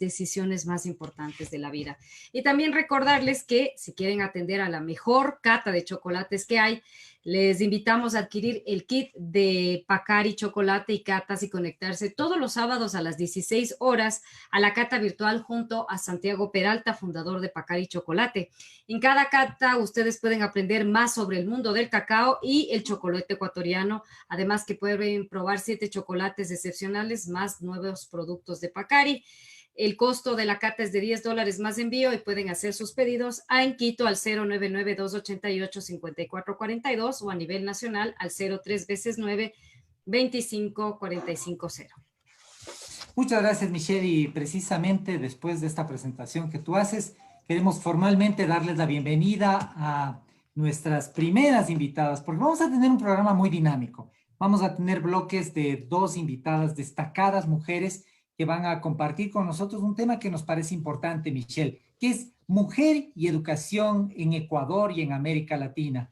decisiones más importantes de la vida. Y también recordarles que si quieren atender a la mejor cata de chocolates que hay, les invitamos a adquirir el kit de Pacari Chocolate y Catas y conectarse todos los sábados a las 16 horas a la cata virtual junto a Santiago Peralta, fundador de Pacari Chocolate. En cada cata ustedes pueden aprender más sobre el mundo del cacao y el chocolate ecuatoriano, además que pueden probar 7 chocolates excepcionales más nuevos productos de Pacari. El costo de la cata es de $10 más envío y pueden hacer sus pedidos en Quito al 099-288-5442 o a nivel nacional al 03 veces 9 25 45 0. Muchas gracias, Michelle, y precisamente después de esta presentación que tú haces, queremos formalmente darles la bienvenida a nuestras primeras invitadas, porque vamos a tener un programa muy dinámico. Vamos a tener bloques de 2 invitadas destacadas, mujeres, que van a compartir con nosotros un tema que nos parece importante, Michelle, que es mujer y educación en Ecuador y en América Latina.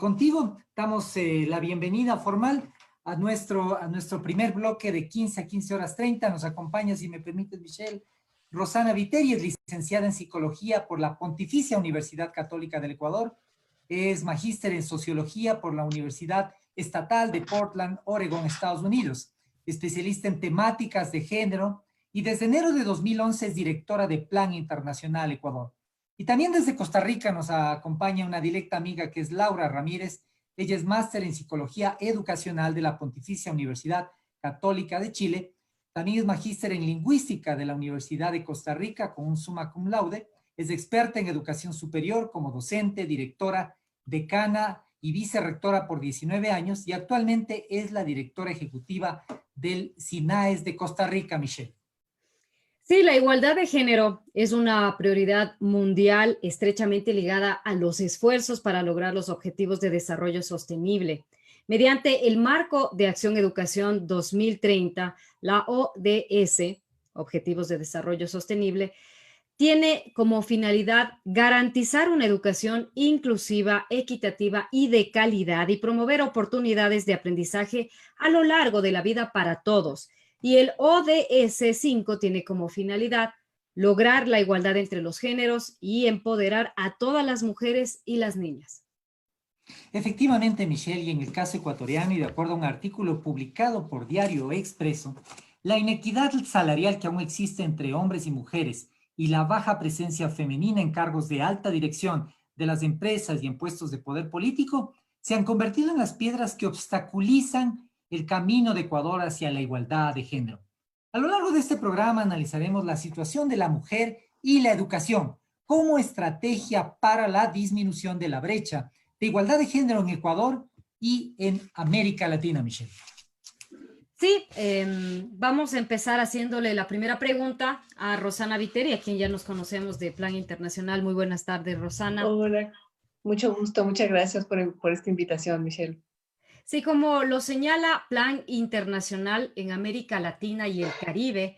Contigo damos la bienvenida formal a nuestro primer bloque de 15 a 15 horas 30. Nos acompaña, si me permites, Michelle, Rosana Viteri, es licenciada en Psicología por la Pontificia Universidad Católica del Ecuador, es magíster en Sociología por la Universidad Estatal de Portland, Oregon, Estados Unidos, especialista en temáticas de género y desde enero de 2011 es directora de Plan Internacional Ecuador. Y también desde Costa Rica nos acompaña una directa amiga que es Laura Ramírez. Ella es máster en Psicología Educacional de la Pontificia Universidad Católica de Chile. También es magíster en Lingüística de la Universidad de Costa Rica con un summa cum laude. Es experta en educación superior como docente, directora, decana y vicerrectora por 19 años y actualmente es la directora ejecutiva del SINAES de Costa Rica, Michelle. Sí, la igualdad de género es una prioridad mundial estrechamente ligada a los esfuerzos para lograr los objetivos de desarrollo sostenible. Mediante el Marco de Acción Educación 2030, la ODS, Objetivos de Desarrollo Sostenible, tiene como finalidad garantizar una educación inclusiva, equitativa y de calidad y promover oportunidades de aprendizaje a lo largo de la vida para todos. Y el ODS 5 tiene como finalidad lograr la igualdad entre los géneros y empoderar a todas las mujeres y las niñas. Efectivamente, Michelle, y en el caso ecuatoriano, y de acuerdo a un artículo publicado por Diario Expreso, la inequidad salarial que aún existe entre hombres y mujeres y la baja presencia femenina en cargos de alta dirección de las empresas y en puestos de poder político se han convertido en las piedras que obstaculizan el camino de Ecuador hacia la igualdad de género. A lo largo de este programa analizaremos la situación de la mujer y la educación como estrategia para la disminución de la brecha de igualdad de género en Ecuador y en América Latina, Michelle. Sí, vamos a empezar haciéndole la primera pregunta a Rosana Viteri, a quien ya nos conocemos de Plan Internacional. Muy buenas tardes, Rosana. Hola, mucho gusto, muchas gracias por esta invitación, Michelle. Sí, como lo señala Plan Internacional en América Latina y el Caribe,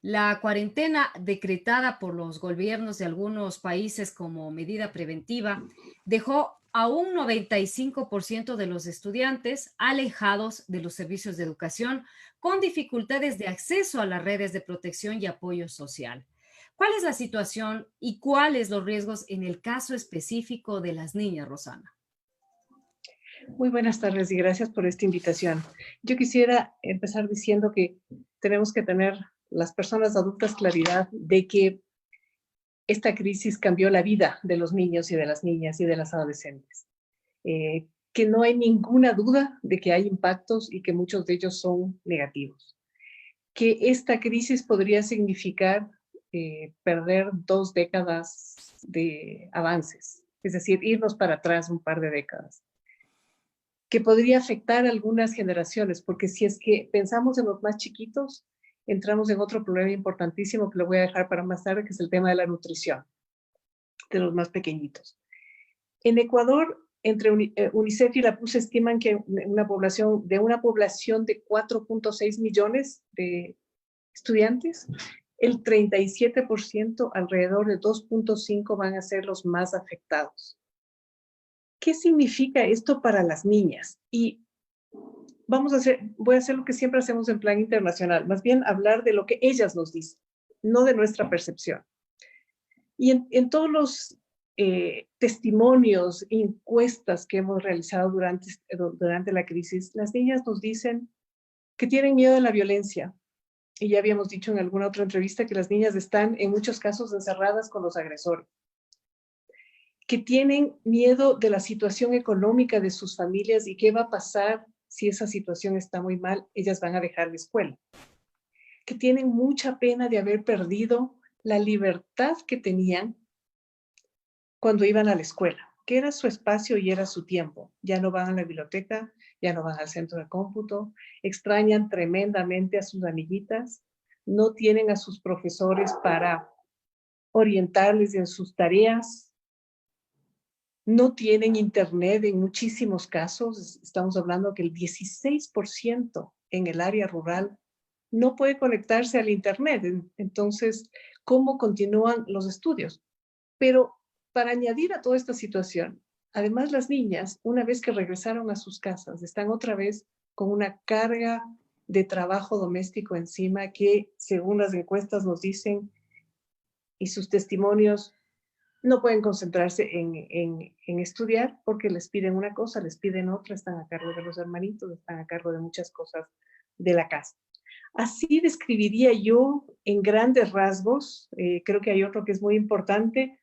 la cuarentena decretada por los gobiernos de algunos países como medida preventiva dejó a un 95% de los estudiantes alejados de los servicios de educación con dificultades de acceso a las redes de protección y apoyo social. ¿Cuál es la situación y cuáles los riesgos en el caso específico de las niñas, Rosana? Muy buenas tardes y gracias por esta invitación. Yo quisiera empezar diciendo que tenemos que tener las personas adultas claridad de que esta crisis cambió la vida de los niños y de las niñas y de las adolescentes. Que no hay ninguna duda de que hay impactos y que muchos de ellos son negativos. Que esta crisis podría significar perder 2 décadas de avances, es decir, irnos para atrás un par de décadas. Que podría afectar a algunas generaciones, porque si es que pensamos en los más chiquitos, entramos en otro problema importantísimo que lo voy a dejar para más tarde, que es el tema de la nutrición de los más pequeñitos. En Ecuador, entre UNICEF y la PUS estiman que una población de 4.6 millones de estudiantes, el 37%, alrededor de 2.5, van a ser los más afectados. ¿Qué significa esto para las niñas? Y voy a hacer lo que siempre hacemos en Plan Internacional, más bien hablar de lo que ellas nos dicen. no de nuestra percepción. Y en todos los testimonios, encuestas que hemos realizado durante la crisis, las niñas nos dicen que tienen miedo a la violencia. Y ya habíamos dicho en alguna otra entrevista que las niñas están en muchos casos encerradas con los agresores, que tienen miedo de la situación económica de sus familias y qué va a pasar si esa situación está muy mal, ellas van a dejar la escuela, que tienen mucha pena de haber perdido la libertad que tenían cuando iban a la escuela, que era su espacio y era su tiempo. Ya no van a la biblioteca, ya no van al centro de cómputo, extrañan tremendamente a sus amiguitas, no tienen a sus profesores para orientarles en sus tareas, no tienen internet en muchísimos casos. Estamos hablando que el 16% en el área rural no puede conectarse al internet. Entonces, ¿cómo continúan los estudios? Pero para añadir a toda esta situación, además las niñas, una vez que regresaron a sus casas, están otra vez con una carga de trabajo doméstico encima que, según las encuestas nos dicen y sus testimonios, no pueden concentrarse en estudiar porque les piden una cosa, les piden otra, están a cargo de los hermanitos, están a cargo de muchas cosas de la casa. Así describiría yo en grandes rasgos, creo que hay otro que es muy importante,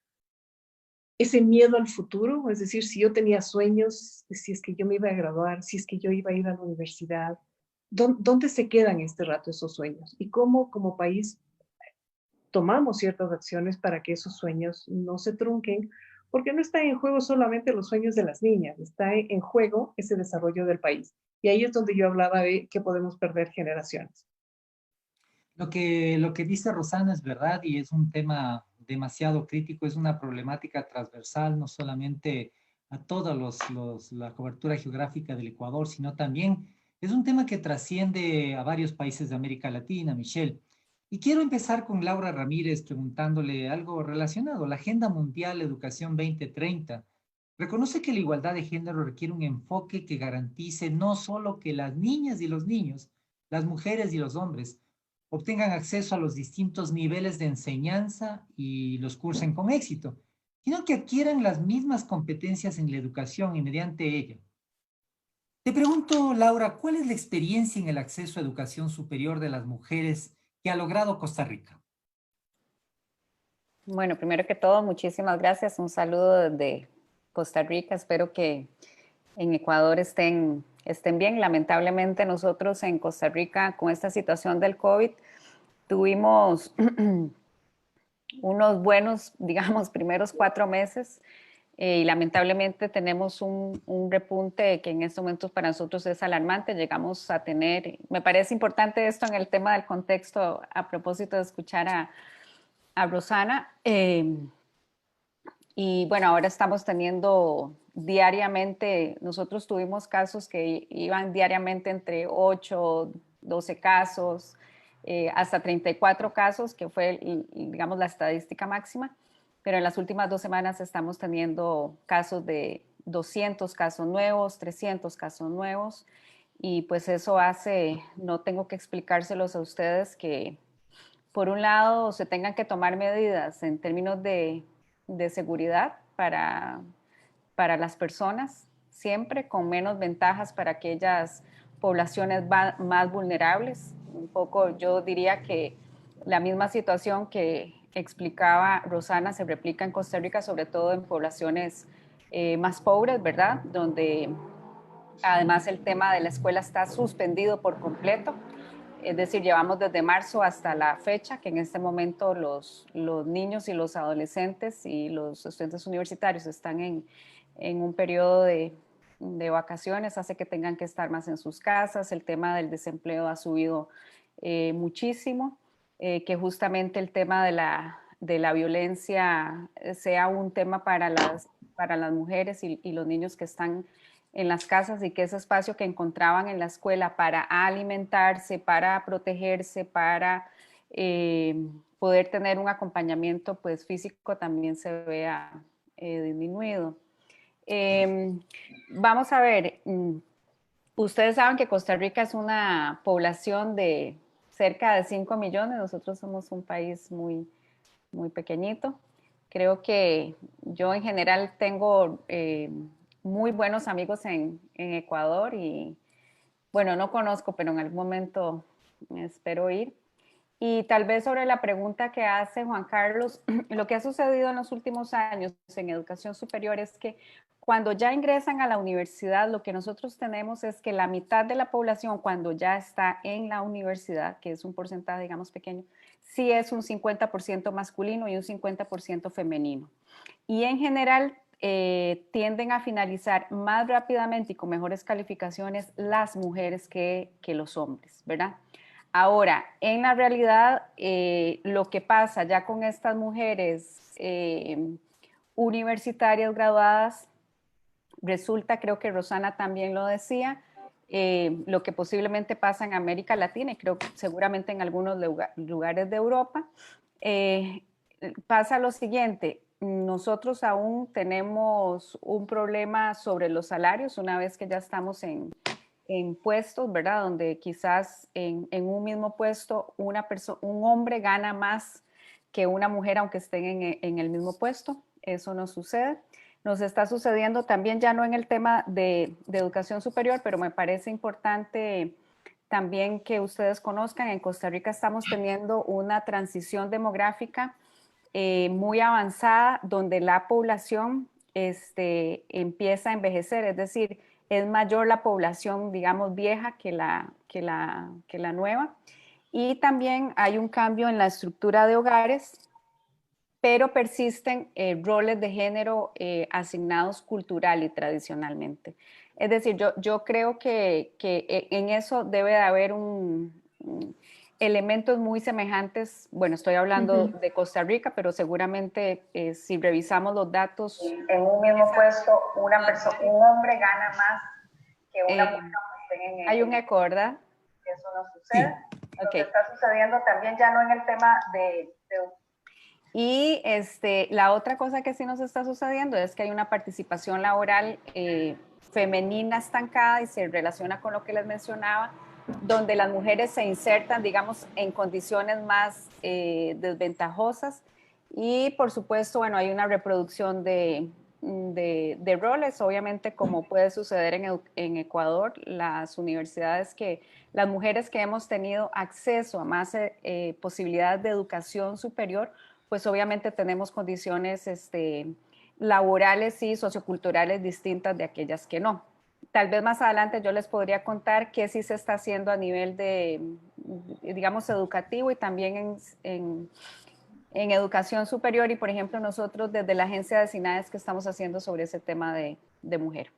ese miedo al futuro, es decir, si yo tenía sueños, si es que yo me iba a graduar, si es que yo iba a ir a la universidad, ¿dónde se quedan este rato esos sueños? Y cómo como país tomamos ciertas acciones para que esos sueños no se trunquen, porque no está en juego solamente los sueños de las niñas, está en juego ese desarrollo del país. Y ahí es donde yo hablaba de que podemos perder generaciones. Lo que dice Rosana es verdad y es un tema demasiado crítico, es una problemática transversal, no solamente a toda la cobertura geográfica del Ecuador, sino también es un tema que trasciende a varios países de América Latina, Michelle. Y quiero empezar con Laura Ramírez preguntándole algo relacionado. La Agenda Mundial Educación 2030 reconoce que la igualdad de género requiere un enfoque que garantice no solo que las niñas y los niños, las mujeres y los hombres, obtengan acceso a los distintos niveles de enseñanza y los cursen con éxito, sino que adquieran las mismas competencias en la educación y mediante ella. Te pregunto, Laura, ¿cuál es la experiencia en el acceso a educación superior de las mujeres que ha logrado Costa Rica? Bueno, primero que todo, muchísimas gracias. Un saludo desde Costa Rica. Espero que en Ecuador estén bien. Lamentablemente nosotros en Costa Rica, con esta situación del COVID, tuvimos unos buenos, digamos, primeros 4 meses y lamentablemente tenemos un repunte que en estos momentos para nosotros es alarmante. Llegamos a tener, me parece importante esto en el tema del contexto a propósito de escuchar a Rosana. Y bueno, ahora estamos teniendo diariamente, nosotros tuvimos casos que iban diariamente entre 8, 12 casos, hasta 34 casos, que fue, digamos, la estadística máxima. Pero en las últimas 2 semanas estamos teniendo casos de 200 casos nuevos, 300 casos nuevos. Y pues eso hace, no tengo que explicárselos a ustedes que por un lado, se tengan que tomar medidas en términos de seguridad para las personas, siempre con menos ventajas para aquellas poblaciones más vulnerables. Un poco yo diría que la misma situación que explicaba Rosana se replica en Costa Rica, sobre todo en poblaciones más pobres, ¿verdad? Donde además el tema de la escuela está suspendido por completo. Es decir, llevamos desde marzo hasta la fecha, que en este momento los niños y los adolescentes y los estudiantes universitarios están en un periodo de vacaciones, hace que tengan que estar más en sus casas. El tema del desempleo ha subido muchísimo, que justamente el tema de la violencia sea un tema para las mujeres y los niños que están en las casas, y que ese espacio que encontraban en la escuela para alimentarse, para protegerse, para poder tener un acompañamiento pues, físico también se vea disminuido. Vamos a ver, ustedes saben que Costa Rica es una población de cerca de 5 millones. Nosotros somos un país muy, muy pequeñito. Creo que yo en general tengo muy buenos amigos en Ecuador y bueno, no conozco, pero en algún momento espero ir. Y tal vez sobre la pregunta que hace Juan Carlos, lo que ha sucedido en los últimos años en educación superior es que cuando ya ingresan a la universidad, lo que nosotros tenemos es que la mitad de la población, cuando ya está en la universidad, que es un porcentaje, digamos, pequeño, sí es un 50% masculino y un 50% femenino. Y en general tienden a finalizar más rápidamente y con mejores calificaciones las mujeres que los hombres, ¿verdad? Ahora, en la realidad, lo que pasa ya con estas mujeres universitarias graduadas, resulta, creo que Rosana también lo decía, lo que posiblemente pasa en América Latina y creo que seguramente en algunos lugares de Europa, pasa lo siguiente. Nosotros aún tenemos un problema sobre los salarios una vez que ya estamos en puestos, ¿verdad? Donde quizás en un mismo puesto un hombre gana más que una mujer aunque estén en el mismo puesto. Eso no sucede. Nos está sucediendo también ya no en el tema de educación superior, pero me parece importante también que ustedes conozcan, en Costa Rica estamos teniendo una transición demográfica muy avanzada donde la población empieza a envejecer, es decir, es mayor la población, digamos, vieja que la nueva. Y también hay un cambio en la estructura de hogares, pero persisten roles de género asignados cultural y tradicionalmente. Es decir, yo creo que en eso debe de haber elementos muy semejantes. Bueno, estoy hablando de Costa Rica, pero seguramente si revisamos los datos, en un mismo puesto, un hombre gana más que una mujer. Hay un eco, ¿verdad? Eso no sucede. Sí. Okay. Lo que está sucediendo también ya no en el tema de y la otra cosa que sí nos está sucediendo es que hay una participación laboral femenina estancada y se relaciona con lo que les mencionaba, donde las mujeres se insertan, digamos, en condiciones más desventajosas y por supuesto, bueno, hay una reproducción de roles, obviamente como puede suceder en Ecuador, las universidades las mujeres que hemos tenido acceso a más posibilidades de educación superior, pues obviamente tenemos condiciones laborales y socioculturales distintas de aquellas que no. Tal vez más adelante yo les podría contar qué sí se está haciendo a nivel digamos, educativo y también en educación superior y, por ejemplo, nosotros desde la agencia de SINAES que estamos haciendo sobre ese tema de mujer.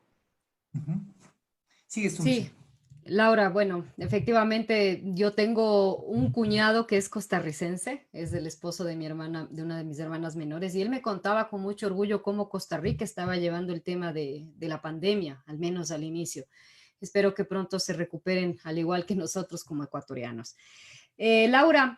Sigue tú, Sí, Laura, bueno, efectivamente yo tengo un cuñado que es costarricense, es el esposo de mi hermana, de una de mis hermanas menores, y él me contaba con mucho orgullo cómo Costa Rica estaba llevando el tema de la pandemia, al menos al inicio. Espero que pronto se recuperen, al igual que nosotros como ecuatorianos. Laura,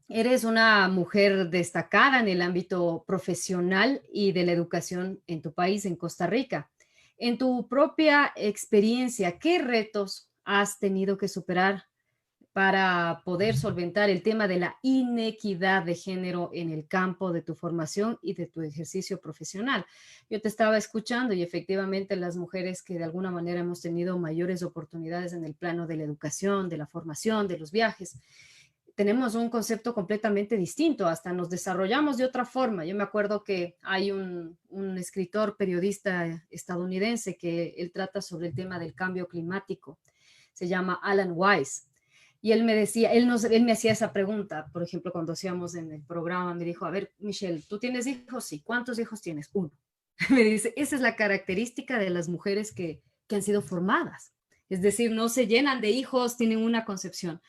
eres una mujer destacada en el ámbito profesional y de la educación en tu país, en Costa Rica. En tu propia experiencia, ¿qué retos has tenido que superar para poder solventar el tema de la inequidad de género en el campo de tu formación y de tu ejercicio profesional? Yo te estaba escuchando y efectivamente las mujeres que de alguna manera hemos tenido mayores oportunidades en el plano de la educación, de la formación, de los viajes, tenemos un concepto completamente distinto, hasta nos desarrollamos de otra forma. Yo me acuerdo que hay un escritor, periodista estadounidense que él trata sobre el tema del cambio climático, se llama Alan Weiss, y él me decía, él me hacía esa pregunta, por ejemplo, cuando hacíamos en el programa, me dijo, a ver, Michelle, ¿tú tienes hijos? Sí. ¿Cuántos hijos tienes? Uno. Me dice, esa es la característica de las mujeres que han sido formadas, es decir, no se llenan de hijos, tienen una concepción.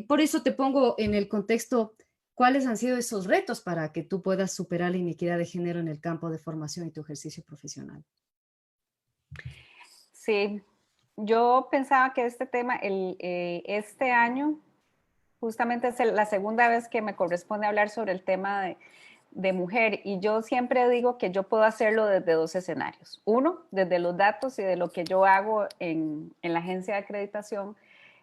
Por eso te pongo en el contexto, ¿cuáles han sido esos retos para que tú puedas superar la inequidad de género en el campo de formación y tu ejercicio profesional? Sí, yo pensaba que este tema, este año, justamente es la segunda vez que me corresponde hablar sobre el tema de mujer y yo siempre digo que yo puedo hacerlo desde dos escenarios. Uno, desde los datos y de lo que yo hago en la agencia de acreditación,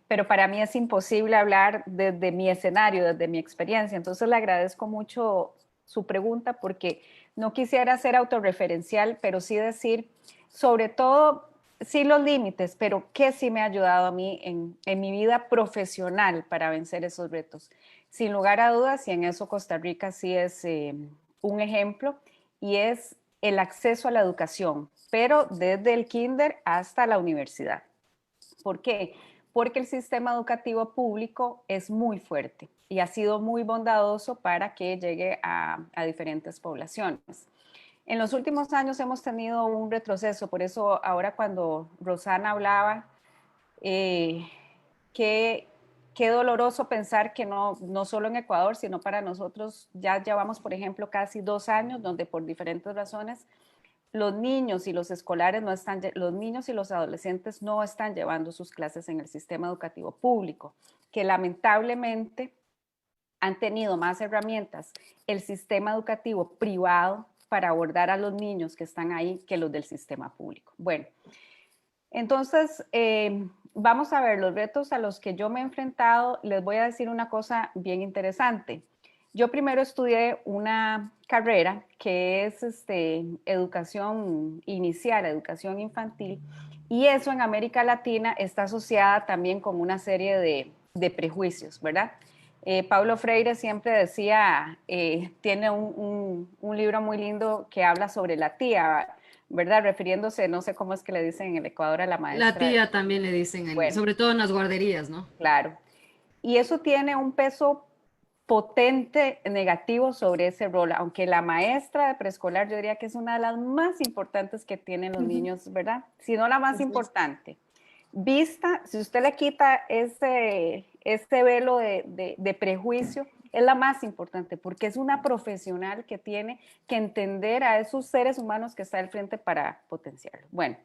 pero para mí es imposible hablar desde mi escenario, desde mi experiencia. Entonces le agradezco mucho su pregunta porque no quisiera ser autorreferencial, pero sí decir, sobre todo, sí los límites, pero qué sí me ha ayudado a mí en mi vida profesional para vencer esos retos. Sin lugar a dudas, y en eso Costa Rica sí es un ejemplo, y es el acceso a la educación, pero desde el kinder hasta la universidad. ¿Por qué? Porque el sistema educativo público es muy fuerte y ha sido muy bondadoso para que llegue a diferentes poblaciones. En los últimos años hemos tenido un retroceso, por eso ahora cuando Rosana hablaba, eh, qué, qué doloroso pensar que no solo en Ecuador, sino para nosotros ya llevamos, por ejemplo, casi 2 años donde por diferentes razones los niños y los escolares no están, los niños y los adolescentes no están llevando sus clases en el sistema educativo público, que lamentablemente han tenido más herramientas el sistema educativo privado para abordar a los niños que están ahí que los del sistema público. Bueno, entonces vamos a ver los retos a los que yo me he enfrentado. Les voy a decir una cosa bien interesante. Yo primero estudié una carrera que es educación inicial, educación infantil, y eso en América Latina está asociada también con una serie de prejuicios, ¿verdad? Paulo Freire siempre decía, tiene un libro muy lindo que habla sobre la tía, ¿verdad? Refiriéndose, no sé cómo es que le dicen en el Ecuador a la La maestra. tía también le dicen, Bueno, sobre todo en las guarderías, ¿no? claro. Y eso tiene un peso potente negativo sobre ese rol, aunque la maestra de preescolar yo diría que es una de las más importantes que tienen los niños, ¿verdad? Si no la más importante. Vista, si usted le quita ese velo de prejuicio, es la más importante porque es una profesional que tiene que entender a esos seres humanos que está al frente para potenciarlo. Bueno,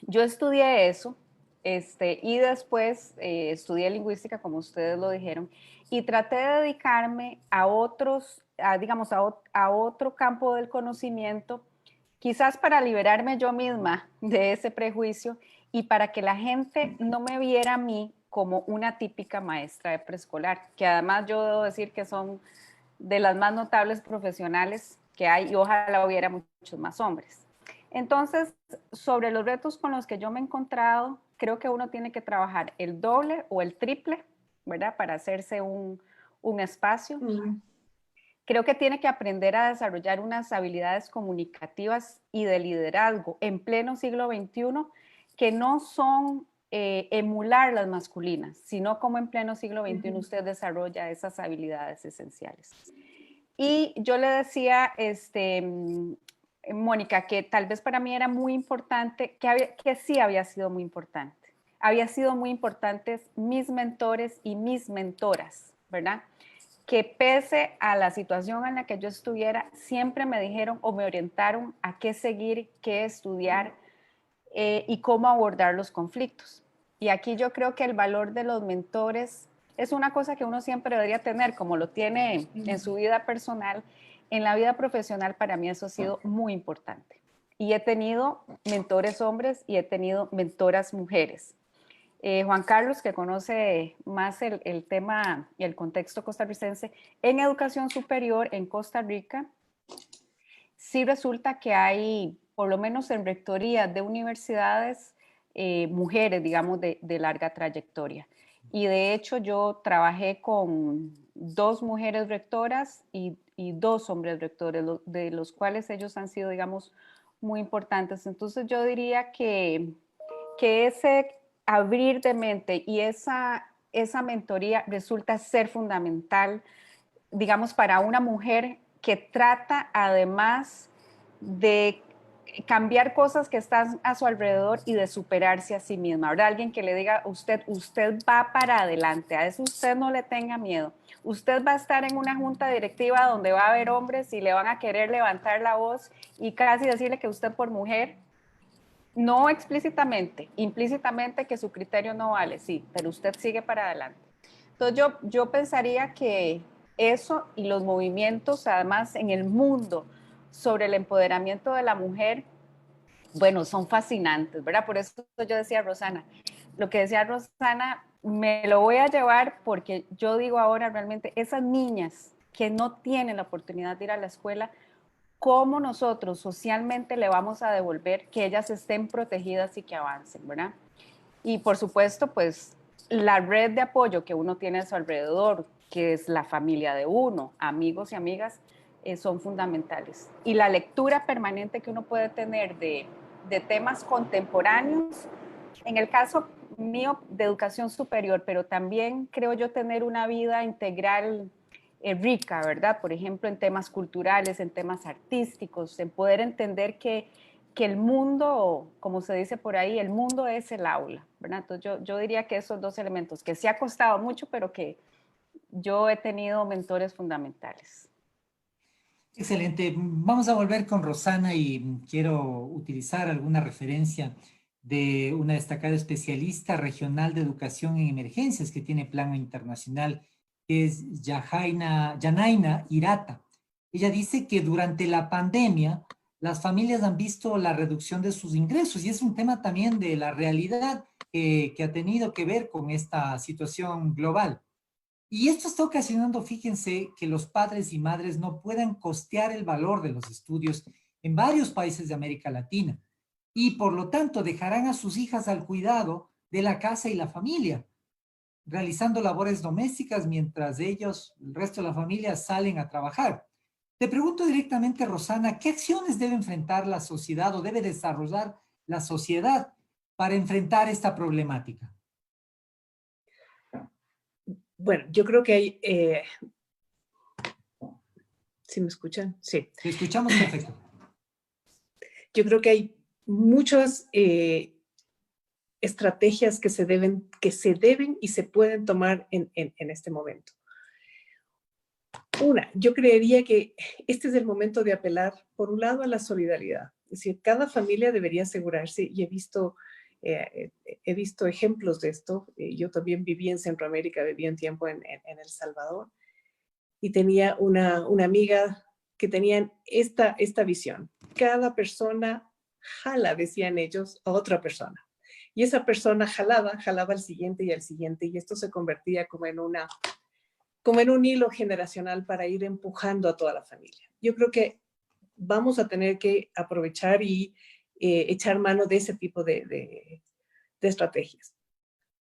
yo estudié eso y después estudié lingüística, como ustedes lo dijeron, y traté de dedicarme a otros, digamos, a otro campo del conocimiento, quizás para liberarme yo misma de ese prejuicio y para que la gente no me viera a mí como una típica maestra de preescolar, que además yo debo decir que son de las más notables profesionales que hay y ojalá hubiera muchos más hombres. Entonces, sobre los retos con los que yo me he encontrado, creo que uno tiene que trabajar el doble o el triple, ¿verdad? Para hacerse un espacio. Creo que tiene que aprender a desarrollar unas habilidades comunicativas y de liderazgo en pleno siglo XXI que no son emular las masculinas, sino como en pleno siglo XXI usted desarrolla esas habilidades esenciales. Y yo le decía, Mónica, que tal vez para mí era muy importante, que sí había sido muy importante. Había sido muy importantes mis mentores y mis mentoras, ¿verdad? Que pese a la situación en la que yo estuviera, siempre me dijeron o me orientaron a qué seguir, qué estudiar y cómo abordar los conflictos. Y aquí yo creo que el valor de los mentores es una cosa que uno siempre debería tener, como lo tiene en su vida personal. En la vida profesional para mí eso ha sido muy importante. Y he tenido mentores hombres y he tenido mentoras mujeres. Juan Carlos, que conoce más el tema y el contexto costarricense, en educación superior en Costa Rica, sí resulta que hay, por lo menos en rectoría de universidades, mujeres, digamos, de larga trayectoria. Y de hecho yo trabajé con 2 mujeres rectoras y 2 hombres rectores, de los cuales ellos han sido, digamos, muy importantes. Entonces yo diría que ese abrir de mente y esa mentoría resulta ser fundamental, digamos, para una mujer que trata además de cambiar cosas que están a su alrededor y de superarse a sí misma. Habrá alguien que le diga, usted va para adelante, a eso usted no le tenga miedo. Usted va a estar en una junta directiva donde va a haber hombres y le van a querer levantar la voz y casi decirle que usted por mujer, no explícitamente, implícitamente que su criterio no vale, sí, pero usted sigue para adelante. Entonces yo pensaría que eso y los movimientos además en el mundo sobre el empoderamiento de la mujer, bueno, son fascinantes, ¿verdad? Por eso yo decía, Rosana, lo que decía Rosana, me lo voy a llevar porque yo digo ahora realmente, esas niñas que no tienen la oportunidad de ir a la escuela, ¿cómo nosotros socialmente le vamos a devolver que ellas estén protegidas y que avancen, ¿verdad? Y por supuesto, pues la red de apoyo que uno tiene a su alrededor, que es la familia de uno, amigos y amigas, son fundamentales. Y la lectura permanente que uno puede tener de temas contemporáneos, en el caso mío de educación superior, pero también creo yo tener una vida integral rica, ¿verdad? Por ejemplo, en temas culturales, en temas artísticos, en poder entender que el mundo, como se dice por ahí, el mundo es el aula, ¿verdad? Entonces yo diría que esos dos elementos, que sí ha costado mucho, pero que yo he tenido mentores fundamentales. Excelente. Vamos a volver con Rosana y quiero utilizar alguna referencia de una destacada especialista regional de educación en emergencias que tiene plan internacional, que es Yanaina Hirata. Ella dice que durante la pandemia las familias han visto la reducción de sus ingresos y es un tema también de la realidad que ha tenido que ver con esta situación global. Y esto está ocasionando, fíjense, que los padres y madres no puedan costear el valor de los estudios en varios países de América Latina y por lo tanto dejarán a sus hijas al cuidado de la casa y la familia, realizando labores domésticas mientras ellos, el resto de la familia, salen a trabajar. Te pregunto directamente, Rosana, ¿qué acciones debe enfrentar la sociedad o debe desarrollar la sociedad para enfrentar esta problemática? Bueno, yo creo que hay, ¿sí me escuchan? Sí. Te escuchamos perfecto. Yo creo que hay muchas estrategias que se deben y se pueden tomar en este momento. Una, yo creería que este es el momento de apelar, por un lado, a la solidaridad. Es decir, cada familia debería asegurarse, y he visto ejemplos de esto. Yo también viví en Centroamérica, viví un tiempo en El Salvador, y tenía una amiga que tenían esta visión. Cada persona jala, decían ellos, a otra persona. Y esa persona jalaba al siguiente y al siguiente, y esto se convertía como en un hilo generacional para ir empujando a toda la familia. Yo creo que vamos a tener que aprovechar y echar mano de ese tipo de estrategias.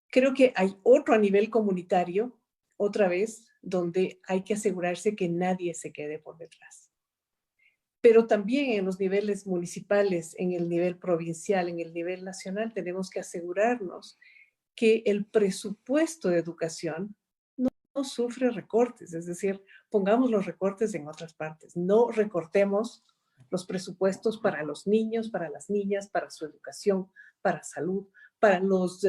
Creo que hay otro a nivel comunitario, otra vez, donde hay que asegurarse que nadie se quede por detrás. Pero también en los niveles municipales, en el nivel provincial, en el nivel nacional, tenemos que asegurarnos que el presupuesto de educación no sufre recortes, es decir, pongamos los recortes en otras partes, no recortemos los presupuestos para los niños, para las niñas, para su educación, para salud, para los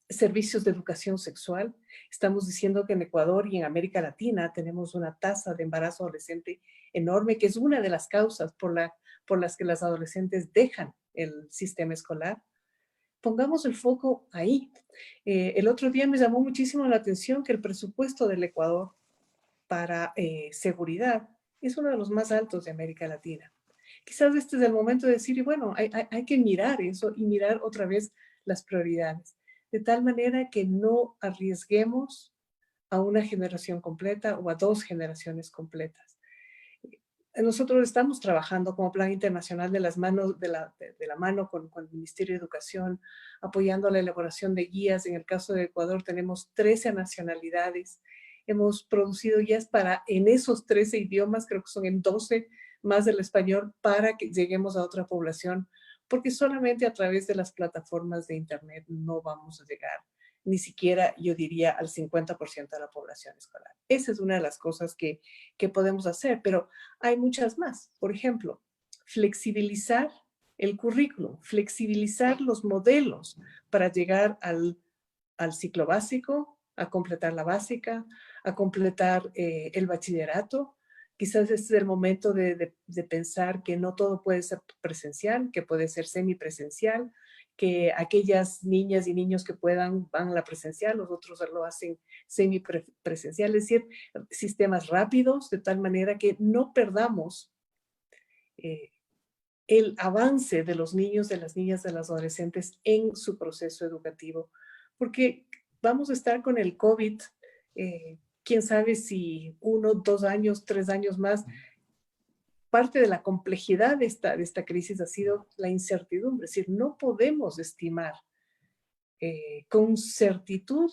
servicios de educación sexual. Estamos diciendo que en Ecuador y en América Latina tenemos una tasa de embarazo adolescente enorme, que es una de las causas por las que las adolescentes dejan el sistema escolar. Pongamos el foco ahí. El otro día me llamó muchísimo la atención que el presupuesto del Ecuador para seguridad es uno de los más altos de América Latina. Quizás este es el momento de decir, y bueno, hay que mirar eso y mirar otra vez las prioridades, de tal manera que no arriesguemos a una generación completa o a dos generaciones completas. Nosotros estamos trabajando como plan internacional de la mano con el Ministerio de Educación, apoyando la elaboración de guías. En el caso de Ecuador tenemos 13 nacionalidades. Hemos producido guías en esos 13 idiomas, creo que son en 12 más del español, para que lleguemos a otra población, porque solamente a través de las plataformas de Internet no vamos a llegar ni siquiera, yo diría, al 50% de la población escolar. Esa es una de las cosas que podemos hacer, pero hay muchas más. Por ejemplo, flexibilizar el currículum, flexibilizar los modelos para llegar al ciclo básico, a completar la básica, a completar el bachillerato. Quizás este es el momento de pensar que no todo puede ser presencial, que puede ser semipresencial, que aquellas niñas y niños que puedan van a la presencial, los otros lo hacen semipresencial, es decir, sistemas rápidos, de tal manera que no perdamos el avance de los niños, de las niñas, de los adolescentes en su proceso educativo, porque vamos a estar con el COVID, quién sabe si 1, 2 años, 3 años más. Parte de la complejidad de esta crisis ha sido la incertidumbre, es decir, no podemos estimar con certitud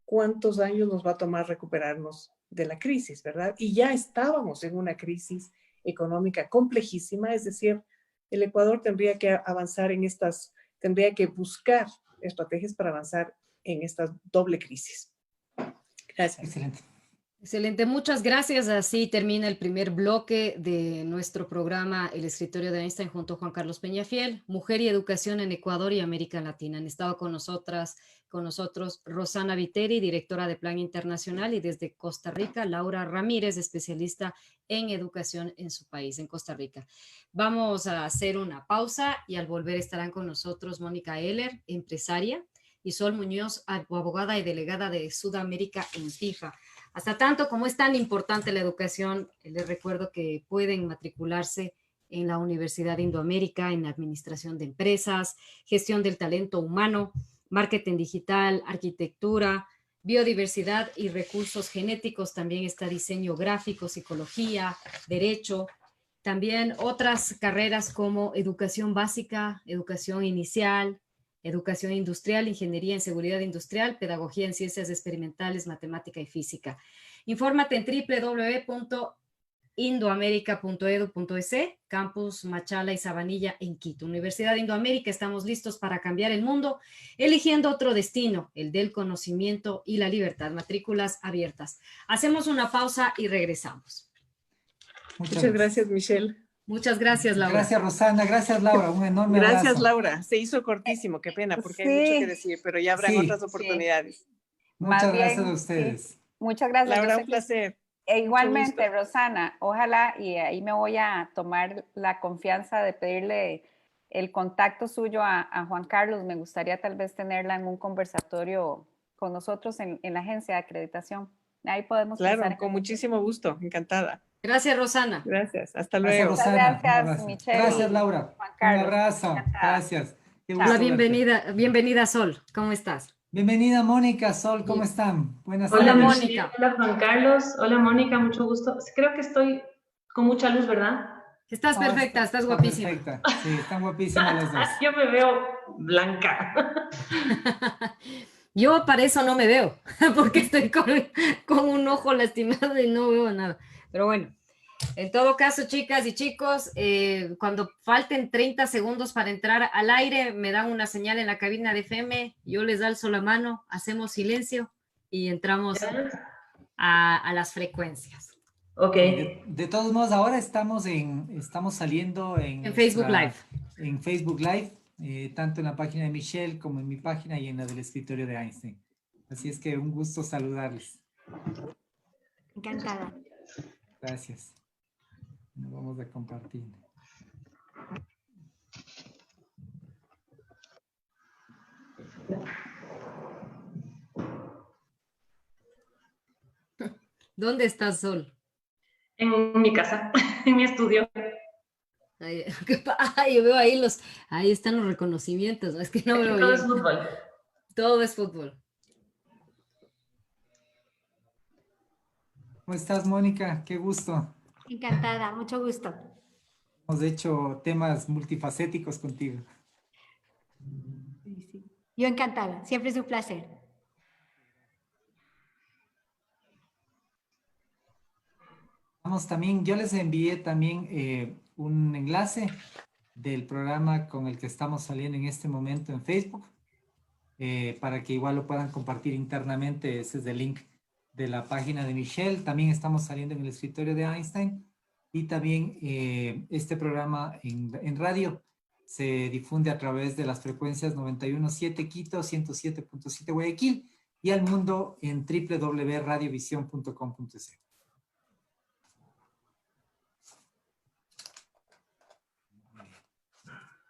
cuántos años nos va a tomar recuperarnos de la crisis, ¿verdad? Y ya estábamos en una crisis económica complejísima, es decir, el Ecuador tendría que avanzar tendría que buscar estrategias para avanzar en esta doble crisis. Gracias. Excelente. Excelente, muchas gracias. Así termina el primer bloque de nuestro programa El Escritorio de Einstein junto a Juan Carlos Peñafiel, Mujer y Educación en Ecuador y América Latina. Han estado con nosotros Rosana Viteri, directora de Plan Internacional, y desde Costa Rica, Laura Ramírez, especialista en educación en su país, en Costa Rica. Vamos a hacer una pausa y al volver estarán con nosotros Mónica Heller, empresaria, y Sol Muñoz, abogada y delegada de Sudamérica en FIFA. Hasta tanto, como es tan importante la educación, les recuerdo que pueden matricularse en la Universidad de Indoamérica, en Administración de Empresas, Gestión del Talento Humano, Marketing Digital, Arquitectura, Biodiversidad y Recursos Genéticos. También está Diseño Gráfico, Psicología, Derecho. También otras carreras como Educación Básica, Educación Inicial, Educación Industrial, Ingeniería en Seguridad Industrial, Pedagogía en Ciencias Experimentales, Matemática y Física. Infórmate en www.indoamerica.edu.es, Campus Machala y Sabanilla en Quito. Universidad de Indoamérica, estamos listos para cambiar el mundo, eligiendo otro destino, el del conocimiento y la libertad. Matrículas abiertas. Hacemos una pausa y regresamos. Muchas gracias, Michelle. Muchas gracias, Laura. Gracias, Rosana. Gracias, Laura. Un enorme abrazo. Gracias, Laura. Se hizo cortísimo, qué pena, porque hay mucho que decir, pero ya habrán otras oportunidades. Muchas gracias a ustedes. Sí. Muchas gracias. Laura, un placer. Igualmente, Rosana, ojalá, y ahí me voy a tomar la confianza de pedirle el contacto suyo a Juan Carlos. Me gustaría tal vez tenerla en un conversatorio con nosotros en la agencia de acreditación. Ahí podemos Claro, con muchísimo gusto, encantada. Gracias, Rosana. Gracias, hasta luego. Gracias, Rosana. Gracias, Michelle. Gracias, Laura. Juan Carlos. Un abrazo. Encantada. Gracias. Hola, bienvenida, Sol. ¿Cómo estás? Bienvenida, Mónica, Sol, ¿cómo están? Buenas Hola, tardes. Mónica. Hola, Juan Carlos. Hola, Mónica, mucho gusto. Creo que estoy con mucha luz, ¿verdad? Estás perfecta, estás guapísima. Perfecta. Sí, están guapísimas las dos. Yo me veo blanca. Yo para eso no me veo, porque estoy con un ojo lastimado y no veo nada. Pero bueno, en todo caso, chicas y chicos, cuando falten 30 segundos para entrar al aire, me dan una señal en la cabina de FM, yo les alzo la mano, hacemos silencio y entramos a las frecuencias. Ok. De todos modos, ahora estamos saliendo en Facebook Live. En Facebook Live, tanto en la página de Michelle como en mi página y en la del escritorio de Einstein. Así es que un gusto saludarles. Encantada. Gracias. Nos vamos a compartir. ¿Dónde estás, Sol? En mi casa, en mi estudio. Ay, yo veo ahí están los reconocimientos, es que no veo Todo bien. es fútbol. Todo es fútbol. ¿Cómo estás, Mónica? Qué gusto. Encantada, mucho gusto. Hemos hecho temas multifacéticos contigo. Sí. Yo encantada, siempre es un placer. Yo les envié también un enlace del programa con el que estamos saliendo en este momento en Facebook, para que igual lo puedan compartir internamente. Ese es el link de la página de Michelle. También estamos saliendo en el escritorio de Einstein, y también este programa en radio se difunde a través de las frecuencias 91.7 Quito, 107.7 Guayaquil y al mundo en www.radiovision.com.es.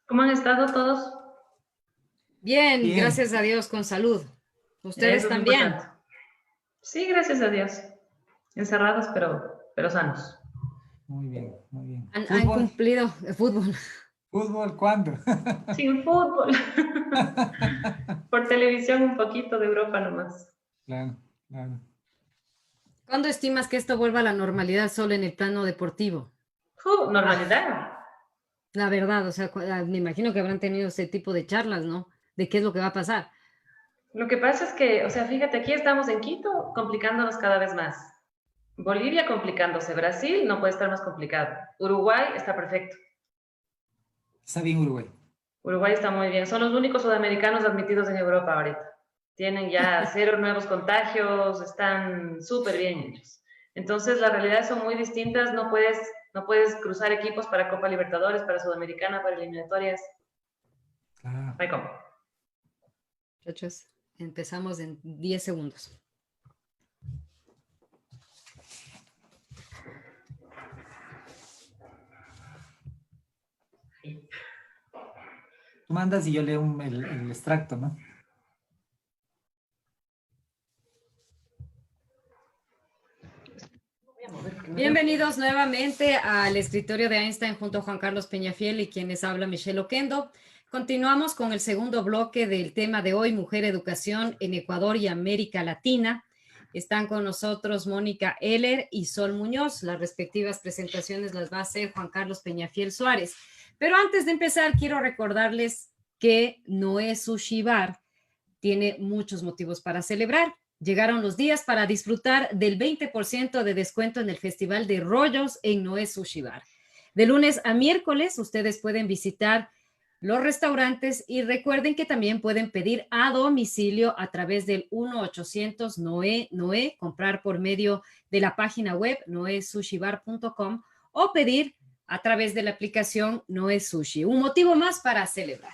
¿Cómo han estado todos? Bien, Bien. gracias a Dios, con salud. ¿Ustedes Eso es también? importante. Sí, gracias a Dios. Encerrados, pero sanos. Muy bien, muy bien. Han Fútbol, cumplido el fútbol. ¿Fútbol cuándo? Sin fútbol. Por televisión un poquito de Europa nomás. Claro, claro. ¿Cuándo estimas que esto vuelva a la normalidad solo en el plano deportivo? Normalidad. La verdad, o sea, me imagino que habrán tenido ese tipo de charlas, ¿no? De qué es lo que va a pasar. Lo que pasa es que, o sea, fíjate, aquí estamos en Quito complicándonos cada vez más. Bolivia complicándose, Brasil no puede estar más complicado. Uruguay está perfecto. Está bien Uruguay. Uruguay está muy bien. Son los únicos sudamericanos admitidos en Europa ahorita. Tienen ya 0 nuevos contagios, están súper bien ellos. Entonces, las realidades son muy distintas. No puedes cruzar equipos para Copa Libertadores, para Sudamericana, para eliminatorias. Claro. No hay cómo. Muchachos, empezamos en 10 segundos. Tú mandas y yo leo el extracto, ¿no? Bienvenidos nuevamente al escritorio de Einstein junto a Juan Carlos Peñafiel y quienes habla Michelle Oquendo. Continuamos con el segundo bloque del tema de hoy, Mujer Educación en Ecuador y América Latina. Están con nosotros Mónica Heller y Sol Muñoz. Las respectivas presentaciones las va a hacer Juan Carlos Peñafiel Suárez. Pero antes de empezar, quiero recordarles que Noé Sushi Bar tiene muchos motivos para celebrar. Llegaron los días para disfrutar del 20% de descuento en el Festival de Rollos en Noé Sushi Bar. De lunes a miércoles, ustedes pueden visitar los restaurantes y recuerden que también pueden pedir a domicilio a través del 1-800-NOE, comprar por medio de la página web noesushibar.com o pedir a través de la aplicación Noé Sushi. Un motivo más para celebrar.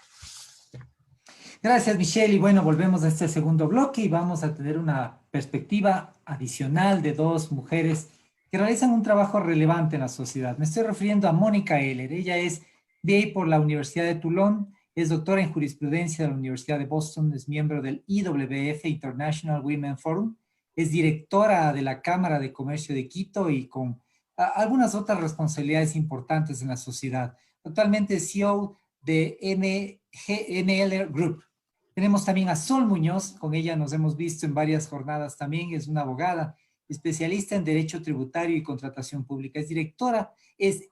Gracias, Michelle. Y bueno, volvemos a este segundo bloque y vamos a tener una perspectiva adicional de dos mujeres que realizan un trabajo relevante en la sociedad. Me estoy refiriendo a Mónica Heller. Ella es BA por la Universidad de Toulon, es doctora en jurisprudencia de la Universidad de Boston, es miembro del IWF, International Women Forum, es directora de la Cámara de Comercio de Quito y con algunas otras responsabilidades importantes en la sociedad. Actualmente es CEO de ML Group. Tenemos también a Sol Muñoz, con ella nos hemos visto en varias jornadas también, es una abogada, especialista en Derecho Tributario y Contratación Pública, es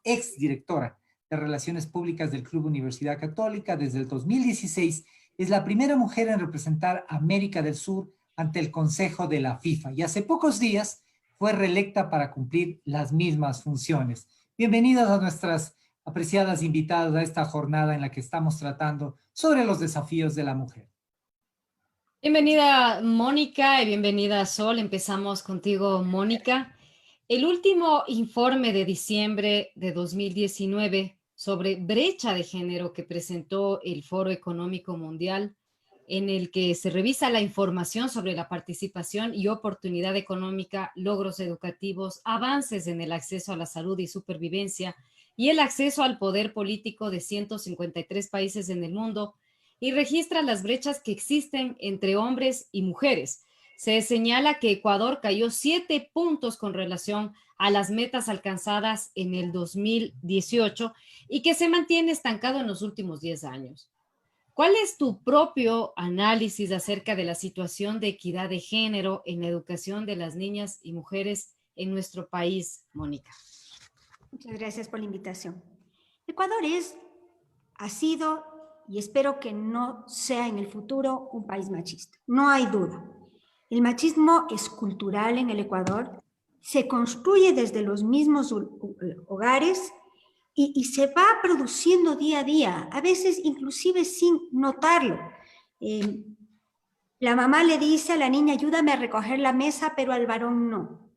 exdirectora de Relaciones Públicas del Club Universidad Católica desde el 2016, es la primera mujer en representar a América del Sur ante el Consejo de la FIFA y hace pocos días fue reelecta para cumplir las mismas funciones. Bienvenidas a nuestras apreciadas invitadas a esta jornada en la que estamos tratando sobre los desafíos de la mujer. Bienvenida, Mónica, y bienvenida, Sol. Empezamos contigo, Mónica. El último informe de diciembre de 2019 sobre brecha de género que presentó el Foro Económico Mundial, en el que se revisa la información sobre la participación y oportunidad económica, logros educativos, avances en el acceso a la salud y supervivencia y el acceso al poder político de 153 países en el mundo, y registra las brechas que existen entre hombres y mujeres. Se señala que Ecuador cayó 7 puntos con relación a las metas alcanzadas en el 2018 y que se mantiene estancado en los últimos 10 años. ¿Cuál es tu propio análisis acerca de la situación de equidad de género en la educación de las niñas y mujeres en nuestro país, Mónica? Muchas gracias por la invitación. Ecuador ha sido y espero que no sea en el futuro un país machista. No hay duda. El machismo es cultural en el Ecuador, se construye desde los mismos hogares y se va produciendo día a día, a veces inclusive sin notarlo. La mamá le dice a la niña, ayúdame a recoger la mesa, pero al varón no.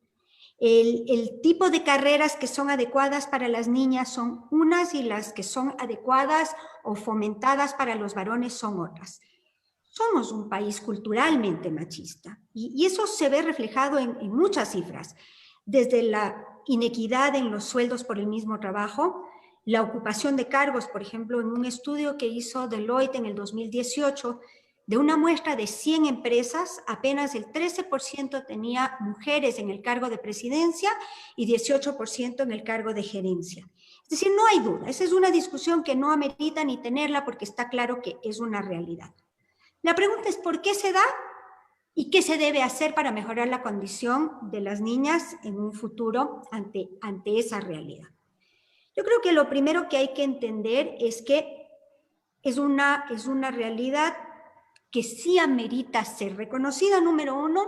El tipo de carreras que son adecuadas para las niñas son unas y las que son adecuadas o fomentadas para los varones son otras. Somos un país culturalmente machista y eso se ve reflejado en muchas cifras, desde la inequidad en los sueldos por el mismo trabajo, la ocupación de cargos, por ejemplo, en un estudio que hizo Deloitte en el 2018, De una muestra de 100 empresas, apenas el 13% tenía mujeres en el cargo de presidencia y 18% en el cargo de gerencia. Es decir, no hay duda, esa es una discusión que no amerita ni tenerla porque está claro que es una realidad. La pregunta es ¿por qué se da? ¿Y qué se debe hacer para mejorar la condición de las niñas en un futuro ante esa realidad? Yo creo que lo primero que hay que entender es que es una realidad que sí amerita ser reconocida, número 1,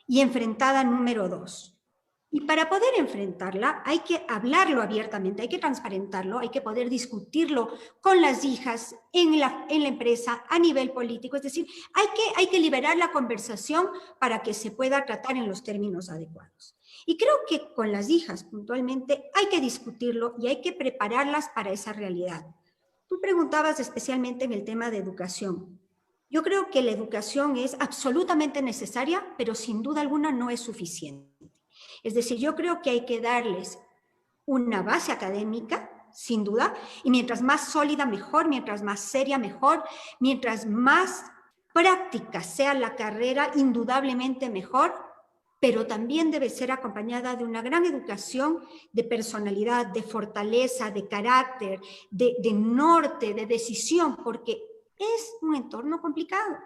y enfrentada, número 2. Y para poder enfrentarla hay que hablarlo abiertamente, hay que transparentarlo, hay que poder discutirlo con las hijas, en la empresa, a nivel político. Es decir, hay que liberar la conversación para que se pueda tratar en los términos adecuados. Y creo que con las hijas puntualmente hay que discutirlo y hay que prepararlas para esa realidad. Tú preguntabas especialmente en el tema de educación. Yo creo que la educación es absolutamente necesaria, pero sin duda alguna no es suficiente. Es decir, yo creo que hay que darles una base académica, sin duda, y mientras más sólida mejor, mientras más seria mejor, mientras más práctica sea la carrera, indudablemente mejor, pero también debe ser acompañada de una gran educación de personalidad, de fortaleza, de carácter, de norte, de decisión, porque es un entorno complicado,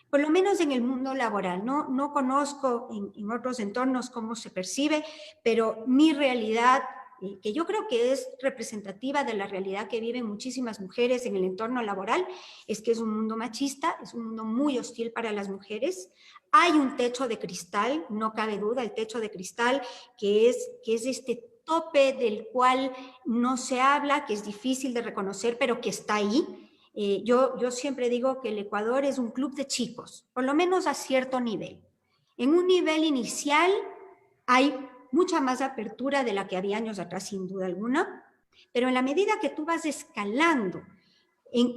por lo menos en el mundo laboral. No conozco en otros entornos cómo se percibe, pero mi realidad, que yo creo que es representativa de la realidad que viven muchísimas mujeres en el entorno laboral, es que es un mundo machista, es un mundo muy hostil para las mujeres. Hay un techo de cristal, no cabe duda, el techo de cristal que es este tope del cual no se habla, que es difícil de reconocer, pero que está ahí. Yo siempre digo que el Ecuador es un club de chicos, por lo menos a cierto nivel. En un nivel inicial hay mucha más apertura de la que había años atrás, sin duda alguna, pero en la medida que tú vas escalando en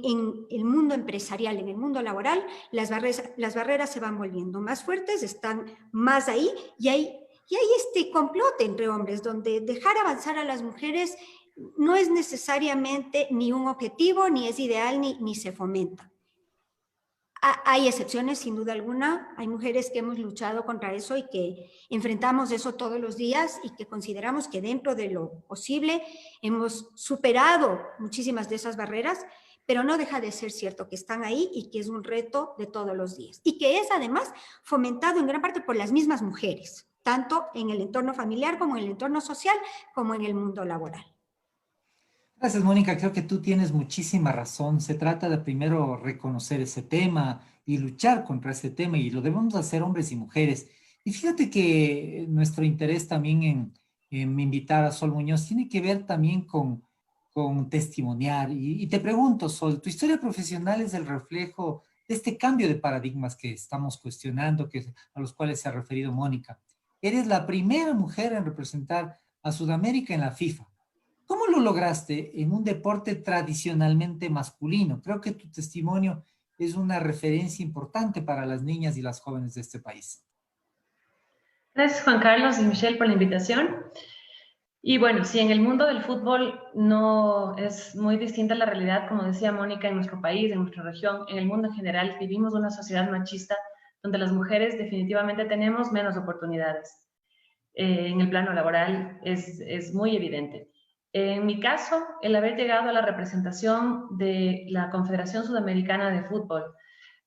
el mundo empresarial, en el mundo laboral, las barreras se van volviendo más fuertes, están más ahí, y hay este complot entre hombres, donde dejar avanzar a las mujeres no es necesariamente ni un objetivo, ni es ideal, ni se fomenta. Hay excepciones, sin duda alguna. Hay mujeres que hemos luchado contra eso y que enfrentamos eso todos los días y que consideramos que dentro de lo posible hemos superado muchísimas de esas barreras, pero no deja de ser cierto que están ahí y que es un reto de todos los días. Y que es además fomentado en gran parte por las mismas mujeres, tanto en el entorno familiar como en el entorno social, como en el mundo laboral. Gracias, Mónica. Creo que tú tienes muchísima razón. Se trata de primero reconocer ese tema y luchar contra ese tema, y lo debemos hacer hombres y mujeres. Y fíjate que nuestro interés también en invitar a Sol Muñoz tiene que ver también con testimoniar. Y te pregunto, Sol, ¿tu historia profesional es el reflejo de este cambio de paradigmas que estamos cuestionando, a los cuales se ha referido Mónica? Eres la primera mujer en representar a Sudamérica en la FIFA. ¿Cómo lo lograste en un deporte tradicionalmente masculino? Creo que tu testimonio es una referencia importante para las niñas y las jóvenes de este país. Gracias, Juan Carlos y Michelle, por la invitación. Y bueno, sí, en el mundo del fútbol no es muy distinta la realidad, como decía Mónica, en nuestro país, en nuestra región, en el mundo en general. Vivimos una sociedad machista donde las mujeres definitivamente tenemos menos oportunidades. En el plano laboral es muy evidente. En mi caso, el haber llegado a la representación de la Confederación Sudamericana de Fútbol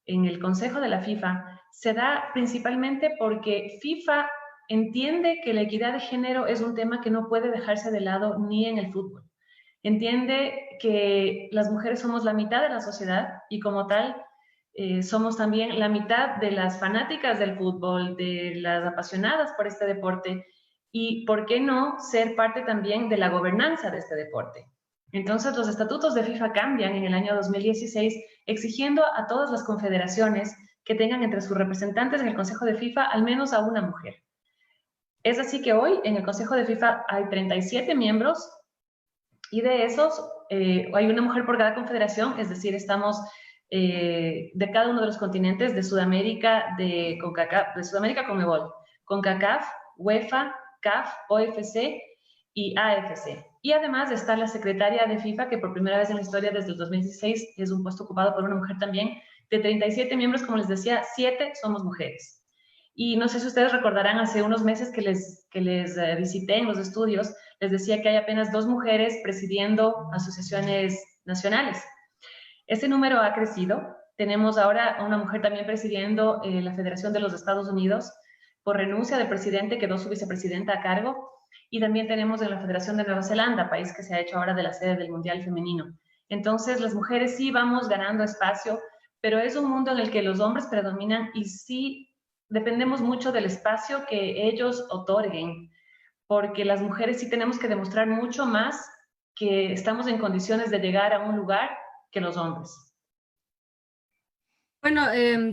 en el Consejo de la FIFA se da principalmente porque FIFA entiende que la equidad de género es un tema que no puede dejarse de lado ni en el fútbol. Entiende que las mujeres somos la mitad de la sociedad y como tal somos también la mitad de las fanáticas del fútbol, de las apasionadas por este deporte, y por qué no ser parte también de la gobernanza de este deporte. Entonces los estatutos de FIFA cambian en el año 2016 exigiendo a todas las confederaciones que tengan entre sus representantes en el Consejo de FIFA al menos a una mujer. Es así que hoy en el Consejo de FIFA hay 37 miembros y de esos hay una mujer por cada confederación, es decir, estamos de cada uno de los continentes, de Sudamérica, de CONCACAF, de Sudamérica CONMEBOL, CONCACAF, UEFA, CAF, OFC y AFC. Y además está la secretaria de FIFA, que por primera vez en la historia desde el 2016 es un puesto ocupado por una mujer también, De 37 miembros, como les decía, 7 somos mujeres. Y no sé si ustedes recordarán, hace unos meses que les visité en los estudios, les decía que hay apenas 2 mujeres presidiendo asociaciones nacionales. Este número ha crecido. Tenemos ahora a una mujer también presidiendo la Federación de los Estados Unidos. Por renuncia del presidente quedó su vicepresidenta a cargo. Y también tenemos en la Federación de Nueva Zelanda, país que se ha hecho ahora de la sede del Mundial Femenino. Entonces, las mujeres sí vamos ganando espacio, pero es un mundo en el que los hombres predominan y sí dependemos mucho del espacio que ellos otorguen, porque las mujeres sí tenemos que demostrar mucho más que estamos en condiciones de llegar a un lugar que los hombres. Bueno,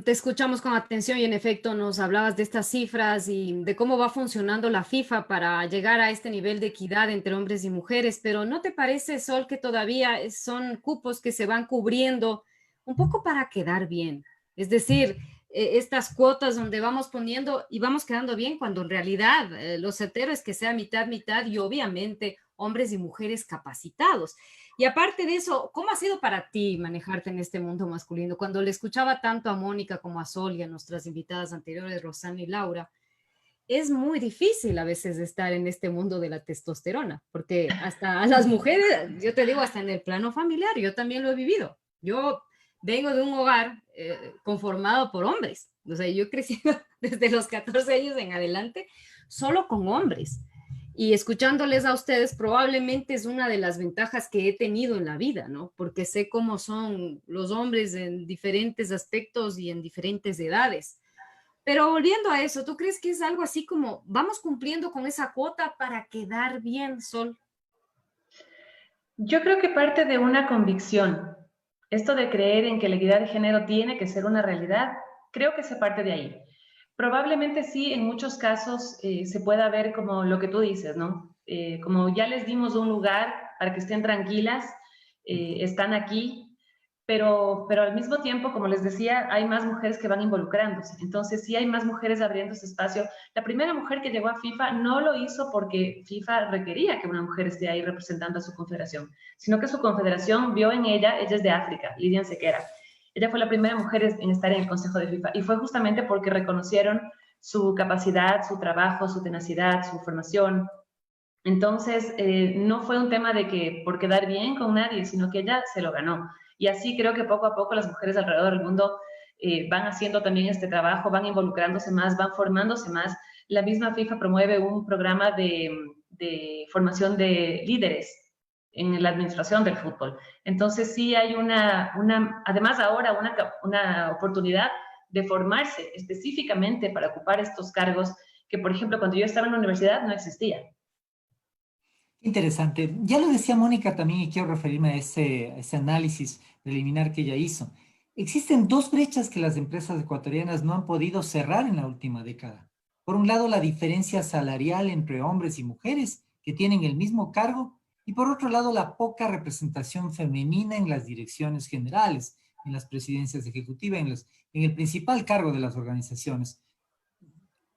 te escuchamos con atención y en efecto nos hablabas de estas cifras y de cómo va funcionando la FIFA para llegar a este nivel de equidad entre hombres y mujeres, pero ¿no te parece, Sol, que todavía son cupos que se van cubriendo un poco para quedar bien? Es decir, estas cuotas donde vamos poniendo y vamos quedando bien cuando en realidad lo certero es que sea mitad, mitad y obviamente hombres y mujeres capacitados. Y aparte de eso, ¿cómo ha sido para ti manejarte en este mundo masculino? Cuando le escuchaba tanto a Mónica como a Sol y a nuestras invitadas anteriores, Rosana y Laura, es muy difícil a veces estar en este mundo de la testosterona, porque hasta a las mujeres, yo te digo, hasta en el plano familiar, yo también lo he vivido. Yo vengo de un hogar conformado por hombres. O sea, yo he crecido desde los 14 años en adelante solo con hombres. Y escuchándoles a ustedes probablemente es una de las ventajas que he tenido en la vida, ¿no? Porque sé cómo son los hombres en diferentes aspectos y en diferentes edades. Pero volviendo a eso, ¿tú crees que es algo así como vamos cumpliendo con esa cuota para quedar bien, Sol? Yo creo que parte de una convicción. Esto de creer en que la equidad de género tiene que ser una realidad, creo que se parte de ahí. Probablemente sí, en muchos casos se pueda ver como lo que tú dices, ¿no? Como ya les dimos un lugar para que estén tranquilas, están aquí, pero al mismo tiempo, como les decía, hay más mujeres que van involucrándose. Entonces, sí hay más mujeres abriendo ese espacio. La primera mujer que llegó a FIFA no lo hizo porque FIFA requería que una mujer esté ahí representando a su confederación, sino que su confederación vio en ella es de África, Lidia Sequera. Ella fue la primera mujer en estar en el Consejo de FIFA y fue justamente porque reconocieron su capacidad, su trabajo, su tenacidad, su formación. Entonces, no fue un tema de que por quedar bien con nadie, sino que ella se lo ganó. Y así creo que poco a poco las mujeres alrededor del mundo van haciendo también este trabajo, van involucrándose más, van formándose más. La misma FIFA promueve un programa de formación de líderes en la administración del fútbol. Entonces sí hay además ahora una oportunidad de formarse específicamente para ocupar estos cargos que, por ejemplo, cuando yo estaba en la universidad no existían. Interesante. Ya lo decía Mónica también y quiero referirme a ese análisis preliminar que ella hizo. Existen 2 brechas que las empresas ecuatorianas no han podido cerrar en la última década. Por un lado, la diferencia salarial entre hombres y mujeres que tienen el mismo cargo y por otro lado, la poca representación femenina en las direcciones generales, en las presidencias ejecutivas, en el principal cargo de las organizaciones.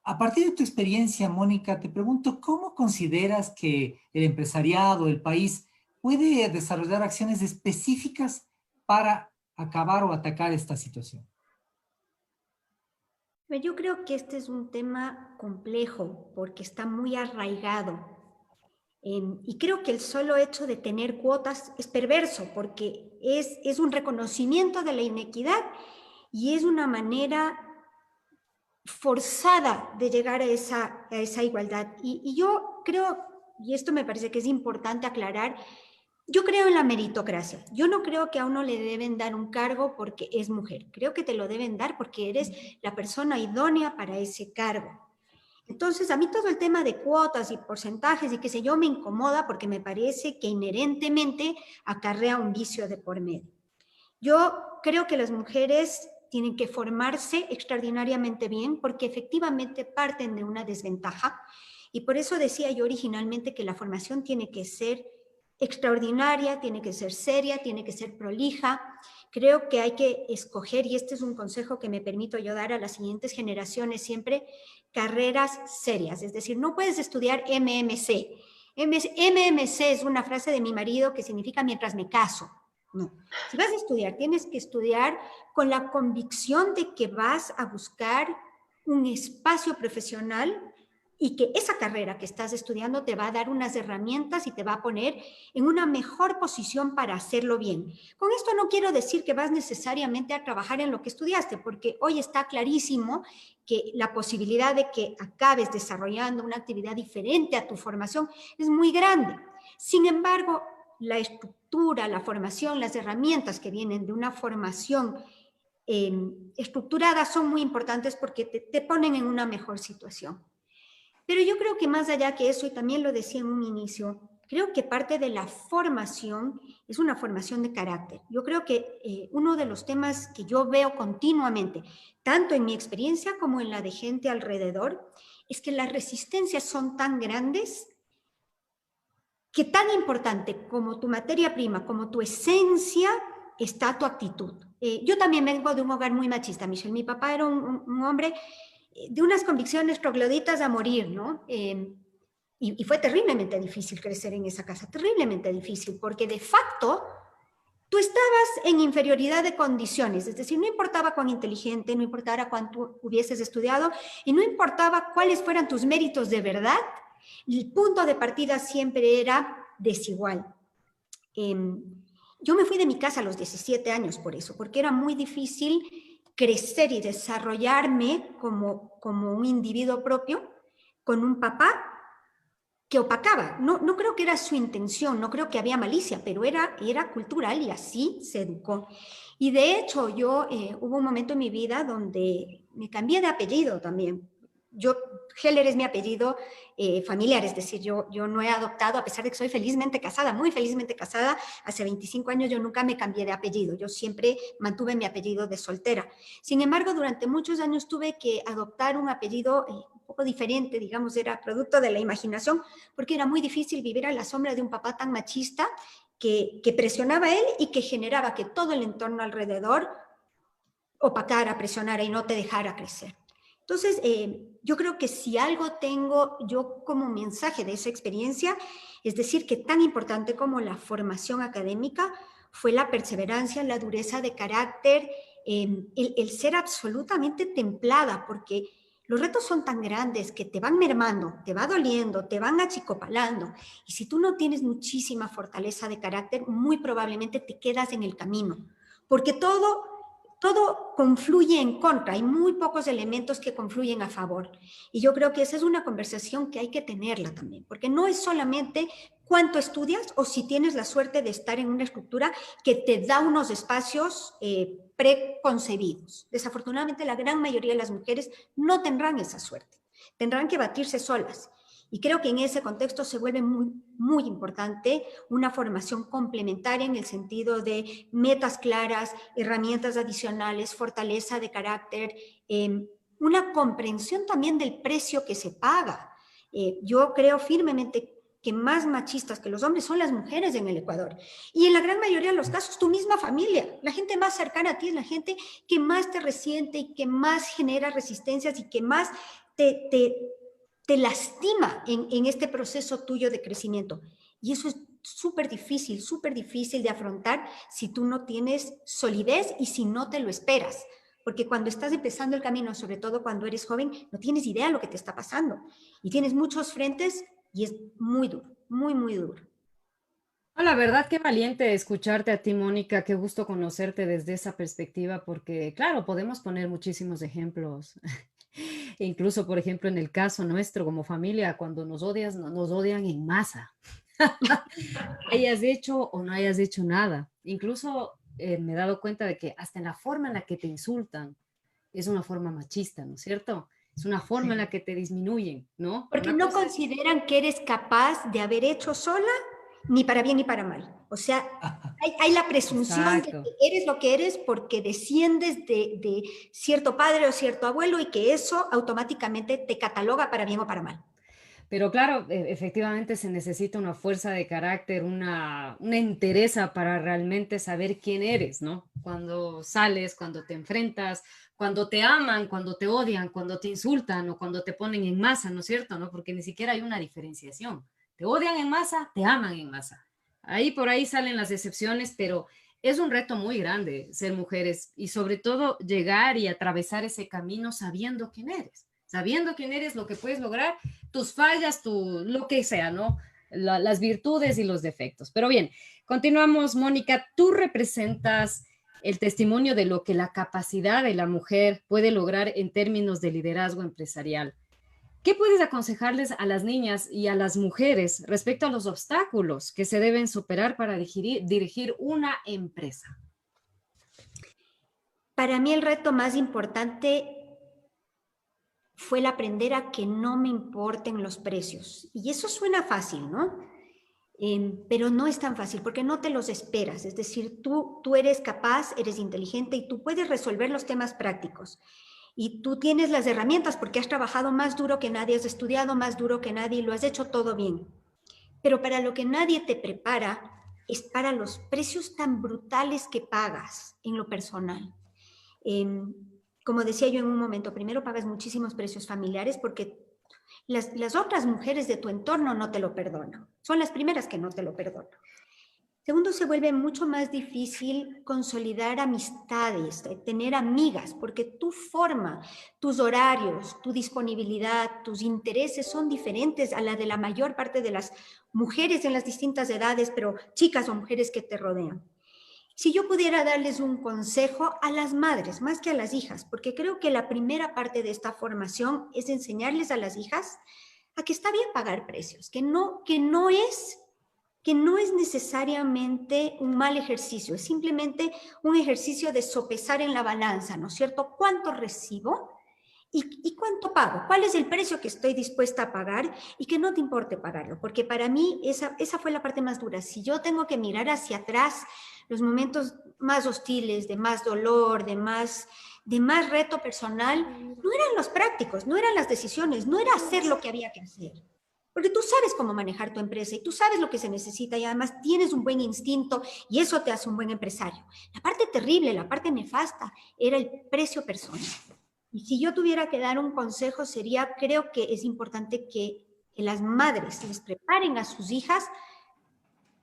A partir de tu experiencia, Mónica, te pregunto, ¿cómo consideras que el empresariado, el país, puede desarrollar acciones específicas para acabar o atacar esta situación? Yo creo que este es un tema complejo porque está muy arraigado. Y creo que el solo hecho de tener cuotas es perverso porque es un reconocimiento de la inequidad y es una manera forzada de llegar a esa igualdad. Y yo creo, y esto me parece que es importante aclarar, yo creo en la meritocracia. Yo no creo que a uno le deben dar un cargo porque es mujer. Creo que te lo deben dar porque eres la persona idónea para ese cargo. Entonces, a mí todo el tema de cuotas y porcentajes y qué sé yo me incomoda porque me parece que inherentemente acarrea un vicio de por medio. Yo creo que las mujeres tienen que formarse extraordinariamente bien porque efectivamente parten de una desventaja y por eso decía yo originalmente que la formación tiene que ser extraordinaria, tiene que ser seria, tiene que ser prolija. Creo que hay que escoger, y este es un consejo que me permito yo dar a las siguientes generaciones siempre, carreras serias. Es decir, no puedes estudiar MMC. MMC es una frase de mi marido que significa mientras me caso. No. Si vas a estudiar, tienes que estudiar con la convicción de que vas a buscar un espacio profesional y que esa carrera que estás estudiando te va a dar unas herramientas y te va a poner en una mejor posición para hacerlo bien. Con esto no quiero decir que vas necesariamente a trabajar en lo que estudiaste, porque hoy está clarísimo que la posibilidad de que acabes desarrollando una actividad diferente a tu formación es muy grande. Sin embargo, la estructura, la formación, las herramientas que vienen de una formación estructurada son muy importantes porque te ponen en una mejor situación. Pero yo creo que más allá que eso, y también lo decía en un inicio, creo que parte de la formación es una formación de carácter. Yo creo que uno de los temas que yo veo continuamente, tanto en mi experiencia como en la de gente alrededor, es que las resistencias son tan grandes que tan importante como tu materia prima, como tu esencia, está tu actitud. Yo también vengo de un hogar muy machista, Michelle. Mi papá era un hombre de unas convicciones trogloditas a morir, ¿no? Y fue terriblemente difícil crecer en esa casa, terriblemente difícil, porque de facto tú estabas en inferioridad de condiciones, es decir, no importaba cuán inteligente, no importaba cuánto hubieses estudiado y no importaba cuáles fueran tus méritos de verdad, el punto de partida siempre era desigual. Yo me fui de mi casa a los 17 años por eso, porque era muy difícil crecer y desarrollarme como un individuo propio con un papá que opacaba. No creo que era su intención, no creo que había malicia, pero era cultural y así se educó. Y de hecho, hubo un momento en mi vida donde me cambié de apellido también. Heller es mi apellido familiar, es decir, yo no he adoptado, a pesar de que soy felizmente casada, muy felizmente casada, hace 25 años yo nunca me cambié de apellido, yo siempre mantuve mi apellido de soltera. Sin embargo, durante muchos años tuve que adoptar un apellido un poco diferente, digamos, era producto de la imaginación, porque era muy difícil vivir a la sombra de un papá tan machista que presionaba a él y que generaba que todo el entorno alrededor opacara, presionara y no te dejara crecer. Entonces, yo creo que si algo tengo yo como mensaje de esa experiencia, es decir, que tan importante como la formación académica fue la perseverancia, la dureza de carácter, el ser absolutamente templada, porque los retos son tan grandes que te van mermando, te va doliendo, te van achicopalando, y si tú no tienes muchísima fortaleza de carácter, muy probablemente te quedas en el camino, porque todo confluye en contra, hay muy pocos elementos que confluyen a favor. Y yo creo que esa es una conversación que hay que tenerla también, porque no es solamente cuánto estudias o si tienes la suerte de estar en una estructura que te da unos espacios preconcebidos. Desafortunadamente, la gran mayoría de las mujeres no tendrán esa suerte, tendrán que batirse solas. Y creo que en ese contexto se vuelve muy, muy importante una formación complementaria en el sentido de metas claras, herramientas adicionales, fortaleza de carácter, una comprensión también del precio que se paga. Yo creo firmemente que más machistas que los hombres son las mujeres en el Ecuador. Y en la gran mayoría de los casos, tu misma familia, la gente más cercana a ti es la gente que más te resiente y que más genera resistencias y que más te lastima en este proceso tuyo de crecimiento. Y eso es súper difícil de afrontar si tú no tienes solidez y si no te lo esperas. Porque cuando estás empezando el camino, sobre todo cuando eres joven, no tienes idea de lo que te está pasando. Y tienes muchos frentes y es muy duro, muy, muy duro. La verdad, qué valiente escucharte a ti, Mónica, qué gusto conocerte desde esa perspectiva, porque claro, podemos poner muchísimos ejemplos. Incluso, por ejemplo, en el caso nuestro como familia, cuando nos odian en masa. Hayas hecho o no hayas hecho nada. Incluso me he dado cuenta de que hasta en la forma en la que te insultan es una forma machista, ¿no es cierto? Es una forma en la que te disminuyen, ¿no? Porque no consideran que eres capaz de haber hecho sola ni para bien ni para mal. O sea, hay la presunción de que eres lo que eres porque desciendes de cierto padre o cierto abuelo y que eso automáticamente te cataloga para bien o para mal. Pero claro, efectivamente se necesita una fuerza de carácter, una entereza para realmente saber quién eres, ¿no? Cuando sales, cuando te enfrentas, cuando te aman, cuando te odian, cuando te insultan o cuando te ponen en masa, ¿no es cierto? ¿No? Porque ni siquiera hay una diferenciación. Te odian en masa, te aman en masa. Ahí por ahí salen las excepciones, pero Es un reto muy grande ser mujeres y sobre todo llegar y atravesar ese camino sabiendo quién eres, lo que puedes lograr, tus fallas, lo que sea, ¿no? Las virtudes y los defectos. Pero bien, continuamos, Mónica. Tú representas el testimonio de lo que la capacidad de la mujer puede lograr en términos de liderazgo empresarial. ¿Qué puedes aconsejarles a las niñas y a las mujeres respecto a los obstáculos que se deben superar para dirigir una empresa? Para mí el reto más importante fue el aprender a que no me importen los precios. Y eso suena fácil, ¿no? Pero no es tan fácil porque no te los esperas. Es decir, tú eres capaz, eres inteligente y tú puedes resolver los temas prácticos. Y tú tienes las herramientas porque has trabajado más duro que nadie, has estudiado más duro que nadie y lo has hecho todo bien. Pero para lo que nadie te prepara es para los precios tan brutales que pagas en lo personal. Como decía yo en un momento, primero pagas muchísimos precios familiares porque las otras mujeres de tu entorno no te lo perdonan. Son las primeras que no te lo perdonan. Segundo, se vuelve mucho más difícil consolidar amistades, tener amigas, porque tu forma, tus horarios, tu disponibilidad, tus intereses son diferentes a la de la mayor parte de las mujeres en las distintas edades, pero chicas o mujeres que te rodean. Si yo pudiera darles un consejo a las madres, más que a las hijas, porque creo que la primera parte de esta formación es enseñarles a las hijas a que está bien pagar precios, que no es necesariamente un mal ejercicio, es simplemente un ejercicio de sopesar en la balanza, ¿no es cierto? ¿Cuánto recibo y cuánto pago? ¿Cuál es el precio que estoy dispuesta a pagar y que no te importe pagarlo? Porque para mí esa fue la parte más dura. Si yo tengo que mirar hacia atrás, los momentos más hostiles, de más dolor, de más reto personal, no eran los prácticos, no eran las decisiones, no era hacer lo que había que hacer. Porque tú sabes cómo manejar tu empresa y tú sabes lo que se necesita y además tienes un buen instinto y eso te hace un buen empresario. La parte terrible, la parte nefasta era el precio personal. Y si yo tuviera que dar un consejo sería, creo que es importante que las madres les preparen a sus hijas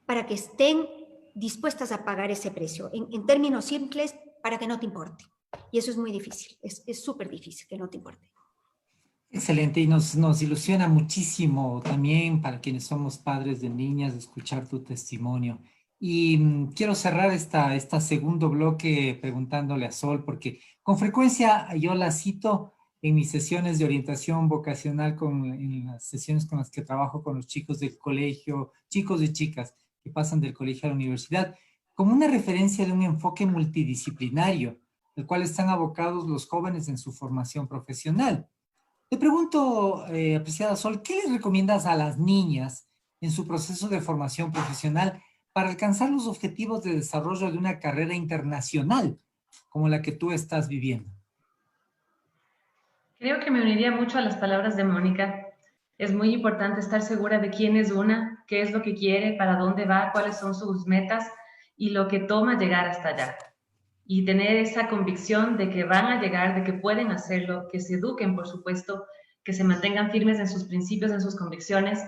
para que estén dispuestas a pagar ese precio. En términos simples, para que no te importe. Y eso es muy difícil, es súper difícil que no te importe. Excelente, y nos ilusiona muchísimo también para quienes somos padres de niñas escuchar tu testimonio. Y quiero cerrar esta segundo bloque preguntándole a Sol, porque con frecuencia yo la cito en mis sesiones de orientación vocacional, en las sesiones con las que trabajo con los chicos del colegio, chicos y chicas que pasan del colegio a la universidad, como una referencia de un enfoque multidisciplinario, al cual están abocados los jóvenes en su formación profesional. Te pregunto, apreciada Sol, ¿qué les recomiendas a las niñas en su proceso de formación profesional para alcanzar los objetivos de desarrollo de una carrera internacional como la que tú estás viviendo? Creo que me uniría mucho a las palabras de Mónica. Es muy importante estar segura de quién es una, qué es lo que quiere, para dónde va, cuáles son sus metas y lo que toma llegar hasta allá. Y tener esa convicción de que van a llegar, de que pueden hacerlo, que se eduquen, por supuesto, que se mantengan firmes en sus principios, en sus convicciones.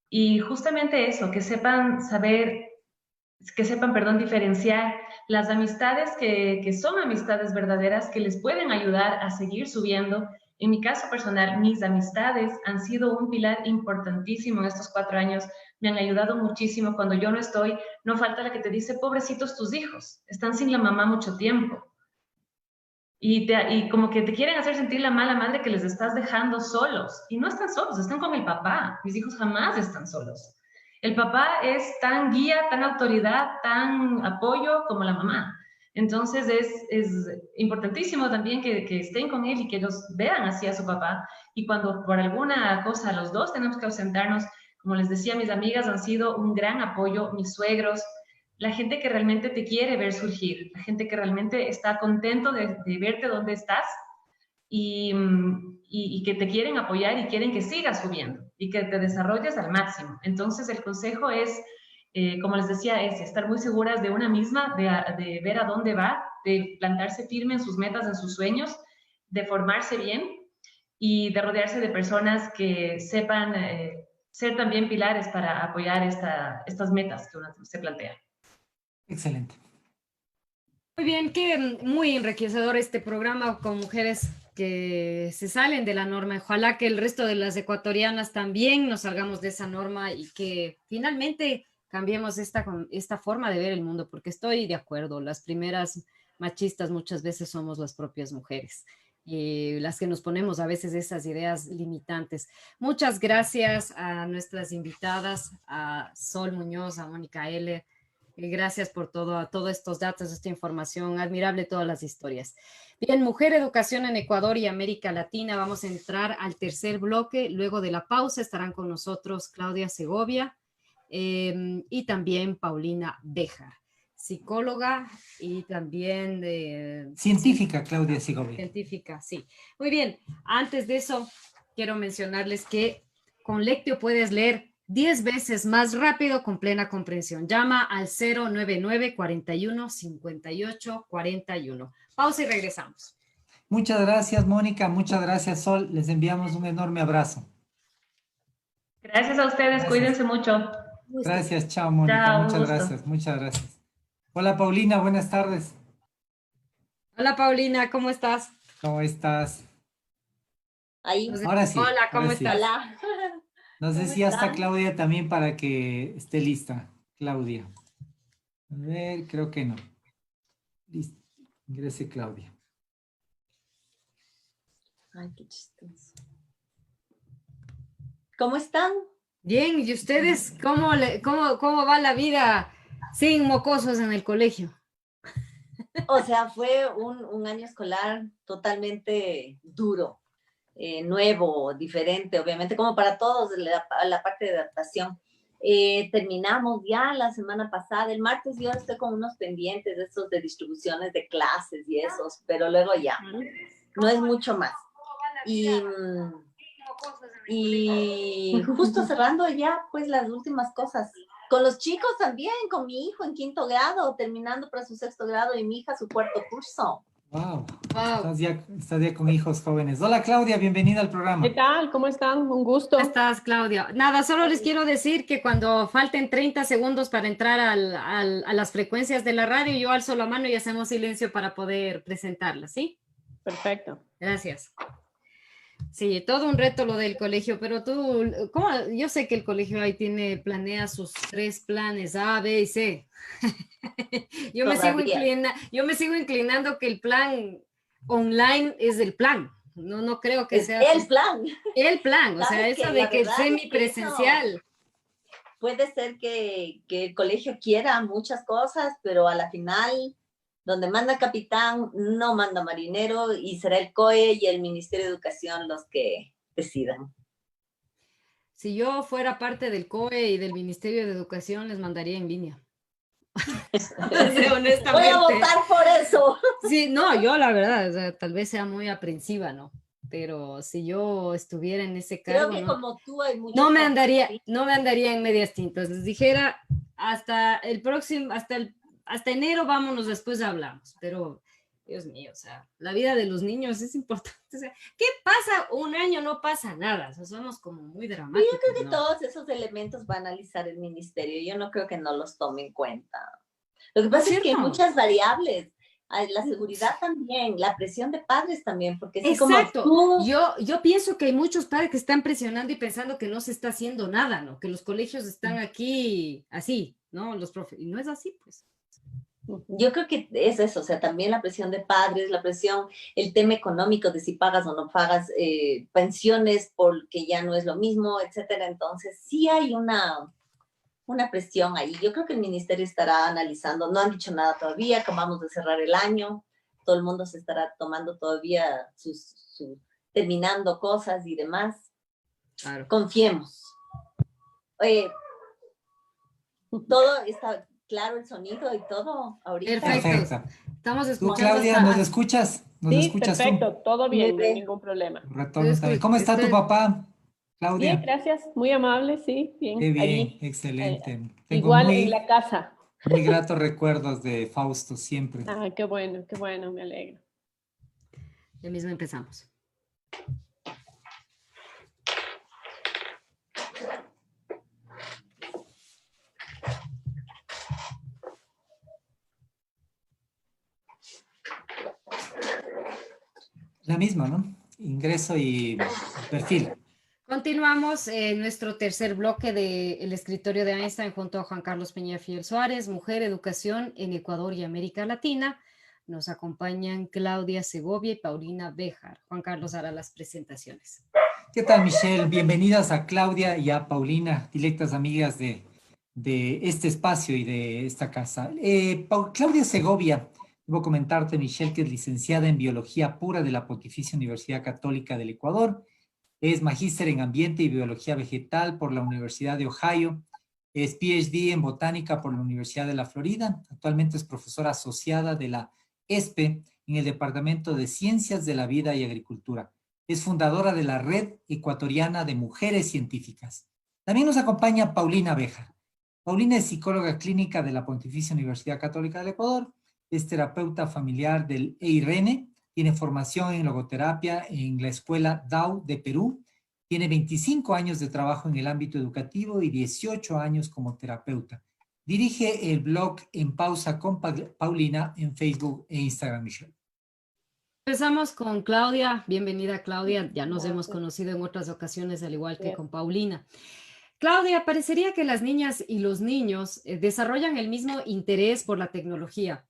Y justamente eso, que sepan diferenciar las amistades que son amistades verdaderas, que les pueden ayudar a seguir subiendo. En mi caso personal, mis amistades han sido un pilar importantísimo en estos 4 años. Me han ayudado muchísimo. Cuando yo no estoy, no falta la que te dice, pobrecitos tus hijos, están sin la mamá mucho tiempo. Y como que te quieren hacer sentir la mala madre que les estás dejando solos. Y no están solos, están con el papá. Mis hijos jamás están solos. El papá es tan guía, tan autoridad, tan apoyo como la mamá. Entonces es importantísimo también que estén con él y que los vean así a su papá. Y cuando por alguna cosa los dos tenemos que ausentarnos, como les decía, mis amigas han sido un gran apoyo, mis suegros, la gente que realmente te quiere ver surgir, la gente que realmente está contento de verte donde estás y que te quieren apoyar y quieren que sigas subiendo y que te desarrolles al máximo. Entonces el consejo es, como les decía, es estar muy seguras de una misma, de ver a dónde va, de plantarse firme en sus metas, en sus sueños, de formarse bien y de rodearse de personas que sepan ser también pilares para apoyar estas metas que uno se plantea. Excelente. Muy bien, que muy enriquecedor este programa con mujeres que se salen de la norma. Ojalá que el resto de las ecuatorianas también nos salgamos de esa norma y que finalmente cambiemos esta forma de ver el mundo, porque estoy de acuerdo, las primeras machistas muchas veces somos las propias mujeres y las que nos ponemos a veces esas ideas limitantes. Muchas gracias a nuestras invitadas, a Sol Muñoz, a Mónica L. Gracias por todos estos datos, esta información, admirable todas las historias. Bien, Mujer, Educación en Ecuador y América Latina, vamos a entrar al tercer bloque. Luego de la pausa estarán con nosotros Claudia Segovia y también Paulina Béjar, psicóloga y también Científica, Claudia Segovia. Científica, sí. Muy bien, antes de eso, quiero mencionarles que con Lectio puedes leer 10 veces más rápido con plena comprensión. Llama al 099 41 58 41. Pausa y regresamos. Muchas gracias, Mónica. Muchas gracias, Sol. Les enviamos un enorme abrazo. Gracias a ustedes, Gracias. Cuídense mucho. Gracias, chao, Mónica. Chao, un muchas gusto. gracias, muchas gracias. Hola, Paulina, buenas tardes. Hola, Paulina, ¿cómo estás? ¿Cómo estás? Ahí. Ahora sí. Hola, ¿cómo ahora sí. estás? Hola. No sé ¿Cómo si ya está están? Claudia también para que esté lista. Claudia. A ver, creo que no. Listo. Ingrese Claudia. Ay, qué chistoso. ¿Cómo están? Bien, ¿y ustedes cómo va la vida sin mocosos en el colegio? O sea, fue un año escolar totalmente duro, nuevo, diferente, obviamente, como para todos, la parte de adaptación. Terminamos ya la semana pasada, el martes yo estoy con unos pendientes de estos de distribuciones de clases y esos, pero luego ya, no es mucho más. Y justo cerrando ya, pues las últimas cosas. Con los chicos también, con mi hijo en 5º grado, terminando para su 6º grado y mi hija su 4º curso. Wow. Wow. Estás ya con hijos jóvenes. Hola, Claudia, bienvenida al programa. ¿Qué tal? ¿Cómo están? Un gusto. ¿Cómo estás, Claudia? Nada, solo les quiero decir que cuando falten 30 segundos para entrar a las frecuencias de la radio, yo alzo la mano y hacemos silencio para poder presentarla, ¿sí? Perfecto. Gracias. Sí, todo un reto lo del colegio, pero tú, ¿cómo? Yo sé que el colegio ahí planea sus 3 planes, A, B y C. Yo me sigo inclinando que el plan online es el plan. No creo que Es sea el plan. el plan, o sea, ¿Sabes eso qué? de La que verdad es que semipresencial. Puede ser que el colegio quiera muchas cosas, pero a la final, donde manda capitán, no manda marinero y será el COE y el Ministerio de Educación los que decidan. Si yo fuera parte del COE y del Ministerio de Educación, les mandaría en línea. Honestamente. Voy a votar por eso. Sí, no, yo la verdad, o sea, tal vez sea muy aprensiva, ¿no? Pero si yo estuviera en ese cargo, Creo que como tú hay muchos no me andaría en medias tintas. Les dijera hasta enero vámonos, después hablamos. Pero, Dios mío, o sea, la vida de los niños es importante. O sea, ¿qué pasa? Un año no pasa nada. O sea, somos como muy dramáticos. Yo creo que ¿no? todos esos elementos va a analizar el ministerio. Yo no creo que no los tome en cuenta. Lo que pasa es que hay muchas variables. La seguridad también, la presión de padres también, porque sí, exacto. Como tú... Yo pienso que hay muchos padres que están presionando y pensando que no se está haciendo nada, ¿no? Que los colegios están aquí así, ¿no? Y no es así, pues. Yo creo que es eso, o sea, también la presión de padres, la presión, el tema económico de si pagas o no pagas pensiones porque ya no es lo mismo, etcétera. Entonces, sí hay una presión ahí. Yo creo que el ministerio estará analizando, no han dicho nada todavía, acabamos de cerrar el año, todo el mundo se estará tomando todavía terminando cosas y demás. Claro. Confiemos. Todo está claro, el sonido y todo ahorita. Perfecto. Estamos escuchando. ¿Tú, Claudia, nos escuchas? ¿Nos escuchas perfecto, tú? todo bien, no hay ningún problema. ¿Cómo está tu papá, Claudia? Bien, gracias, muy amable, sí, bien. Qué bien, allí, excelente. igual en la casa. Muy gratos recuerdos de Fausto siempre. Ah, qué bueno, me alegro. Ya mismo empezamos. La misma, ¿no? Ingreso y perfil. Continuamos en nuestro tercer bloque del escritorio de Einstein junto a Juan Carlos Peñafiel Suárez, Mujer, Educación en Ecuador y América Latina. Nos acompañan Claudia Segovia y Paulina Béjar. Juan Carlos hará las presentaciones. ¿Qué tal, Michelle? Bienvenidas a Claudia y a Paulina, directas amigas de este espacio y de esta casa. Claudia Segovia, debo comentarte, Michelle, que es licenciada en Biología Pura de la Pontificia Universidad Católica del Ecuador. Es magíster en Ambiente y Biología Vegetal por la Universidad de Ohio. Es PhD en Botánica por la Universidad de la Florida. Actualmente es profesora asociada de la ESPE en el Departamento de Ciencias de la Vida y Agricultura. Es fundadora de la Red Ecuatoriana de Mujeres Científicas. También nos acompaña Paulina Béjar. Paulina es psicóloga clínica de la Pontificia Universidad Católica del Ecuador. Es terapeuta familiar del EIRN. Tiene formación en logoterapia en la Escuela DAO de Perú. Tiene 25 años de trabajo en el ámbito educativo y 18 años como terapeuta. Dirige el blog En Pausa con Paulina en Facebook e Instagram, Michelle. Empezamos con Claudia. Bienvenida, Claudia. Ya nos hemos conocido en otras ocasiones, al igual que con Paulina. Claudia, parecería que las niñas y los niños desarrollan el mismo interés por la tecnología,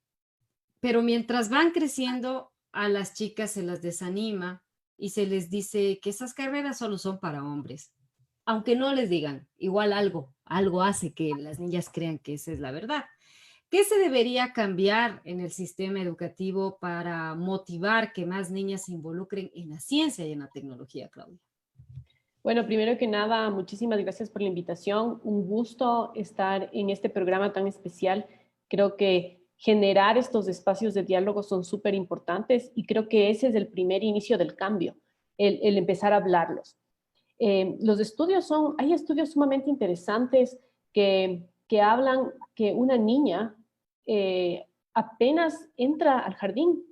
pero mientras van creciendo, a las chicas se las desanima y se les dice que esas carreras solo son para hombres. Aunque no les digan, igual algo hace que las niñas crean que esa es la verdad. ¿Qué se debería cambiar en el sistema educativo para motivar que más niñas se involucren en la ciencia y en la tecnología, Claudia? Bueno, primero que nada, muchísimas gracias por la invitación. Un gusto estar en este programa tan especial. Creo que generar estos espacios de diálogo son súper importantes y creo que ese es el primer inicio del cambio, el empezar a hablarlos. Los estudios hay estudios sumamente interesantes que hablan que una niña apenas entra al jardín,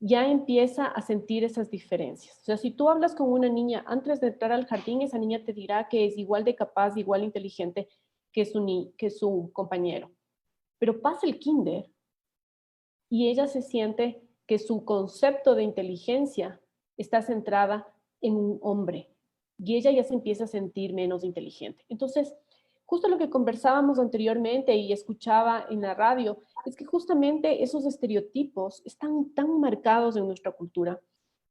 ya empieza a sentir esas diferencias. O sea, si tú hablas con una niña antes de entrar al jardín, esa niña te dirá que es igual de capaz, igual inteligente que su compañero. Pero pasa el kinder y ella se siente que su concepto de inteligencia está centrada en un hombre y ella ya se empieza a sentir menos inteligente. Entonces, justo lo que conversábamos anteriormente y escuchaba en la radio, es que justamente esos estereotipos están tan marcados en nuestra cultura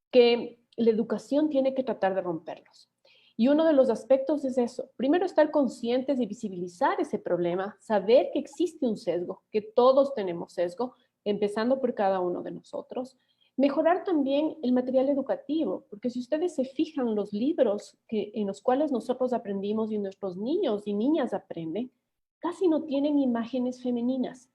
que la educación tiene que tratar de romperlos. Y uno de los aspectos es eso. Primero, estar conscientes y visibilizar ese problema, saber que existe un sesgo, que todos tenemos sesgo, empezando por cada uno de nosotros. Mejorar también el material educativo, porque si ustedes se fijan, los libros en los cuales nosotros aprendimos y nuestros niños y niñas aprenden, casi no tienen imágenes femeninas.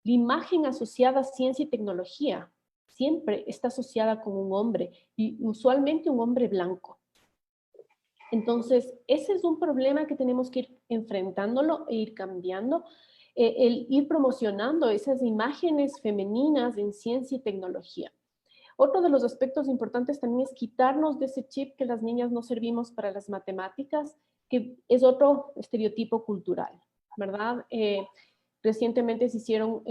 La imagen asociada a ciencia y tecnología siempre está asociada con un hombre, y usualmente un hombre blanco. Entonces, ese es un problema que tenemos que ir enfrentándolo e ir cambiando, el ir promocionando esas imágenes femeninas en ciencia y tecnología. Otro de los aspectos importantes también es quitarnos de ese chip que las niñas no servimos para las matemáticas, que es otro estereotipo cultural, ¿verdad? Recientemente se hicieron,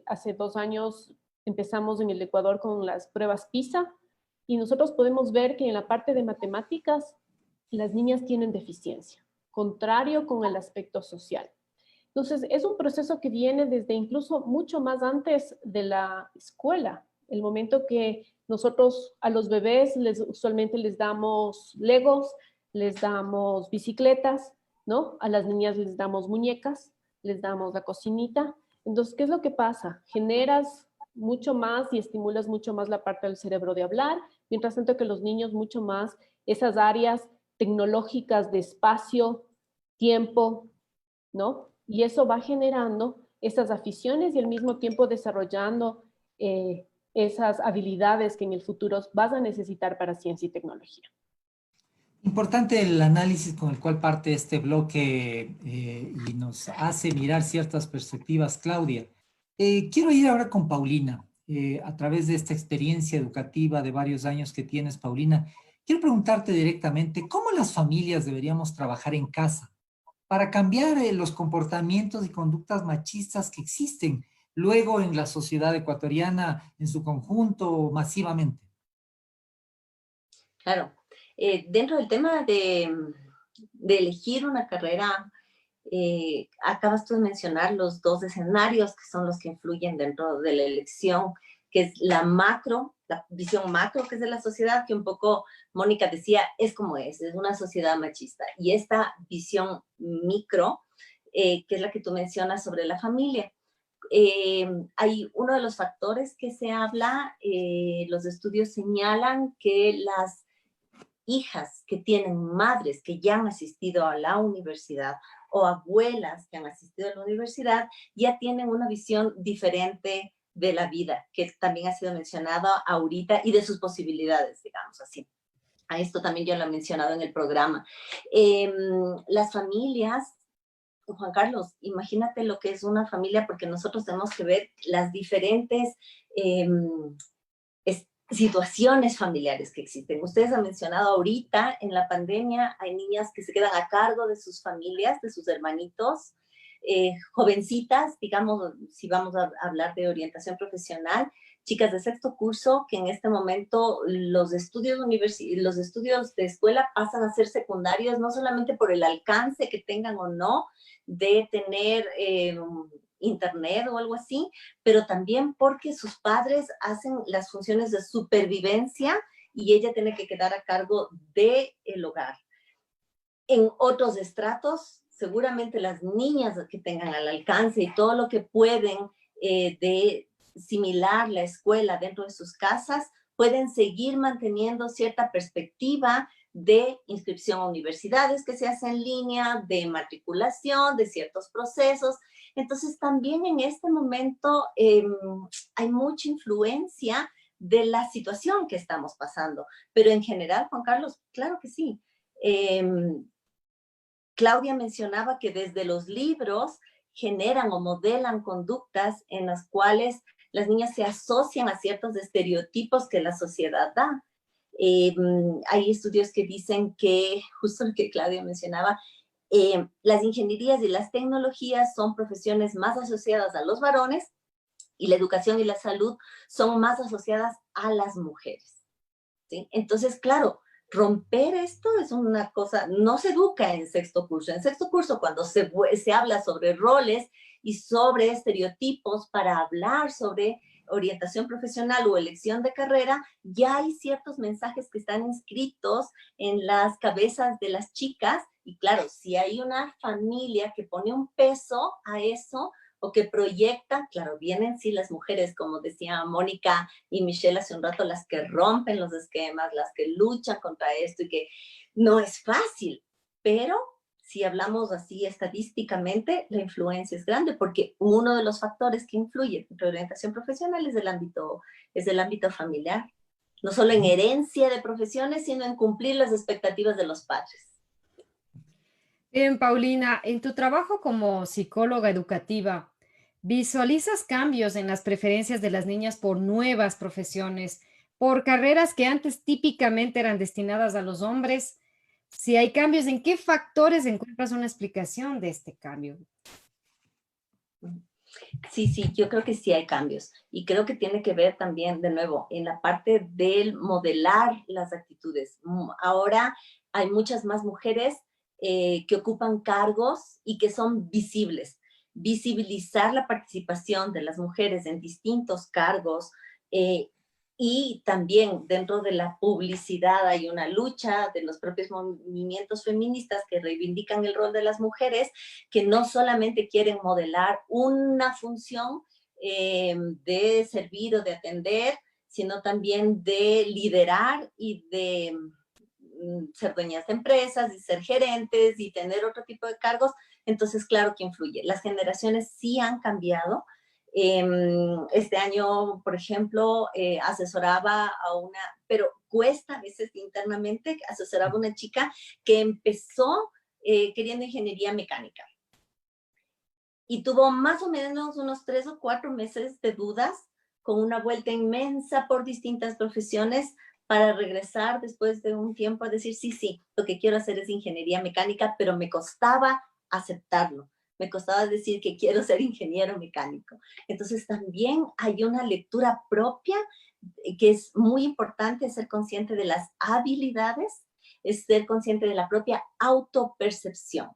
hace 2 años empezamos en el Ecuador con las pruebas PISA y nosotros podemos ver que en la parte de matemáticas las niñas tienen deficiencia, contrario con el aspecto social. Entonces, es un proceso que viene desde incluso mucho más antes de la escuela, el momento que nosotros a los bebés usualmente les damos legos, les damos bicicletas, ¿no? A las niñas les damos muñecas, les damos la cocinita. Entonces, ¿qué es lo que pasa? Generas mucho más y estimulas mucho más la parte del cerebro de hablar, mientras tanto que los niños mucho más esas áreas tecnológicas de espacio, tiempo, ¿no? Y eso va generando esas aficiones y al mismo tiempo desarrollando esas habilidades que en el futuro vas a necesitar para ciencia y tecnología. Importante el análisis con el cual parte este bloque y nos hace mirar ciertas perspectivas, Claudia. Quiero ir ahora con Paulina, a través de esta experiencia educativa de varios años que tienes, Paulina. Quiero preguntarte directamente, ¿cómo las familias deberíamos trabajar en casa para cambiar los comportamientos y conductas machistas que existen luego en la sociedad ecuatoriana en su conjunto masivamente? Claro. Dentro del tema de elegir una carrera, acabas tú de mencionar los dos escenarios que son los que influyen dentro de la elección, que es la macro, la visión macro que es de la sociedad, que un poco Mónica decía, es como es una sociedad machista. Y esta visión micro, que es la que tú mencionas sobre la familia. Hay uno de los factores que se habla, los estudios señalan que las hijas que tienen madres que ya han asistido a la universidad o abuelas que han asistido a la universidad ya tienen una visión diferente de la vida, que también ha sido mencionado ahorita, y de sus posibilidades, digamos así. A esto también yo lo he mencionado en el programa. Las familias, Juan Carlos, imagínate lo que es una familia, porque nosotros tenemos que ver las diferentes situaciones familiares que existen. Ustedes han mencionado ahorita, en la pandemia, hay niñas que se quedan a cargo de sus familias, de sus hermanitos, jovencitas, digamos, si vamos a hablar de orientación profesional, chicas de sexto curso, que en este momento los estudios de escuela pasan a ser secundarios, no solamente por el alcance que tengan o no de tener internet o algo así, pero también porque sus padres hacen las funciones de supervivencia y ella tiene que quedar a cargo del hogar. En otros estratos, seguramente las niñas que tengan al alcance y todo lo que pueden de similar la escuela dentro de sus casas, pueden seguir manteniendo cierta perspectiva de inscripción a universidades que se hace en línea, de matriculación, de ciertos procesos. Entonces, también en este momento hay mucha influencia de la situación que estamos pasando. Pero en general, Juan Carlos, claro que sí. Claudia mencionaba que desde los libros generan o modelan conductas en las cuales las niñas se asocian a ciertos estereotipos que la sociedad da. Hay estudios que dicen que, justo lo que Claudia mencionaba, las ingenierías y las tecnologías son profesiones más asociadas a los varones y la educación y la salud son más asociadas a las mujeres, ¿sí? Entonces, claro, romper esto es una cosa, no se educa en sexto curso. En sexto curso, cuando se habla sobre roles y sobre estereotipos para hablar sobre orientación profesional o elección de carrera, ya hay ciertos mensajes que están inscritos en las cabezas de las chicas. Y claro, si hay una familia que pone un peso a eso o que proyecta, claro, vienen sí las mujeres, como decía Mónica y Michelle hace un rato, las que rompen los esquemas, las que luchan contra esto y que no es fácil, pero si hablamos así estadísticamente, la influencia es grande porque uno de los factores que influye en la orientación profesional es el ámbito familiar. No solo en herencia de profesiones, sino en cumplir las expectativas de los padres. Bien, Paulina, en tu trabajo como psicóloga educativa, ¿visualizas cambios en las preferencias de las niñas por nuevas profesiones, por carreras que antes típicamente eran destinadas a los hombres? Si hay cambios, ¿en qué factores encuentras una explicación de este cambio? Sí, yo creo que sí hay cambios. Y creo que tiene que ver también, de nuevo, en la parte del modelar las actitudes. Ahora hay muchas más mujeres que ocupan cargos y que son visibles. Visibilizar la participación de las mujeres en distintos cargos y también dentro de la publicidad hay una lucha de los propios movimientos feministas que reivindican el rol de las mujeres, que no solamente quieren modelar una función de servir o de atender, sino también de liderar y de ser dueñas de empresas y ser gerentes y tener otro tipo de cargos. Entonces, claro que influye. Las generaciones sí han cambiado. Este año, por ejemplo, asesoraba a una, pero cuesta a veces internamente, asesoraba a una chica que empezó queriendo ingeniería mecánica. Y tuvo más o menos unos 3 o 4 meses de dudas, con una vuelta inmensa por distintas profesiones, para regresar después de un tiempo a decir, sí, lo que quiero hacer es ingeniería mecánica, pero me costaba aceptarlo. Me costaba decir que quiero ser ingeniero mecánico. Entonces también hay una lectura propia que es muy importante ser consciente de las habilidades, es ser consciente de la propia autopercepción.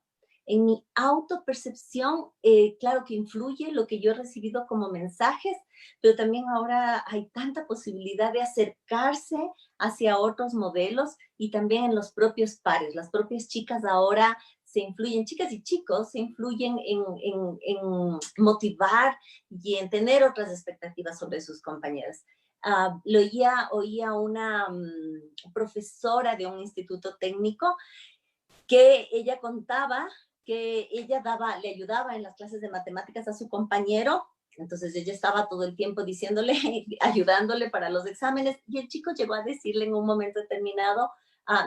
En mi autopercepción, claro que influye lo que yo he recibido como mensajes, pero también ahora hay tanta posibilidad de acercarse hacia otros modelos y también en los propios pares. Las propias chicas ahora se influyen, chicas y chicos, se influyen en motivar y en tener otras expectativas sobre sus compañeras. Oía una profesora de un instituto técnico que ella contaba que ella le ayudaba en las clases de matemáticas a su compañero. Entonces ella estaba todo el tiempo diciéndole, ayudándole para los exámenes, y el chico llegó a decirle en un momento determinado,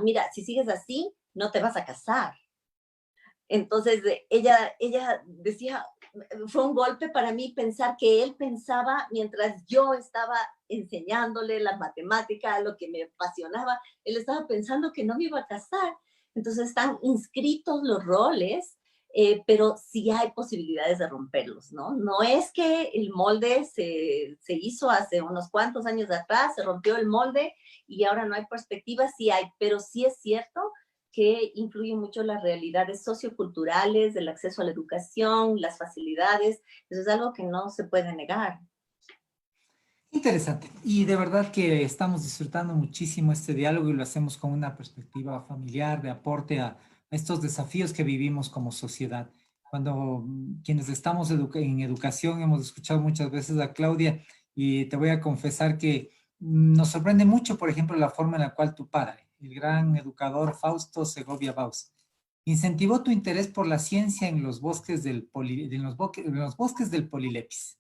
mira, si sigues así, no te vas a casar. Entonces ella decía, fue un golpe para mí pensar que él pensaba, mientras yo estaba enseñándole la matemática, lo que me apasionaba, él estaba pensando que no me iba a casar. Entonces están inscritos los roles, pero sí hay posibilidades de romperlos, ¿no? No es que el molde se hizo hace unos cuantos años atrás, se rompió el molde y ahora no hay perspectiva, sí hay, pero sí es cierto que influyen mucho las realidades socioculturales, del acceso a la educación, las facilidades. Eso es algo que no se puede negar. Interesante. Y de verdad que estamos disfrutando muchísimo este diálogo y lo hacemos con una perspectiva familiar, de aporte a estos desafíos que vivimos como sociedad. Cuando quienes estamos en educación hemos escuchado muchas veces a Claudia y te voy a confesar que nos sorprende mucho, por ejemplo, la forma en la cual tu padre, el gran educador Fausto Segovia Baus, incentivó tu interés por la ciencia en los bosques del Polilepis.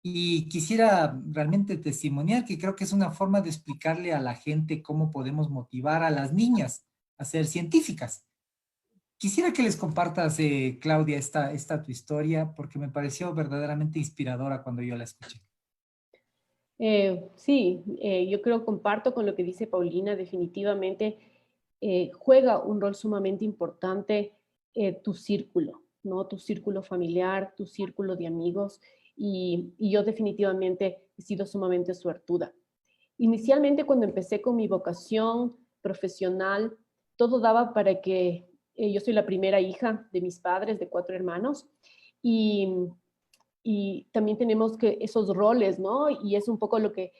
Y quisiera realmente testimoniar que creo que es una forma de explicarle a la gente cómo podemos motivar a las niñas a ser científicas. Quisiera que les compartas, Claudia, esta tu historia, porque me pareció verdaderamente inspiradora cuando yo la escuché. Sí, yo creo, comparto con lo que dice Paulina, definitivamente juega un rol sumamente importante tu círculo, ¿no? Tu círculo familiar, tu círculo de amigos, y yo definitivamente he sido sumamente suertuda. Inicialmente, cuando empecé con mi vocación profesional, todo daba para que yo soy la primera hija de mis padres, de 4 hermanos, y también tenemos que esos roles, ¿no? Y es un poco lo que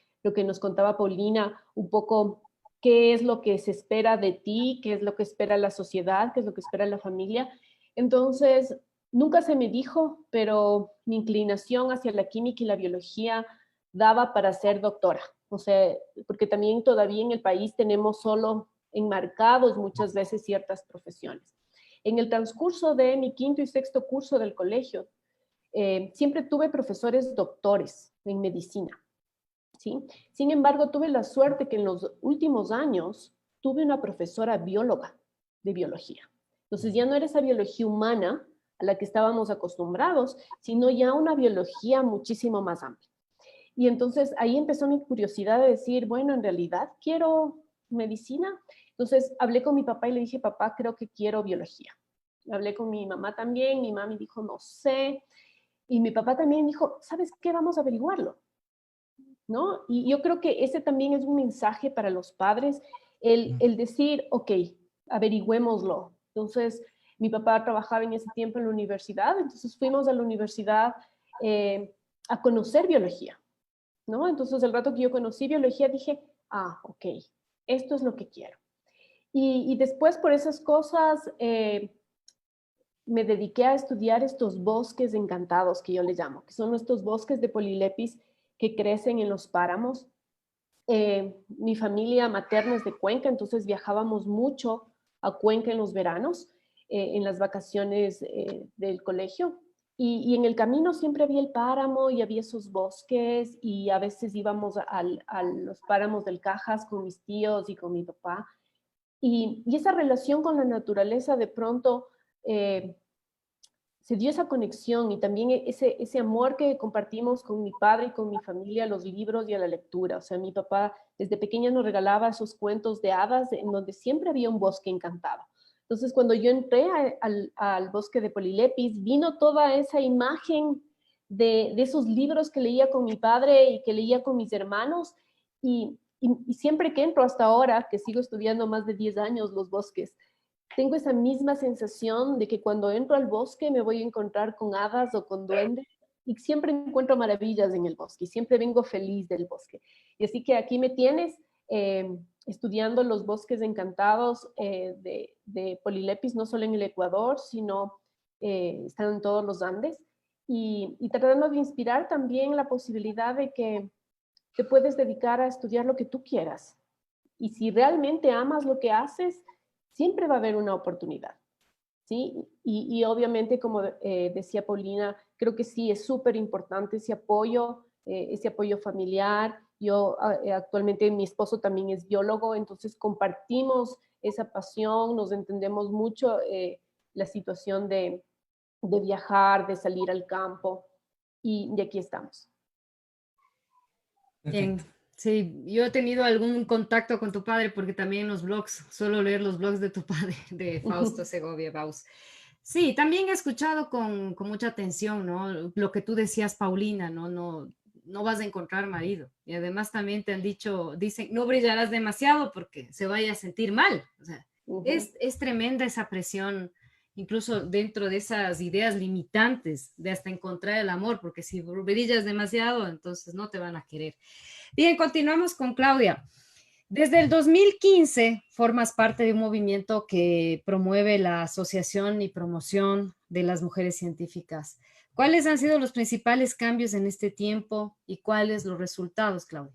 nos contaba Paulina, un poco qué es lo que se espera de ti, qué es lo que espera la sociedad, qué es lo que espera la familia. Entonces, nunca se me dijo, pero mi inclinación hacia la química y la biología daba para ser doctora. O sea, porque también todavía en el país tenemos solo enmarcados muchas veces ciertas profesiones. En el transcurso de mi 5º y 6º curso del colegio, siempre tuve profesores doctores en medicina, ¿sí? Sin embargo, tuve la suerte que en los últimos años tuve una profesora bióloga de biología. Entonces ya no era esa biología humana a la que estábamos acostumbrados, sino ya una biología muchísimo más amplia. Y entonces ahí empezó mi curiosidad de decir, bueno, en realidad quiero medicina. Entonces hablé con mi papá y le dije, papá, creo que quiero biología. Hablé con mi mamá también, mi mamá me dijo, no sé. Y mi papá también dijo, ¿sabes qué? Vamos a averiguarlo, ¿no? Y yo creo que ese también es un mensaje para los padres, el decir, ok, averigüémoslo. Entonces, mi papá trabajaba en ese tiempo en la universidad, entonces fuimos a la universidad a conocer biología, ¿no? Entonces, el rato que yo conocí biología, dije, ok, esto es lo que quiero. Y después, por esas cosas, me dediqué a estudiar estos bosques encantados que yo les llamo, que son estos bosques de Polilepis que crecen en los páramos. Mi familia materna es de Cuenca, entonces viajábamos mucho a Cuenca en los veranos, en las vacaciones del colegio. Y en el camino siempre había el páramo y había esos bosques y a veces íbamos a los páramos del Cajas con mis tíos y con mi papá. Y esa relación con la naturaleza de pronto se dio esa conexión y también ese amor que compartimos con mi padre y con mi familia a los libros y a la lectura. O sea, mi papá desde pequeña nos regalaba esos cuentos de hadas en donde siempre había un bosque encantado. Entonces, cuando yo entré al bosque de Polilepis, vino toda esa imagen de esos libros que leía con mi padre y que leía con mis hermanos, Y siempre que entro hasta ahora, que sigo estudiando más de 10 años los bosques, tengo esa misma sensación de que cuando entro al bosque me voy a encontrar con hadas o con duendes y siempre encuentro maravillas en el bosque y siempre vengo feliz del bosque. Y así que aquí me tienes estudiando los bosques encantados de Polilepis, no solo en el Ecuador, sino están en todos los Andes y tratando de inspirar también la posibilidad de que te puedes dedicar a estudiar lo que tú quieras. Y si realmente amas lo que haces, siempre va a haber una oportunidad, ¿sí? Y obviamente, como decía Paulina, creo que sí, es súper importante ese apoyo familiar. Yo actualmente, mi esposo también es biólogo, entonces compartimos esa pasión, nos entendemos mucho la situación de viajar, de salir al campo, y aquí estamos. Bien, Perfecto. sí, yo he tenido algún contacto con tu padre porque también los blogs, suelo leer los blogs de tu padre, de Fausto Segovia Baus. Sí, también he escuchado con mucha atención, ¿no? Lo que tú decías, Paulina, ¿no? No vas a encontrar marido. Y además también te han dicho, dicen, no brillarás demasiado porque se vaya a sentir mal. O sea, es tremenda esa presión, incluso dentro de esas ideas limitantes de hasta encontrar el amor, porque si brillas demasiado, entonces no te van a querer. Bien, continuamos con Claudia. Desde el 2015 formas parte de un movimiento que promueve la asociación y promoción de las mujeres científicas. ¿Cuáles han sido los principales cambios en este tiempo y cuáles los resultados, Claudia?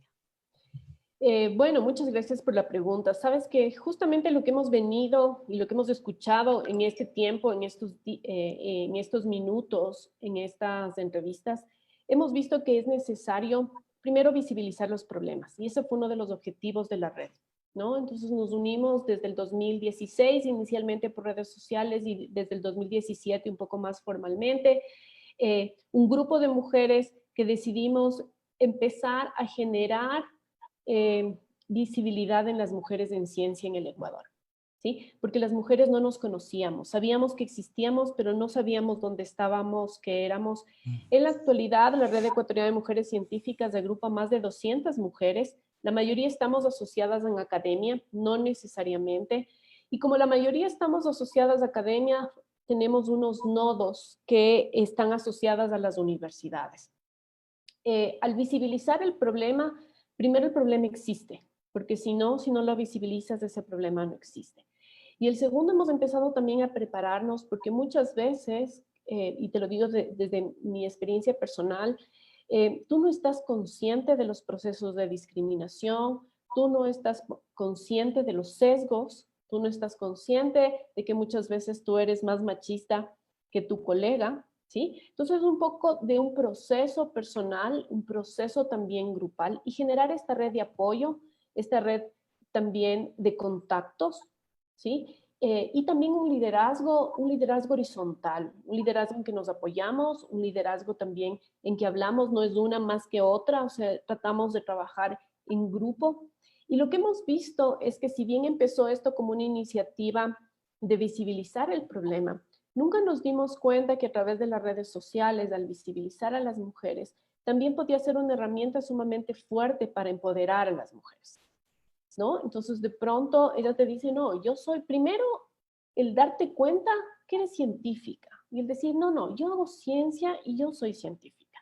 Bueno, muchas gracias por la pregunta. Sabes que justamente lo que hemos venido y lo que hemos escuchado en este tiempo, en estos minutos, en estas entrevistas, hemos visto que es necesario primero visibilizar los problemas y ese fue uno de los objetivos de la red, ¿no? Entonces nos unimos desde el 2016 inicialmente por redes sociales y desde el 2017 un poco más formalmente, un grupo de mujeres que decidimos empezar a generar visibilidad en las mujeres en ciencia en el Ecuador, ¿sí? Porque las mujeres no nos conocíamos, sabíamos que existíamos, pero no sabíamos dónde estábamos, qué éramos. En la actualidad, la Red Ecuatoriana de Mujeres Científicas agrupa más de 200 mujeres, la mayoría estamos asociadas en academia, no necesariamente, y como la mayoría estamos asociadas a academia, tenemos unos nodos que están asociadas a las universidades. Al visibilizar el problema, primero el problema existe, porque si no lo visibilizas, ese problema no existe. Y el segundo, hemos empezado también a prepararnos, porque muchas veces, y te lo digo desde mi experiencia personal, tú no estás consciente de los procesos de discriminación, tú no estás consciente de los sesgos, tú no estás consciente de que muchas veces tú eres más machista que tu colega, ¿sí? Entonces, un poco de un proceso personal, un proceso también grupal y generar esta red de apoyo, esta red también de contactos, ¿sí? Y también un liderazgo horizontal, un liderazgo en que nos apoyamos, un liderazgo también en que hablamos, no es una más que otra, o sea, tratamos de trabajar en grupo. Y lo que hemos visto es que si bien empezó esto como una iniciativa de visibilizar el problema, nunca nos dimos cuenta que a través de las redes sociales, al visibilizar a las mujeres, también podía ser una herramienta sumamente fuerte para empoderar a las mujeres, ¿no? Entonces, de pronto, ella te dice, no, yo soy primero el darte cuenta que eres científica y el decir, no, yo hago ciencia y yo soy científica.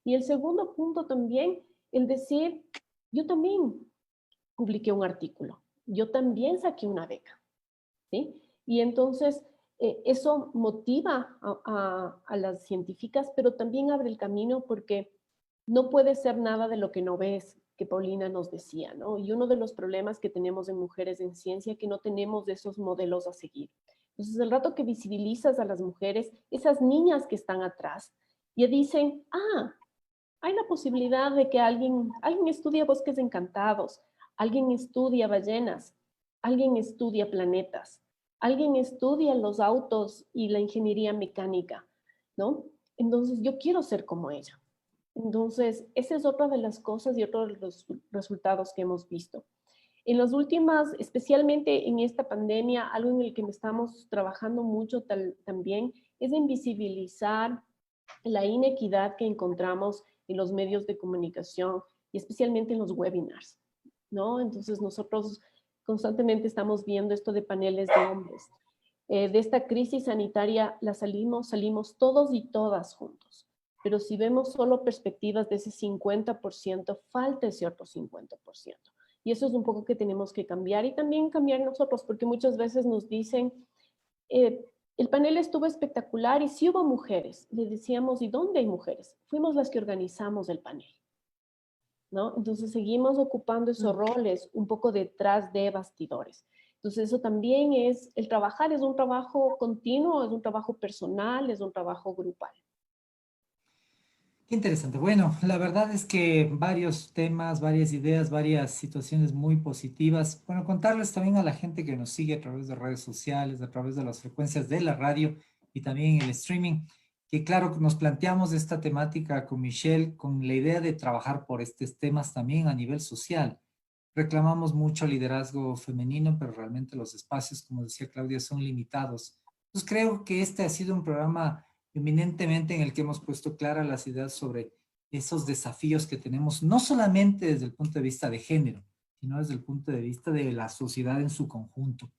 Y el segundo punto también, el decir, yo también publiqué un artículo, yo también saqué una beca, ¿sí? Y entonces eso motiva a las científicas, pero también abre el camino porque no puede ser nada de lo que no ves, que Paulina nos decía, ¿no? Y uno de los problemas que tenemos en mujeres en ciencia es que no tenemos de esos modelos a seguir. Entonces, el rato que visibilizas a las mujeres, esas niñas que están atrás, ya dicen, hay la posibilidad de que alguien estudie bosques encantados, alguien estudia ballenas, alguien estudia planetas, alguien estudia los autos y la ingeniería mecánica, ¿no? Entonces, yo quiero ser como ella. Entonces, esa es otra de las cosas y otro de los resultados que hemos visto. En las últimas, especialmente en esta pandemia, algo en el que estamos trabajando mucho también es en visibilizar la inequidad que encontramos en los medios de comunicación y especialmente en los webinars, ¿no? Entonces nosotros constantemente estamos viendo esto de paneles de hombres. De esta crisis sanitaria salimos todos y todas juntos. Pero si vemos solo perspectivas de ese 50%, falta ese otro 50%. Y eso es un poco que tenemos que cambiar y también cambiar nosotros, porque muchas veces nos dicen, el panel estuvo espectacular y sí hubo mujeres. Le decíamos, ¿y dónde hay mujeres? Fuimos las que organizamos el panel, ¿no? Entonces seguimos ocupando esos roles un poco detrás de bastidores. Entonces eso también es, el trabajar es un trabajo continuo, es un trabajo personal, es un trabajo grupal. Qué interesante. Bueno, la verdad es que varios temas, varias ideas, varias situaciones muy positivas. Bueno, contarles también a la gente que nos sigue a través de redes sociales, a través de las frecuencias de la radio y también en el streaming, que claro, nos planteamos esta temática con Michelle con la idea de trabajar por estos temas también a nivel social. Reclamamos mucho liderazgo femenino, pero realmente los espacios, como decía Claudia, son limitados. Entonces creo que este ha sido un programa eminentemente en el que hemos puesto claras las ideas sobre esos desafíos que tenemos, no solamente desde el punto de vista de género, sino desde el punto de vista de la sociedad en su conjunto.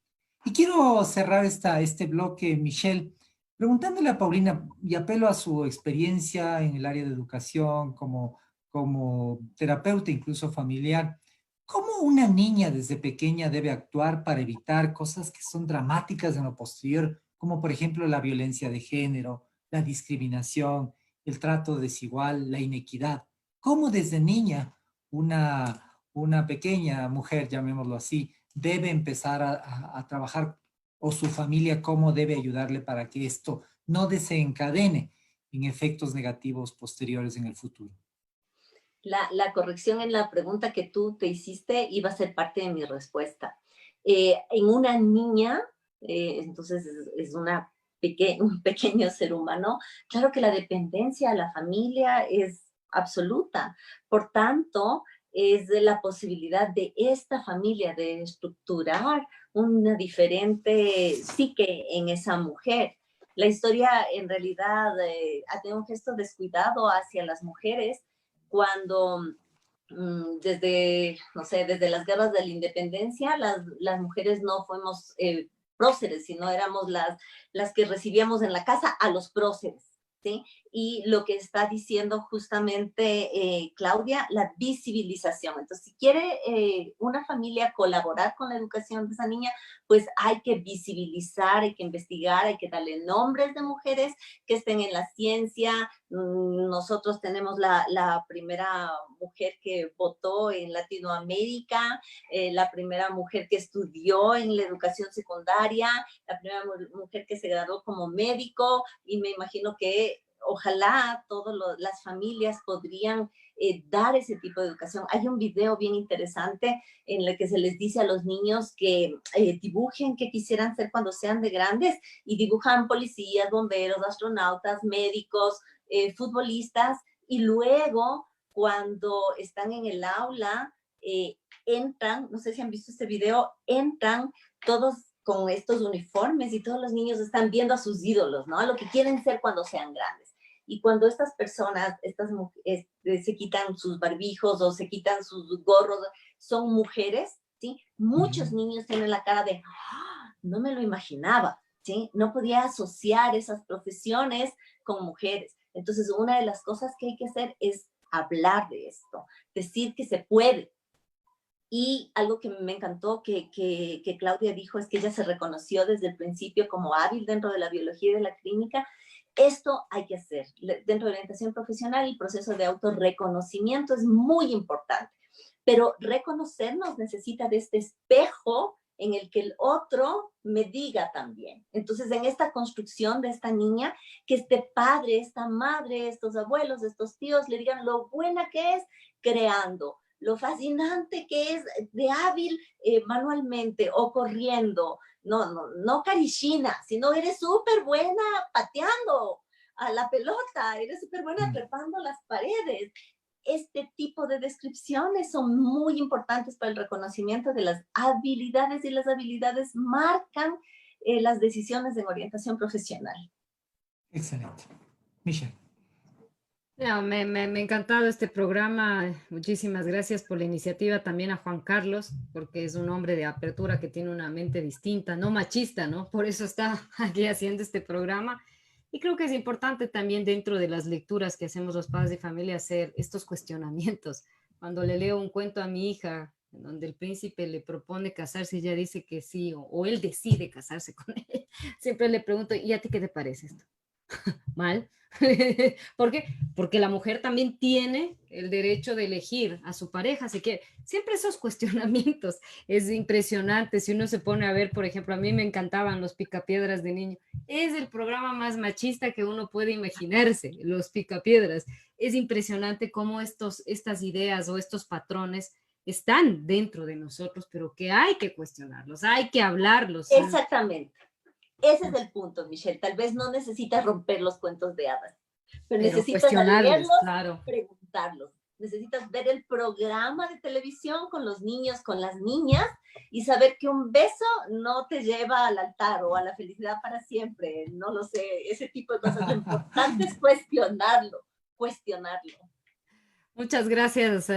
Y quiero cerrar este bloque, Michelle, preguntándole a Paulina, y apelo a su experiencia en el área de educación, como terapeuta, incluso familiar. ¿Cómo una niña desde pequeña debe actuar para evitar cosas que son dramáticas en lo posterior, como por ejemplo la violencia de género, la discriminación, el trato desigual, la inequidad? ¿Cómo desde niña una pequeña mujer, llamémoslo así, debe empezar a trabajar, o su familia cómo debe ayudarle para que esto no desencadene en efectos negativos posteriores en el futuro? La corrección en la pregunta que tú te hiciste iba a ser parte de mi respuesta. En una niña, entonces es un pequeño ser humano, claro que la dependencia a la familia es absoluta. Por tanto, es de la posibilidad de esta familia de estructurar una diferente psique en esa mujer. La historia en realidad ha tenido un gesto descuidado hacia las mujeres cuando desde, no sé, desde las guerras de la independencia, las mujeres no fuimos próceres, sino éramos las que recibíamos en la casa a los próceres, ¿sí? Y lo que está diciendo justamente Claudia, la visibilización. Entonces, si quiere una familia colaborar con la educación de esa niña, pues hay que visibilizar, hay que investigar, hay que darle nombres de mujeres que estén en la ciencia. Nosotros tenemos la primera mujer que votó en Latinoamérica, la primera mujer que estudió en la educación secundaria, la primera mujer que se graduó como médico, y me imagino que ojalá todas las familias podrían dar ese tipo de educación. Hay un video bien interesante en el que se les dice a los niños que dibujen qué quisieran ser cuando sean de grandes, y dibujan policías, bomberos, astronautas, médicos, futbolistas, y luego cuando están en el aula entran, no sé si han visto este video, entran todos con estos uniformes y todos los niños están viendo a sus ídolos, ¿no? A lo que quieren ser cuando sean grandes. Y cuando estas personas, se quitan sus barbijos o se quitan sus gorros, son mujeres, ¿sí? Muchos niños tienen la cara de, ¡ah! No me lo imaginaba, ¿sí? No podía asociar esas profesiones con mujeres. Entonces, una de las cosas que hay que hacer es hablar de esto, decir que se puede. Y algo que me encantó que Claudia dijo es que ella se reconoció desde el principio como hábil dentro de la biología y de la clínica. Esto hay que hacer. Dentro de la orientación profesional, el proceso de autorreconocimiento es muy importante, pero reconocernos necesita de este espejo en el que el otro me diga también. Entonces, en esta construcción de esta niña, que este padre, esta madre, estos abuelos, estos tíos le digan lo buena que es creando, lo fascinante que es de hábil manualmente o corriendo. No carichina, sino eres súper buena pateando a la pelota, eres súper buena trepando las paredes. Este tipo de descripciones son muy importantes para el reconocimiento de las habilidades, y las habilidades marcan las decisiones en orientación profesional. Excelente. Michelle. No, me ha encantado este programa. Muchísimas gracias por la iniciativa. También a Juan Carlos, porque es un hombre de apertura que tiene una mente distinta, no machista, ¿no? Por eso está aquí haciendo este programa. Y creo que es importante también dentro de las lecturas que hacemos los padres de familia hacer estos cuestionamientos. Cuando le leo un cuento a mi hija, en donde el príncipe le propone casarse y ella dice que sí, o él decide casarse con él, siempre le pregunto, ¿y a ti qué te parece esto? ¿Mal? ¿Por qué? Porque la mujer también tiene el derecho de elegir a su pareja, así que siempre esos cuestionamientos es impresionante. Si uno se pone a ver, por ejemplo, a mí me encantaban los picapiedras de niño. Es el programa más machista que uno puede imaginarse, los picapiedras. Es impresionante cómo estas ideas o estos patrones están dentro de nosotros, pero que hay que cuestionarlos, hay que hablarlos. Exactamente. Ese es el punto, Michelle. Tal vez no necesitas romper los cuentos de hadas, pero necesitas leerlos, claro. Preguntarlos. Necesitas ver el programa de televisión con los niños, con las niñas, y saber que un beso no te lleva al altar o a la felicidad para siempre. No lo sé, ese tipo de cosas. Lo importante es cuestionarlo. Muchas gracias,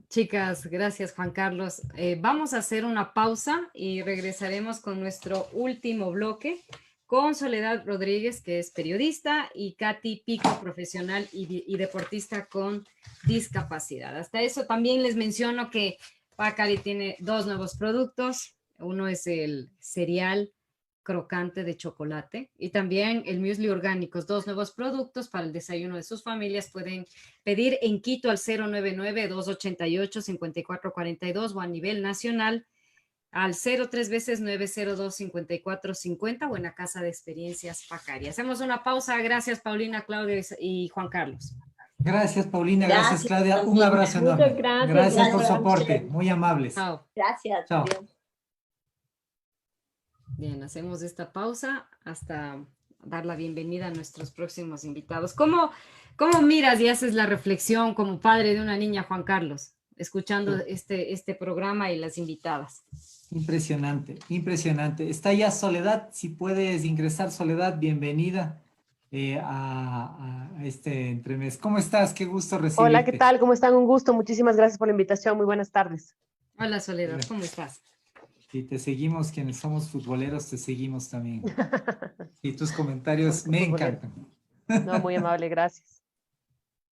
chicas. Gracias, Juan Carlos. Vamos a hacer una pausa y regresaremos con nuestro último bloque con Soledad Rodríguez, que es periodista, y Katy Pico, profesional y deportista con discapacidad. Hasta eso también les menciono que Pacari tiene 2 nuevos productos. Uno es el cereal crocante de chocolate y también el muesli orgánicos, 2 nuevos productos para el desayuno de sus familias. Pueden pedir en Quito al 099-288-5442 o a nivel nacional al 03 veces 902-5450 o en la Casa de Experiencias Pacari. Hacemos una pausa. Gracias, Paulina, Claudia y Juan Carlos. Gracias, Paulina. Gracias, Claudia. Un abrazo enorme. Muchas gracias. Gracias por su aporte. Muy amables. Chao. Gracias. Chao. Bien, hacemos esta pausa hasta dar la bienvenida a nuestros próximos invitados. ¿Cómo miras y haces la reflexión como padre de una niña, Juan Carlos, escuchando este programa y las invitadas? Impresionante, impresionante. Está ya Soledad, si puedes ingresar, Soledad, bienvenida a este entremés. ¿Cómo estás? Qué gusto recibirte. Hola, ¿qué tal? ¿Cómo están? Un gusto. Muchísimas gracias por la invitación. Muy buenas tardes. Hola, Soledad, ¿cómo estás? Sí, te seguimos, quienes somos futboleros, te seguimos también. Y tus comentarios me encantan. No, muy amable, gracias.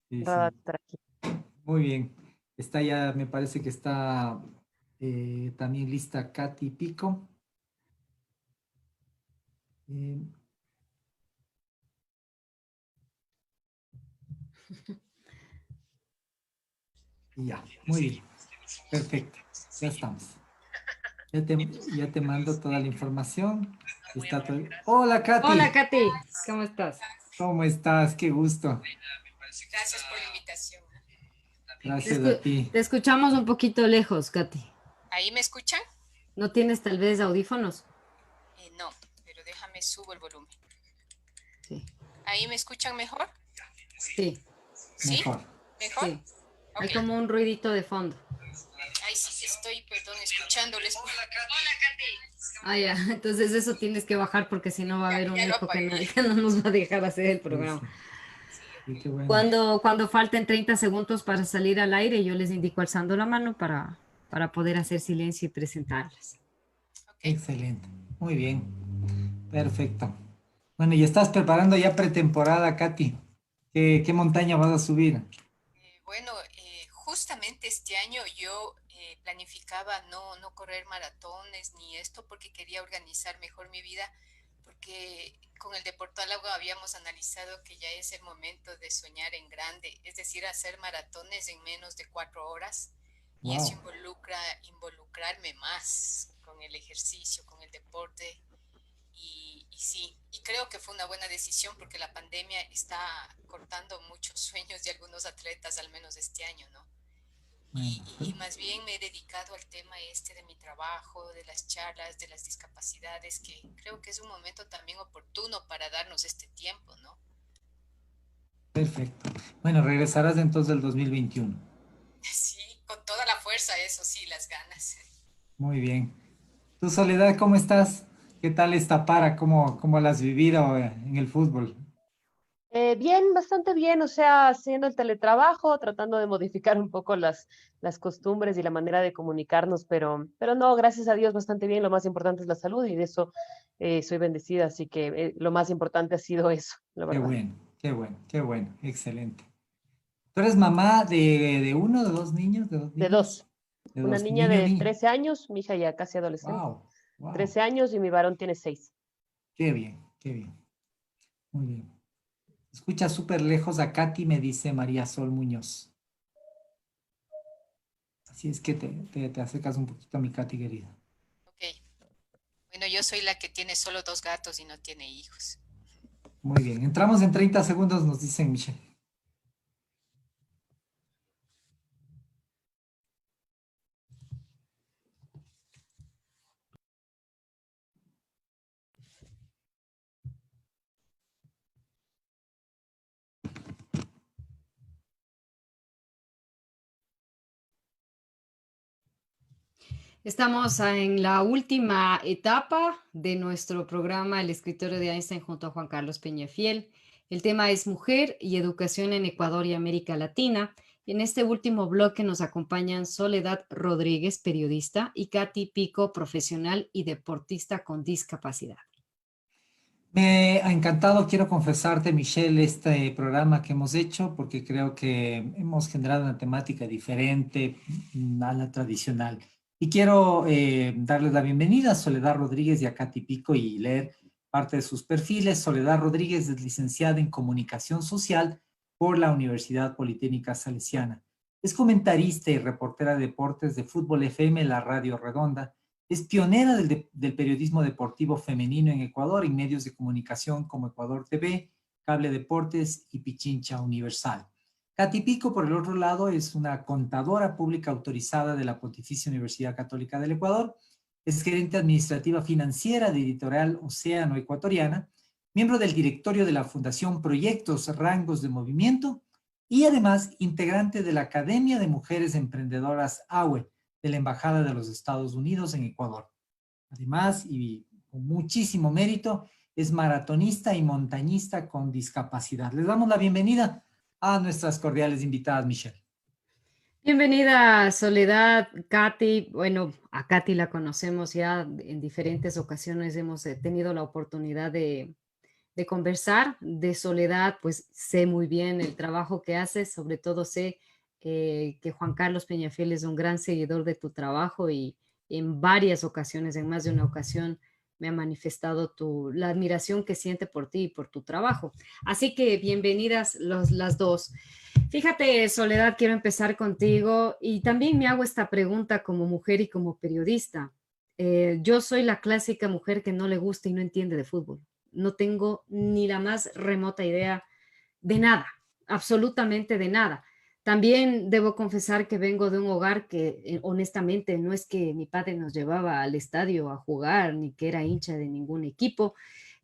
Sí, Encantada sí. de estar aquí. Muy bien. Está ya, me parece que está también lista Katy Pico. Ya, muy bien. Perfecto. Ya estamos. Ya te mando toda la información. Está todo... Hola, Katy. Hola, Katy. ¿Cómo estás? ¿Cómo estás? Qué gusto. Gracias por la invitación. Gracias a ti. Te escuchamos un poquito lejos, Katy. ¿Ahí me escuchan? ¿No tienes tal vez audífonos? No, pero déjame subo el volumen. Sí. ¿Ahí me escuchan mejor? Sí. ¿Sí? Mejor. ¿Mejor? Sí. Okay. Hay como un ruidito de fondo. Ahí sí estoy, perdón, escuchándoles. Hola, Katy. Ah, ya. Entonces eso tienes que bajar porque si no va a haber un eco que no nos va a dejar hacer el programa. Sí, qué bueno. Cuando falten 30 segundos para salir al aire, yo les indico alzando la mano para poder hacer silencio y presentarlas. Okay. Excelente. Muy bien. Perfecto. Bueno, y estás preparando ya pretemporada, Katy. ¿Qué montaña vas a subir? Bueno, justamente este año yo planificaba no correr maratones ni esto porque quería organizar mejor mi vida, porque con el Deportólogo habíamos analizado que ya es el momento de soñar en grande, es decir, hacer maratones en menos de 4 horas. Y eso involucra involucrarme más con el ejercicio, con el deporte. Y sí, y creo que fue una buena decisión porque la pandemia está cortando muchos sueños de algunos atletas, al menos este año, ¿no? Y más bien me he dedicado al tema de mi trabajo, de las charlas, de las discapacidades, que creo que es un momento también oportuno para darnos este tiempo, ¿no? Perfecto. Bueno, regresarás entonces el 2021. Sí, con toda la fuerza, eso sí, las ganas. Muy bien. ¿Tú, Soledad, cómo estás? ¿Qué tal esta para? ¿Cómo la has vivido en el fútbol? Bien, bastante bien, o sea, haciendo el teletrabajo, tratando de modificar un poco las costumbres y la manera de comunicarnos, pero no, gracias a Dios, bastante bien. Lo más importante es la salud y de eso soy bendecida, así que lo más importante ha sido eso, la Qué verdad. bueno, qué bueno, qué bueno, excelente. ¿Tú eres mamá de uno, de dos niños, de dos De niñas? dos, De una dos, niña niño y de niña. 13 años, mi hija ya casi adolescente, Wow, wow, 13 años y mi varón tiene 6. qué bien, qué bien. Muy bien. Escucha súper lejos a Katy, me dice María Sol Muñoz. Así es que te acercas un poquito a mi Katy querida. Ok. Bueno, yo soy la que tiene solo 2 gatos y no tiene hijos. Muy bien, entramos en 30 segundos, nos dicen Michelle. Estamos en la última etapa de nuestro programa El escritorio de Einstein junto a Juan Carlos Peñafiel. El tema es Mujer y Educación en Ecuador y América Latina. Y en este último bloque nos acompañan Soledad Rodríguez, periodista, y Katy Pico, profesional y deportista con discapacidad. Me ha encantado, quiero confesarte, Michelle, este programa que hemos hecho, porque creo que hemos generado una temática diferente a la tradicional. Y quiero darles la bienvenida a Soledad Rodríguez y a Katy Pico y leer parte de sus perfiles. Soledad Rodríguez es licenciada en Comunicación Social por la Universidad Politécnica Salesiana. Es comentarista y reportera de deportes de Fútbol FM, la Radio Redonda. Es pionera del periodismo deportivo femenino en Ecuador en medios de comunicación como Ecuador TV, Cable Deportes y Pichincha Universal. Katy Pico, por el otro lado, es una contadora pública autorizada de la Pontificia Universidad Católica del Ecuador, es gerente administrativa financiera de Editorial Océano Ecuatoriana, miembro del directorio de la Fundación Proyectos Rangos de Movimiento y además integrante de la Academia de Mujeres Emprendedoras AWE, de la Embajada de los Estados Unidos en Ecuador. Además, y con muchísimo mérito, es maratonista y montañista con discapacidad. Les damos la bienvenida a nuestras cordiales invitadas, Michelle. Bienvenida, Soledad, Katy. Bueno, a Katy la conocemos ya en diferentes ocasiones, hemos tenido la oportunidad de conversar. De Soledad, pues sé muy bien el trabajo que haces, sobre todo sé que Juan Carlos Peñafiel es un gran seguidor de tu trabajo y en varias ocasiones, en más de una ocasión, me ha manifestado la admiración que siente por ti y por tu trabajo. Así que bienvenidas las dos. Fíjate, Soledad, quiero empezar contigo y también me hago esta pregunta como mujer y como periodista. Yo soy la clásica mujer que no le gusta y no entiende de fútbol. No tengo ni la más remota idea de nada, absolutamente de nada. También debo confesar que vengo de un hogar que honestamente no es que mi padre nos llevaba al estadio a jugar ni que era hincha de ningún equipo.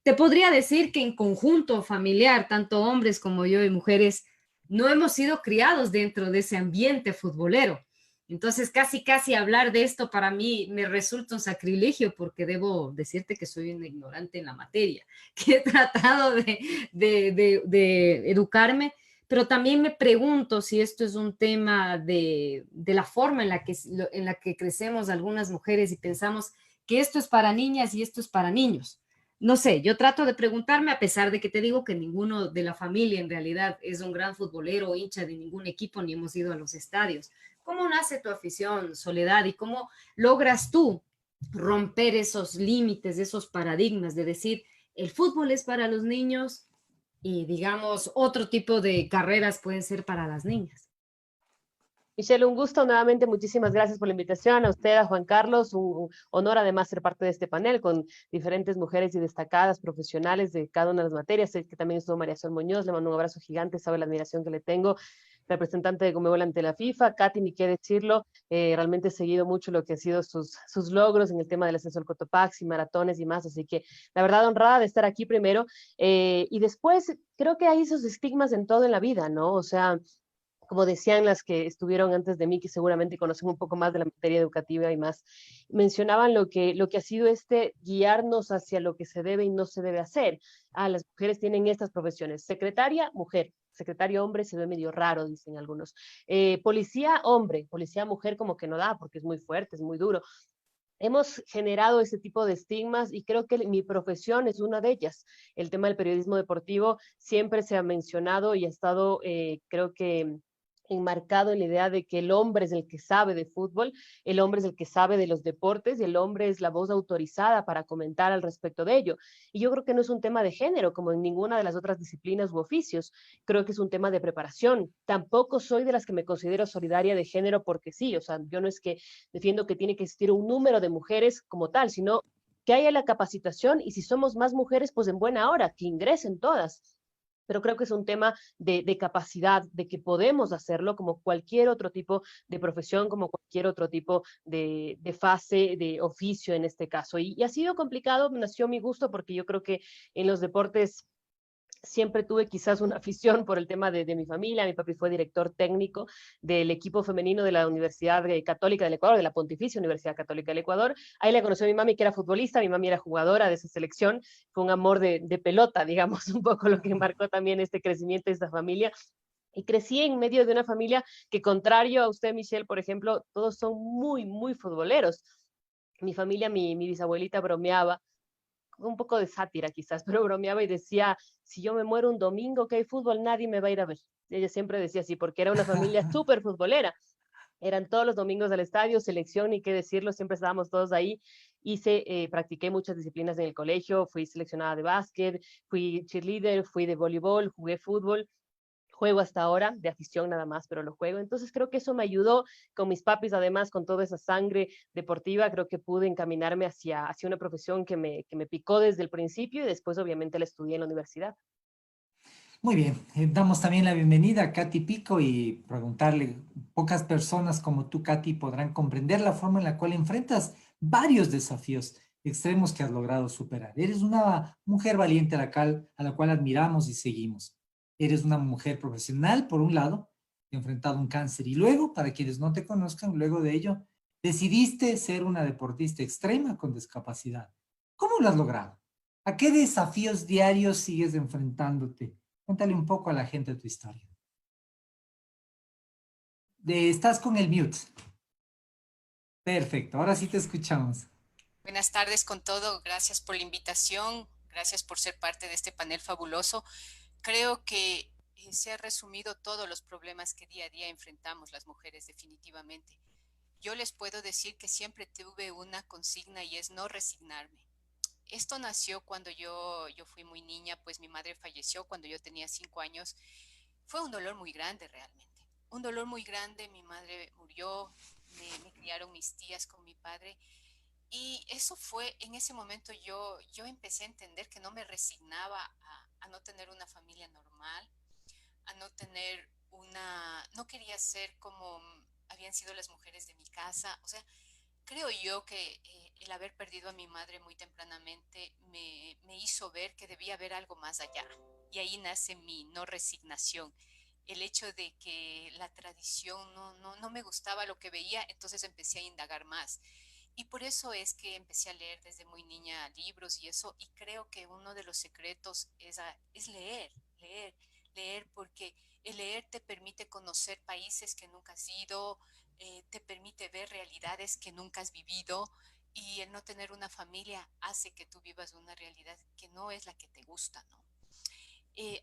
Te podría decir que en conjunto familiar, tanto hombres como yo y mujeres, no hemos sido criados dentro de ese ambiente futbolero. Entonces, casi hablar de esto para mí me resulta un sacrilegio porque debo decirte que soy una ignorante en la materia, que he tratado de educarme, pero también me pregunto si esto es un tema de la forma en la que crecemos algunas mujeres y pensamos que esto es para niñas y esto es para niños. No sé, yo trato de preguntarme a pesar de que te digo que ninguno de la familia en realidad es un gran futbolero o hincha de ningún equipo ni hemos ido a los estadios. ¿Cómo nace tu afición, Soledad? ¿Y cómo logras tú romper esos límites, esos paradigmas de decir el fútbol es para los niños y digamos otro tipo de carreras pueden ser para las niñas? Michelle, un gusto nuevamente, muchísimas gracias por la invitación, a usted, a Juan Carlos, un honor además ser parte de este panel con diferentes mujeres y destacadas profesionales de cada una de las materias. Sé que también estuvo María Sol Muñoz, le mando un abrazo gigante, sabe la admiración que le tengo, representante de Conmebol ante la FIFA. Katy, ni qué decirlo, realmente he seguido mucho lo que han sido sus logros en el tema del ascenso al Cotopaxi, maratones y más, así que la verdad honrada de estar aquí primero, y después creo que hay esos estigmas en todo en la vida, ¿no? O sea, como decían las que estuvieron antes de mí, que seguramente conocen un poco más de la materia educativa y más, mencionaban lo que ha sido este guiarnos hacia lo que se debe y no se debe hacer. Ah, las mujeres tienen estas profesiones. Secretaria, mujer. Secretario hombre se ve medio raro, dicen algunos. Policía hombre, policía mujer como que no da porque es muy fuerte, es muy duro. Hemos generado ese tipo de estigmas y creo que mi profesión es una de ellas. El tema del periodismo deportivo siempre se ha mencionado y ha estado, creo que enmarcado en la idea de que el hombre es el que sabe de fútbol, el hombre es el que sabe de los deportes y el hombre es la voz autorizada para comentar al respecto de ello. Y yo creo que no es un tema de género como en ninguna de las otras disciplinas u oficios, creo que es un tema de preparación. Tampoco soy de las que me considero solidaria de género porque sí, o sea, yo no es que defiendo que tiene que existir un número de mujeres como tal, sino que haya la capacitación y si somos más mujeres, pues en buena hora, que ingresen todas. Pero creo que es un tema de capacidad, de que podemos hacerlo como cualquier otro tipo de profesión, como cualquier otro tipo de fase, de oficio en este caso. Y ha sido complicado, nació mi gusto porque yo creo que en los deportes siempre tuve quizás una afición por el tema de mi familia. Mi papi fue director técnico del equipo femenino de la Universidad Católica del Ecuador, de la Pontificia Universidad Católica del Ecuador. Ahí la conoció mi mami, que era futbolista, mi mami era jugadora de esa selección. Fue un amor de pelota, digamos, un poco lo que marcó también este crecimiento de esta familia. Y crecí en medio de una familia que, contrario a usted, Michelle, por ejemplo, todos son muy, muy futboleros. Mi familia, mi bisabuelita bromeaba un poco de sátira quizás, pero bromeaba y decía, si yo me muero un domingo que hay fútbol, nadie me va a ir a ver. Ella siempre decía así, porque era una familia súper futbolera. Eran todos los domingos al estadio, selección, y qué decirlo, siempre estábamos todos ahí. Practiqué muchas disciplinas en el colegio, fui seleccionada de básquet, fui cheerleader, fui de voleibol, jugué fútbol, juego hasta ahora, de afición nada más, pero lo juego. Entonces creo que eso me ayudó con mis papis, además con toda esa sangre deportiva, creo que pude encaminarme hacia una profesión que me picó desde el principio y después obviamente la estudié en la universidad. Muy bien, damos también la bienvenida a Katy Pico y preguntarle, pocas personas como tú, Katy, podrán comprender la forma en la cual enfrentas varios desafíos extremos que has logrado superar. Eres una mujer valiente a la cual admiramos y seguimos. Eres una mujer profesional, por un lado, enfrentado a un cáncer y luego, para quienes no te conozcan, luego de ello, decidiste ser una deportista extrema con discapacidad. ¿Cómo lo has logrado? ¿A qué desafíos diarios sigues enfrentándote? Cuéntale un poco a la gente tu historia. Estás con el mute. Perfecto, ahora sí te escuchamos. Buenas tardes con todo. Gracias por la invitación. Gracias por ser parte de este panel fabuloso. Creo que se ha resumido todos los problemas que día a día enfrentamos las mujeres definitivamente. Yo les puedo decir que siempre tuve una consigna y es no resignarme. Esto nació cuando yo fui muy niña, pues mi madre falleció cuando yo tenía 5 años. Fue un dolor muy grande realmente. Un dolor muy grande, mi madre murió, me criaron mis tías con mi padre. Y eso fue, en ese momento yo empecé a entender que no me resignaba a no tener una familia normal, a no tener no quería ser como habían sido las mujeres de mi casa. O sea, creo yo que el haber perdido a mi madre muy tempranamente me hizo ver que debía haber algo más allá. Y ahí nace mi no resignación. El hecho de que la tradición no me gustaba lo que veía, entonces empecé a indagar más. Y por eso es que empecé a leer desde muy niña libros y eso, y creo que uno de los secretos es leer, leer, leer, porque el leer te permite conocer países que nunca has ido, te permite ver realidades que nunca has vivido, y el no tener una familia hace que tú vivas una realidad que no es la que te gusta, ¿no?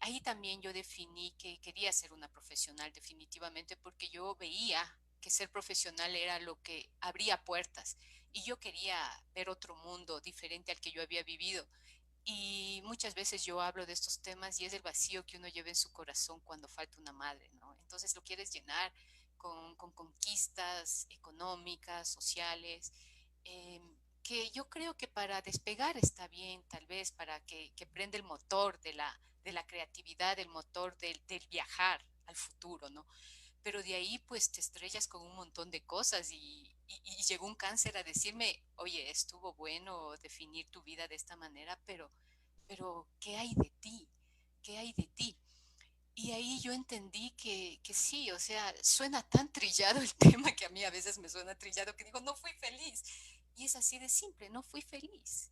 Ahí también yo definí que quería ser una profesional definitivamente porque yo veía que ser profesional era lo que abría puertas y yo quería ver otro mundo diferente al que yo había vivido. Y muchas veces yo hablo de estos temas y es el vacío que uno lleva en su corazón cuando falta una madre, ¿no? Entonces lo quieres llenar con conquistas económicas, sociales, eh, que yo creo que para despegar está bien, tal vez para que prenda el motor de la creatividad, el motor del viajar al futuro, ¿no? Pero de ahí pues te estrellas con un montón de cosas y llegó un cáncer a decirme, oye, estuvo bueno definir tu vida de esta manera, pero ¿qué hay de ti? ¿Qué hay de ti? Y ahí yo entendí que sí, o sea, suena tan trillado el tema que a mí a veces me suena trillado que digo, no fui feliz. Y es así de simple, no fui feliz.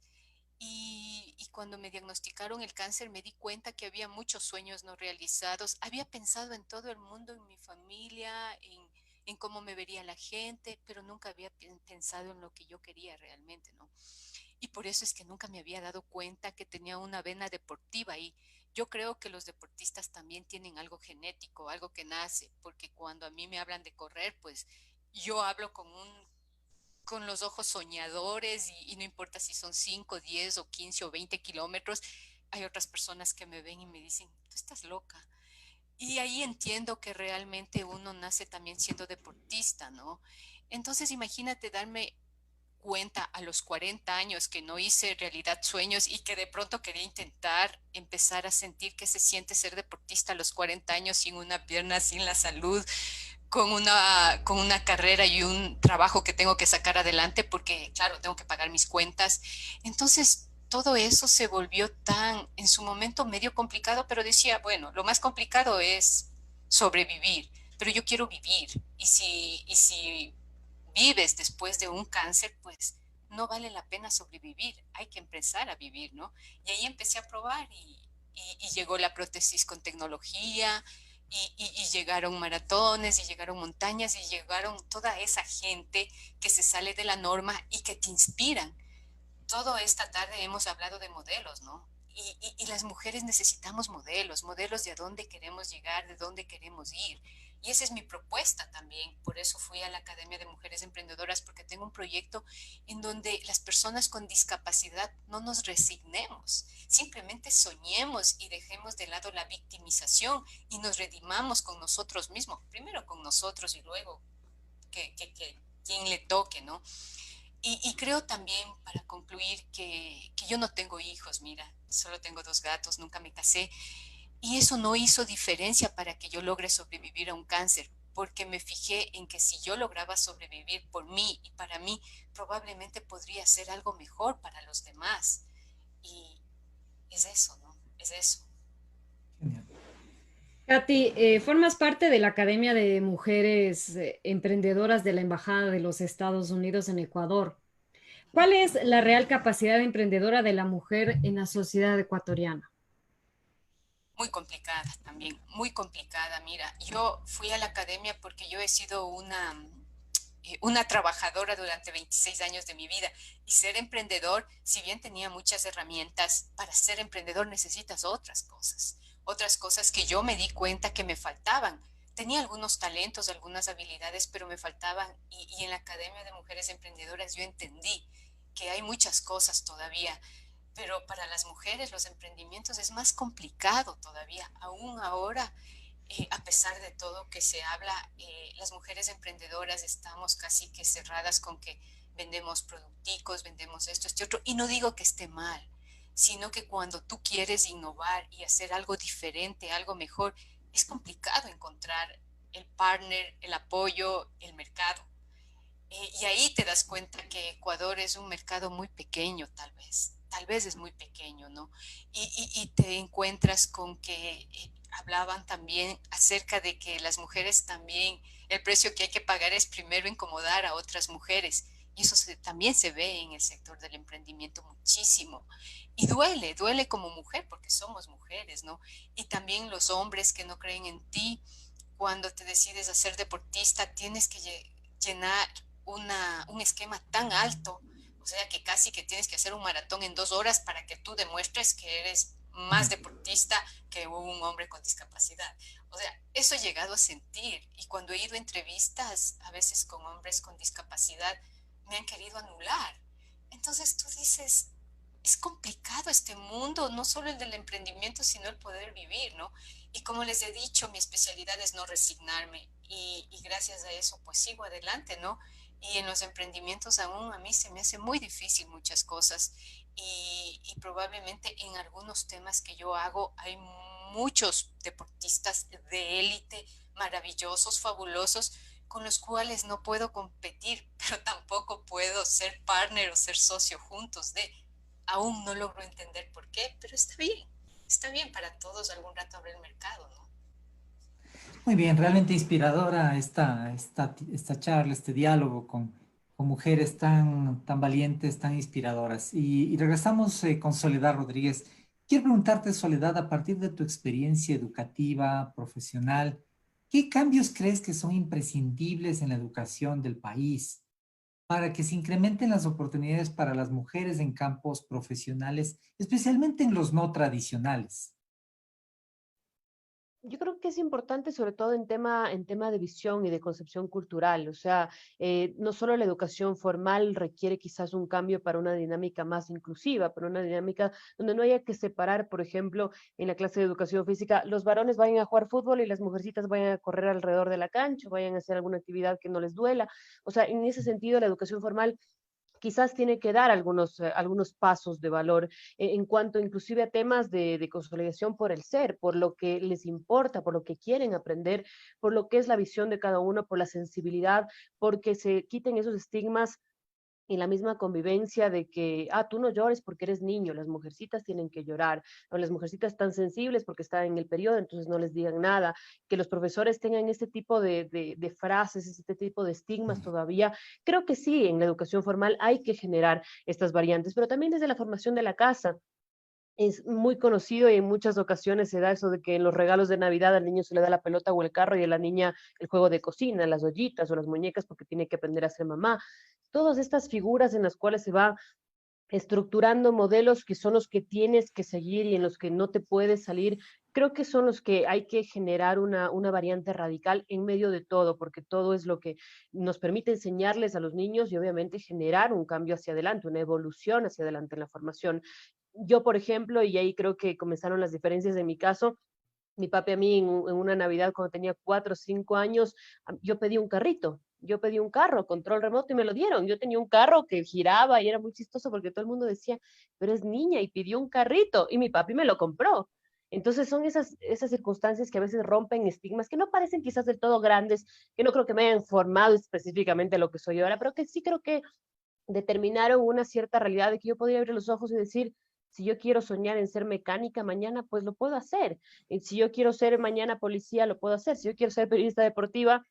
Y cuando me diagnosticaron el cáncer me di cuenta que había muchos sueños no realizados. Había pensado en todo el mundo, en mi familia, en cómo me vería la gente, pero nunca había pensado en lo que yo quería realmente, ¿no? Y por eso es que nunca me había dado cuenta que tenía una vena deportiva y yo creo que los deportistas también tienen algo genético, algo que nace, porque cuando a mí me hablan de correr, pues yo hablo con los ojos soñadores y no importa si son 5, 10 o 15 o 20 kilómetros, hay otras personas que me ven y me dicen, tú estás loca. Y ahí entiendo que realmente uno nace también siendo deportista, ¿no? Entonces imagínate darme cuenta a los 40 años que no hice realidad sueños y que de pronto quería intentar empezar a sentir que se siente ser deportista a los 40 años sin una pierna, sin la salud, con una carrera y un trabajo que tengo que sacar adelante porque, claro, tengo que pagar mis cuentas. Entonces, todo eso se volvió tan, en su momento, medio complicado, pero decía, bueno, lo más complicado es sobrevivir, pero yo quiero vivir. Y si vives después de un cáncer, pues no vale la pena sobrevivir, hay que empezar a vivir, ¿no? Y ahí empecé a probar y llegó la prótesis con tecnología y llegaron maratones y llegaron montañas y llegaron toda esa gente que se sale de la norma y que te inspiran. Toda esta tarde hemos hablado de modelos, ¿no? Y las mujeres necesitamos modelos, modelos de a dónde queremos llegar, de dónde queremos ir. Y esa es mi propuesta también. Por eso fui a la Academia de Mujeres Emprendedoras, porque tengo un proyecto en donde las personas con discapacidad no nos resignemos, simplemente soñemos y dejemos de lado la victimización y nos redimamos con nosotros mismos, primero con nosotros y luego que quien le toque, ¿no? Y creo también, para concluir, que yo no tengo hijos, mira, solo tengo 2 gatos, nunca me casé, y eso no hizo diferencia para que yo logre sobrevivir a un cáncer, porque me fijé en que si yo lograba sobrevivir por mí y para mí, probablemente podría ser algo mejor para los demás. Y es eso, ¿no? Es eso. Genial. Katy, formas parte de la Academia de Mujeres Emprendedoras de la Embajada de los Estados Unidos en Ecuador. ¿Cuál es la real capacidad emprendedora de la mujer en la sociedad ecuatoriana? Muy complicada también, muy complicada. Mira, yo fui a la academia porque yo he sido una trabajadora durante 26 años de mi vida y ser emprendedor, si bien tenía muchas herramientas, para ser emprendedor necesitas otras cosas que yo me di cuenta que me faltaban. Tenía algunos talentos, algunas habilidades, pero me faltaban y en la Academia de Mujeres Emprendedoras yo entendí que hay muchas cosas todavía, pero para las mujeres los emprendimientos es más complicado todavía, aún ahora a pesar de todo que se habla, las mujeres emprendedoras estamos casi que cerradas con que vendemos producticos, vendemos esto, este otro, y no digo que esté mal, sino que cuando tú quieres innovar y hacer algo diferente, algo mejor, es complicado encontrar el partner, el apoyo, el mercado. Y ahí te das cuenta que Ecuador es un mercado muy pequeño, tal vez es muy pequeño, ¿no? Y te encuentras con que hablaban también acerca de que las mujeres también, el precio que hay que pagar es primero incomodar a otras mujeres. Y eso también se ve en el sector del emprendimiento muchísimo. Y duele como mujer, porque somos mujeres, ¿no? Y también los hombres que no creen en ti, cuando te decides a ser deportista, tienes que llenar un esquema tan alto, o sea que casi que tienes que hacer un maratón en 2 horas para que tú demuestres que eres más deportista que un hombre con discapacidad. O sea, eso he llegado a sentir y cuando he ido a entrevistas, a veces con hombres con discapacidad, me han querido anular. Entonces tú dices, es complicado este mundo, no solo el del emprendimiento, sino el poder vivir, ¿no? Y como les he dicho, mi especialidad es no resignarme y gracias a eso pues sigo adelante, ¿no? Y en los emprendimientos aún a mí se me hace muy difícil muchas cosas y probablemente en algunos temas que yo hago hay muchos deportistas de élite maravillosos, fabulosos, con los cuales no puedo competir, pero tampoco puedo ser partner o ser socio juntos de, aún no logro entender por qué, pero está bien para todos algún rato abre el mercado, ¿no? Muy bien, realmente inspiradora esta charla, este diálogo con mujeres tan valientes, tan inspiradoras. Y regresamos con Soledad Rodríguez. Quiero preguntarte, Soledad, a partir de tu experiencia educativa, profesional, ¿qué cambios crees que son imprescindibles en la educación del país para que se incrementen las oportunidades para las mujeres en campos profesionales, especialmente en los no tradicionales? Yo creo que es importante, sobre todo en tema de visión y de concepción cultural. O sea, no solo la educación formal requiere quizás un cambio para una dinámica más inclusiva, para una dinámica donde no haya que separar, por ejemplo, en la clase de educación física, los varones vayan a jugar fútbol y las mujercitas vayan a correr alrededor de la cancha, vayan a hacer alguna actividad que no les duela. O sea, en ese sentido, la educación formal quizás tiene que dar algunos pasos de valor en cuanto inclusive a temas de consolidación por el ser, por lo que les importa, por lo que quieren aprender, por lo que es la visión de cada uno, por la sensibilidad, porque se quiten esos estigmas y la misma convivencia de que, tú no llores porque eres niño, las mujercitas tienen que llorar, o las mujercitas están sensibles porque están en el periodo, entonces no les digan nada, que los profesores tengan este tipo de frases, este tipo de estigmas todavía. Creo que sí, en la educación formal hay que generar estas variantes, pero también desde la formación de la casa. Es muy conocido y en muchas ocasiones se da eso de que en los regalos de Navidad al niño se le da la pelota o el carro y a la niña el juego de cocina, las ollitas o las muñecas porque tiene que aprender a ser mamá. Todas estas figuras en las cuales se va estructurando modelos que son los que tienes que seguir y en los que no te puedes salir, creo que son los que hay que generar una variante radical en medio de todo, porque todo es lo que nos permite enseñarles a los niños y obviamente generar un cambio hacia adelante, una evolución hacia adelante en la formación. Yo, por ejemplo, y ahí creo que comenzaron las diferencias en mi caso, mi papi a mí en una Navidad cuando tenía 4 o 5 años, yo pedí un carrito, yo pedí un carro, control remoto y me lo dieron. Yo tenía un carro que giraba y era muy chistoso porque todo el mundo decía, pero es niña y pidió un carrito y mi papi me lo compró. Entonces son esas circunstancias que a veces rompen estigmas que no parecen quizás del todo grandes, que no creo que me hayan formado específicamente a lo que soy ahora, pero que sí creo que determinaron una cierta realidad de que yo podría abrir los ojos y decir, si yo quiero soñar en ser mecánica mañana, pues lo puedo hacer. Y si yo quiero ser mañana policía, lo puedo hacer. Si yo quiero ser periodista deportiva,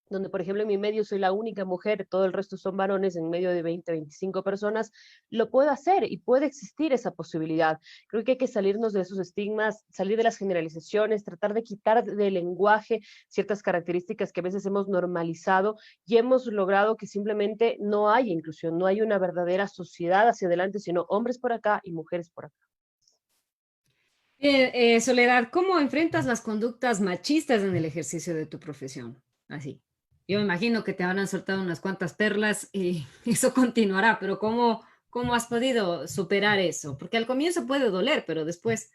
donde por ejemplo en mi medio soy la única mujer, todo el resto son varones, en medio de 20, 25 personas, lo puedo hacer y puede existir esa posibilidad. Creo que hay que salirnos de esos estigmas, salir de las generalizaciones, tratar de quitar del lenguaje ciertas características que a veces hemos normalizado y hemos logrado que simplemente no haya inclusión, no hay una verdadera sociedad hacia adelante, sino hombres por acá y mujeres por acá. Soledad, ¿cómo enfrentas las conductas machistas en el ejercicio de tu profesión? Así. Yo me imagino que te habrán soltado unas cuantas perlas y eso continuará, pero ¿cómo has podido superar eso? Porque al comienzo puede doler, pero después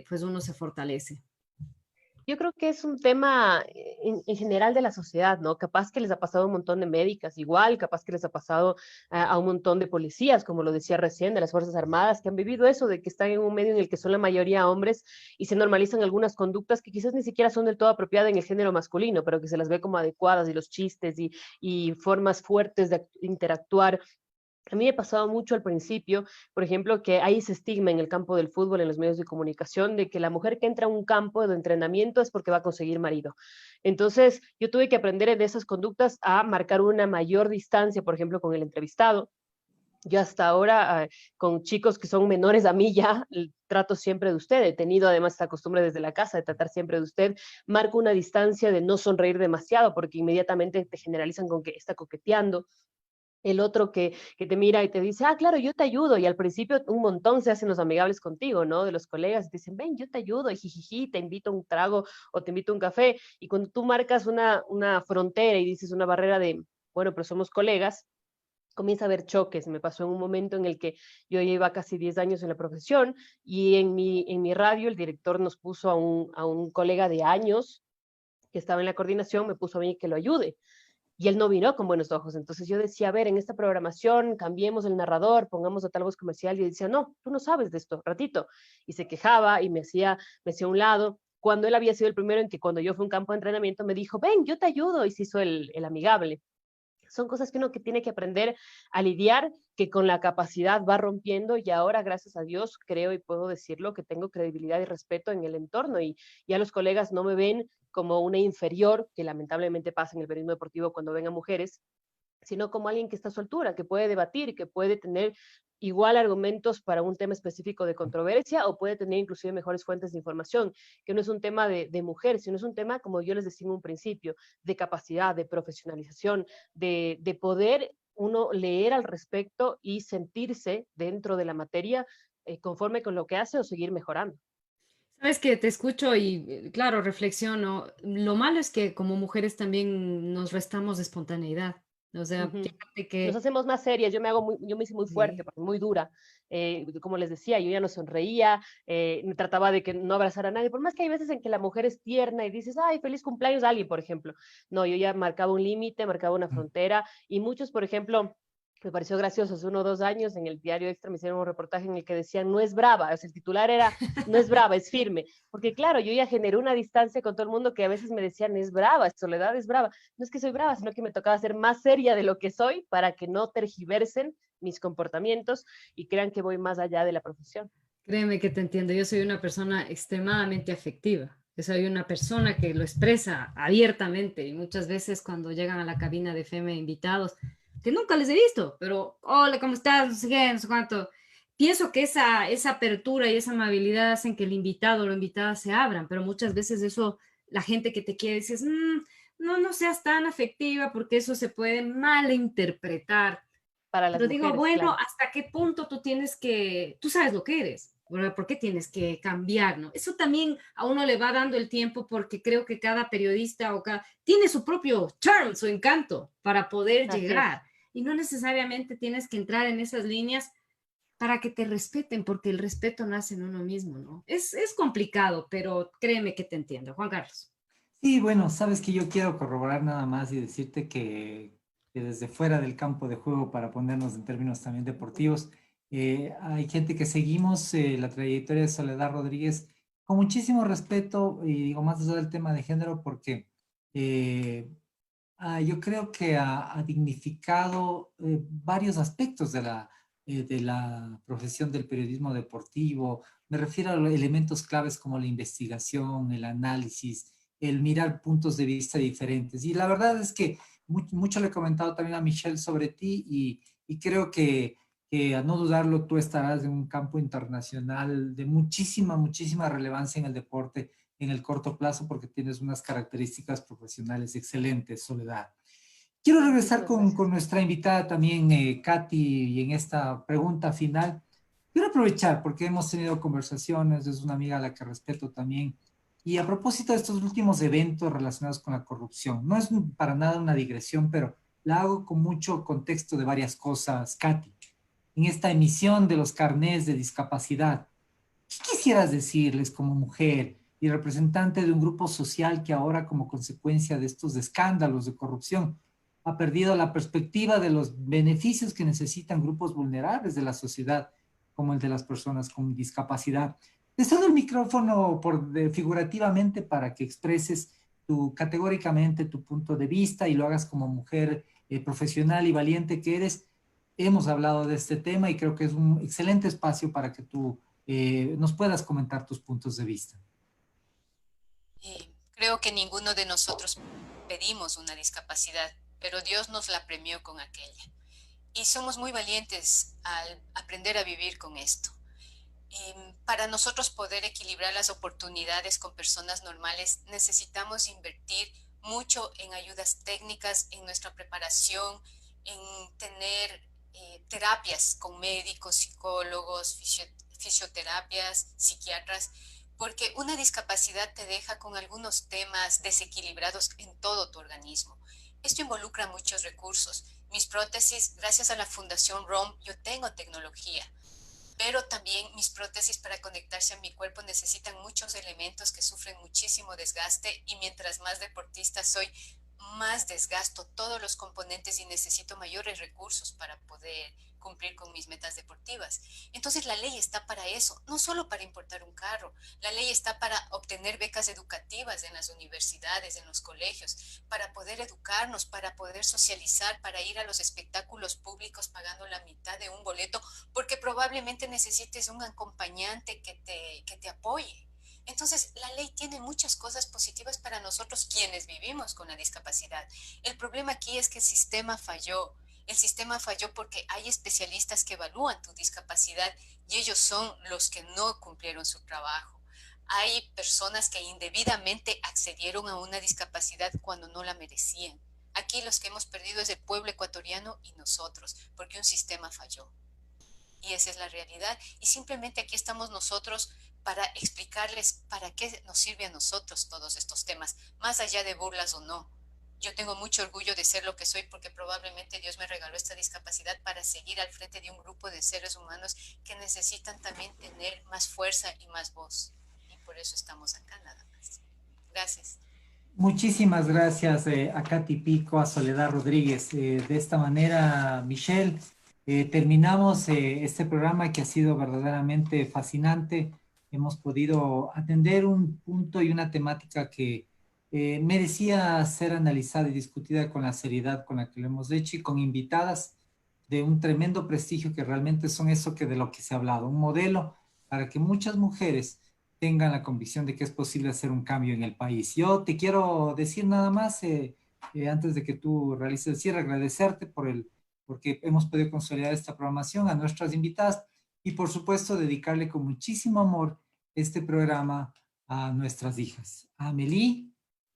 pues uno se fortalece. Yo creo que es un tema en general de la sociedad, ¿no? Capaz que les ha pasado a un montón de médicas, igual, capaz que les ha pasado a un montón de policías, como lo decía recién, de las Fuerzas Armadas, que han vivido eso, de que están en un medio en el que son la mayoría hombres y se normalizan algunas conductas que quizás ni siquiera son del todo apropiadas en el género masculino, pero que se las ve como adecuadas y los chistes y formas fuertes de interactuar. A mí me ha pasado mucho al principio, por ejemplo, que hay ese estigma en el campo del fútbol, en los medios de comunicación, de que la mujer que entra a un campo de entrenamiento es porque va a conseguir marido. Entonces, yo tuve que aprender de esas conductas a marcar una mayor distancia, por ejemplo, con el entrevistado. Yo hasta ahora, con chicos que son menores a mí ya, trato siempre de usted. He tenido además esta costumbre desde la casa de tratar siempre de usted. Marco una distancia de no sonreír demasiado porque inmediatamente te generalizan con que está coqueteando. El otro que te mira y te dice, claro, yo te ayudo. Y al principio un montón se hacen los amigables contigo, ¿no? De los colegas, y te dicen, ven, yo te ayudo, y jijiji, te invito a un trago o te invito a un café. Y cuando tú marcas una frontera y dices una barrera de, bueno, pero somos colegas, comienza a haber choques. Me pasó en un momento en el que yo lleva casi 10 años en la profesión y en mi radio el director nos puso a un colega de años que estaba en la coordinación, me puso a mí que lo ayude. Y él no vino con buenos ojos. Entonces yo decía, a ver, en esta programación cambiemos el narrador, pongamos a tal voz comercial. Y él decía, no, tú no sabes de esto, ratito. Y se quejaba y me hacía a un lado. Cuando él había sido el primero en que cuando yo fui a un campo de entrenamiento me dijo, ven, yo te ayudo. Y se hizo el amigable. son cosas que uno que tiene que aprender a lidiar, que con la capacidad va rompiendo y ahora, gracias a Dios, creo y puedo decirlo, que tengo credibilidad y respeto en el entorno y ya los colegas no me ven como una inferior, que lamentablemente pasa en el periodismo deportivo cuando ven a mujeres, sino como alguien que está a su altura, que puede debatir, que puede tener igual argumentos para un tema específico de controversia o puede tener inclusive mejores fuentes de información, que no es un tema de mujer, sino es un tema, como yo les decía en un principio, de capacidad, de profesionalización, de poder uno leer al respecto y sentirse dentro de la materia conforme con lo que hace o seguir mejorando. Sabes que te escucho y, claro, reflexiono. Lo malo es que como mujeres también nos restamos de espontaneidad. O sea, Ujú. fíjate Nos que hacemos más serias, yo me hice muy fuerte, sí. muy dura, como les decía, yo ya no sonreía, me trataba de que no abrazara a nadie, por más que hay veces en que la mujer es tierna y dices, ay, feliz cumpleaños a alguien, por ejemplo. No, yo ya marcaba un límite, marcaba una frontera, y muchos, por ejemplo, me pareció gracioso, hace 1 o 2 años en el diario Extra me hicieron un reportaje en el que decían, no es brava, o sea, el titular era, no es brava, es firme, porque claro, yo ya generé una distancia con todo el mundo que a veces me decían, es brava, Soledad es brava, no es que soy brava, sino que me tocaba ser más seria de lo que soy para que no tergiversen mis comportamientos y crean que voy más allá de la profesión. Créeme que te entiendo. Yo soy una persona extremadamente afectiva. Yo soy una persona que lo expresa abiertamente y muchas veces cuando llegan a la cabina de FEME invitados, que nunca les he visto, pero hola, ¿cómo estás? No sé qué, no sé cuánto. Pienso que esa apertura y esa amabilidad hacen que el invitado o la invitada se abran, pero muchas veces eso, la gente que te quiere dices, no, no seas tan afectiva porque eso se puede malinterpretar. Para las Pero digo, mujeres, bueno, claro. ¿hasta qué punto tú sabes lo que eres? ¿Verdad? ¿Por qué tienes que cambiar, no? Eso también a uno le va dando el tiempo porque creo que cada periodista tiene su propio charm, su encanto para poder Así es. llegar. Y no necesariamente tienes que entrar en esas líneas para que te respeten, porque el respeto nace en uno mismo, ¿no? Es complicado, pero créeme que te entiendo. Juan Carlos. Sí, bueno, sabes que yo quiero corroborar nada más y decirte que desde fuera del campo de juego, para ponernos en términos también deportivos, hay gente que seguimos la trayectoria de Soledad Rodríguez con muchísimo respeto y digo más allá del tema de género porque yo creo que ha dignificado varios aspectos de la profesión del periodismo deportivo. Me refiero a los elementos claves como la investigación, el análisis, el mirar puntos de vista diferentes. Y la verdad es que mucho le he comentado también a Michelle sobre ti y creo que a no dudarlo tú estarás en un campo internacional de muchísima, muchísima relevancia en el deporte en el corto plazo porque tienes unas características profesionales excelentes, Soledad. Quiero regresar Muchísimas gracias. con nuestra invitada también, Katy, y en esta pregunta final. Quiero aprovechar porque hemos tenido conversaciones, es una amiga a la que respeto también. Y a propósito de estos últimos eventos relacionados con la corrupción, no es para nada una digresión, pero la hago con mucho contexto de varias cosas, Katy. En esta emisión de los carnés de discapacidad, ¿qué quisieras decirles como mujer y representante de un grupo social que ahora, como consecuencia de estos escándalos de corrupción, ha perdido la perspectiva de los beneficios que necesitan grupos vulnerables de la sociedad, como el de las personas con discapacidad? Te cedo el micrófono figurativamente para que expreses categóricamente tu punto de vista y lo hagas como mujer profesional y valiente que eres. Hemos hablado de este tema y creo que es un excelente espacio para que tú nos puedas comentar tus puntos de vista. Creo que ninguno de nosotros pedimos una discapacidad, pero Dios nos la premió con aquella. Y somos muy valientes al aprender a vivir con esto. Para nosotros poder equilibrar las oportunidades con personas normales, necesitamos invertir mucho en ayudas técnicas, en nuestra preparación, en tener terapias con médicos, psicólogos, fisioterapias, psiquiatras, porque una discapacidad te deja con algunos temas desequilibrados en todo tu organismo. Esto involucra muchos recursos. Mis prótesis, gracias a la Fundación ROM, yo tengo tecnología, pero también mis prótesis para conectarse a mi cuerpo necesitan muchos elementos que sufren muchísimo desgaste y mientras más deportista soy, más desgasto todos los componentes y necesito mayores recursos para poder cumplir con mis metas deportivas. Entonces la ley está para eso, no solo para importar un carro, la ley está para obtener becas educativas en las universidades, en los colegios, para poder educarnos, para poder socializar, para ir a los espectáculos públicos pagando la mitad de un boleto, porque probablemente necesites un acompañante que te apoye. Entonces, la ley tiene muchas cosas positivas para nosotros quienes vivimos con la discapacidad. El problema aquí es que el sistema falló. El sistema falló porque hay especialistas que evalúan tu discapacidad y ellos son los que no cumplieron su trabajo. Hay personas que indebidamente accedieron a una discapacidad cuando no la merecían. Aquí los que hemos perdido es el pueblo ecuatoriano y nosotros, porque un sistema falló. Y esa es la realidad. Y simplemente aquí estamos nosotros para explicarles para qué nos sirve a nosotros todos estos temas, más allá de burlas o no. Yo tengo mucho orgullo de ser lo que soy porque probablemente Dios me regaló esta discapacidad para seguir al frente de un grupo de seres humanos que necesitan también tener más fuerza y más voz. Y por eso estamos acá nada más. Gracias. Muchísimas gracias a Katy Pico, a Soledad Rodríguez. De esta manera, Michelle, terminamos este programa que ha sido verdaderamente fascinante. Hemos podido atender un punto y una temática que merecía ser analizada y discutida con la seriedad con la que lo hemos hecho y con invitadas de un tremendo prestigio que realmente son eso que de lo que se ha hablado, un modelo para que muchas mujeres tengan la convicción de que es posible hacer un cambio en el país. Yo te quiero decir nada más, antes de que tú realices el cierre, agradecerte porque hemos podido consolidar esta programación, a nuestras invitadas y por supuesto dedicarle con muchísimo amor este programa a nuestras hijas, a Amelie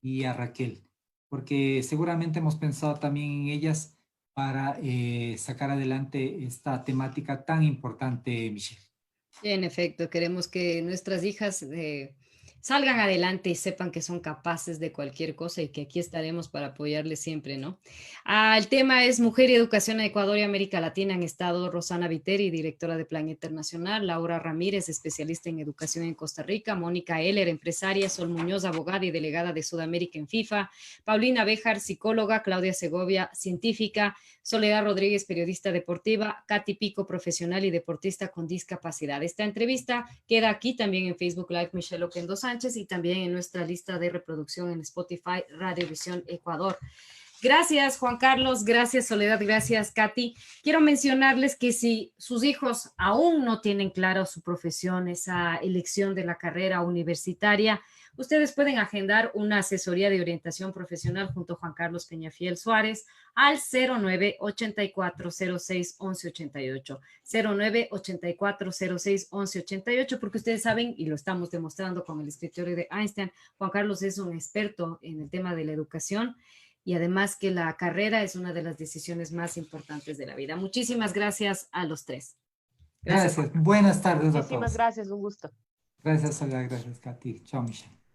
y a Raquel, porque seguramente hemos pensado también en ellas para sacar adelante esta temática tan importante, Michelle. En efecto, queremos que nuestras hijas salgan adelante y sepan que son capaces de cualquier cosa y que aquí estaremos para apoyarles siempre, ¿no? El tema es Mujer y Educación en Ecuador y América Latina en Estado, Rosana Viteri, directora de Plan Internacional, Laura Ramírez, especialista en educación en Costa Rica, Mónica Heller, empresaria, Sol Muñoz, abogada y delegada de Sudamérica en FIFA, Paulina Béjar, psicóloga, Claudia Segovia, científica, Soledad Rodríguez, periodista deportiva, Katy Pico, profesional y deportista con discapacidad. Esta entrevista queda aquí también en Facebook Live Michelle Oquendo Sánchez y también en nuestra lista de reproducción en Spotify Radiovisión Ecuador. Gracias, Juan Carlos, gracias, Soledad, gracias, Katy. Quiero mencionarles que si sus hijos aún no tienen claro su profesión, esa elección de la carrera universitaria, ustedes pueden agendar una asesoría de orientación profesional junto a Juan Carlos Peñafiel Suárez al 09-8406-1188, 09-8406-1188, porque ustedes saben, y lo estamos demostrando con el escritorio de Einstein, Juan Carlos es un experto en el tema de la educación y además que la carrera es una de las decisiones más importantes de la vida. Muchísimas gracias a los tres. Gracias. Buenas tardes a todos. Muchísimas gracias, un gusto. Gracias, Soledad. Gracias, Katy. Chao, Michelle.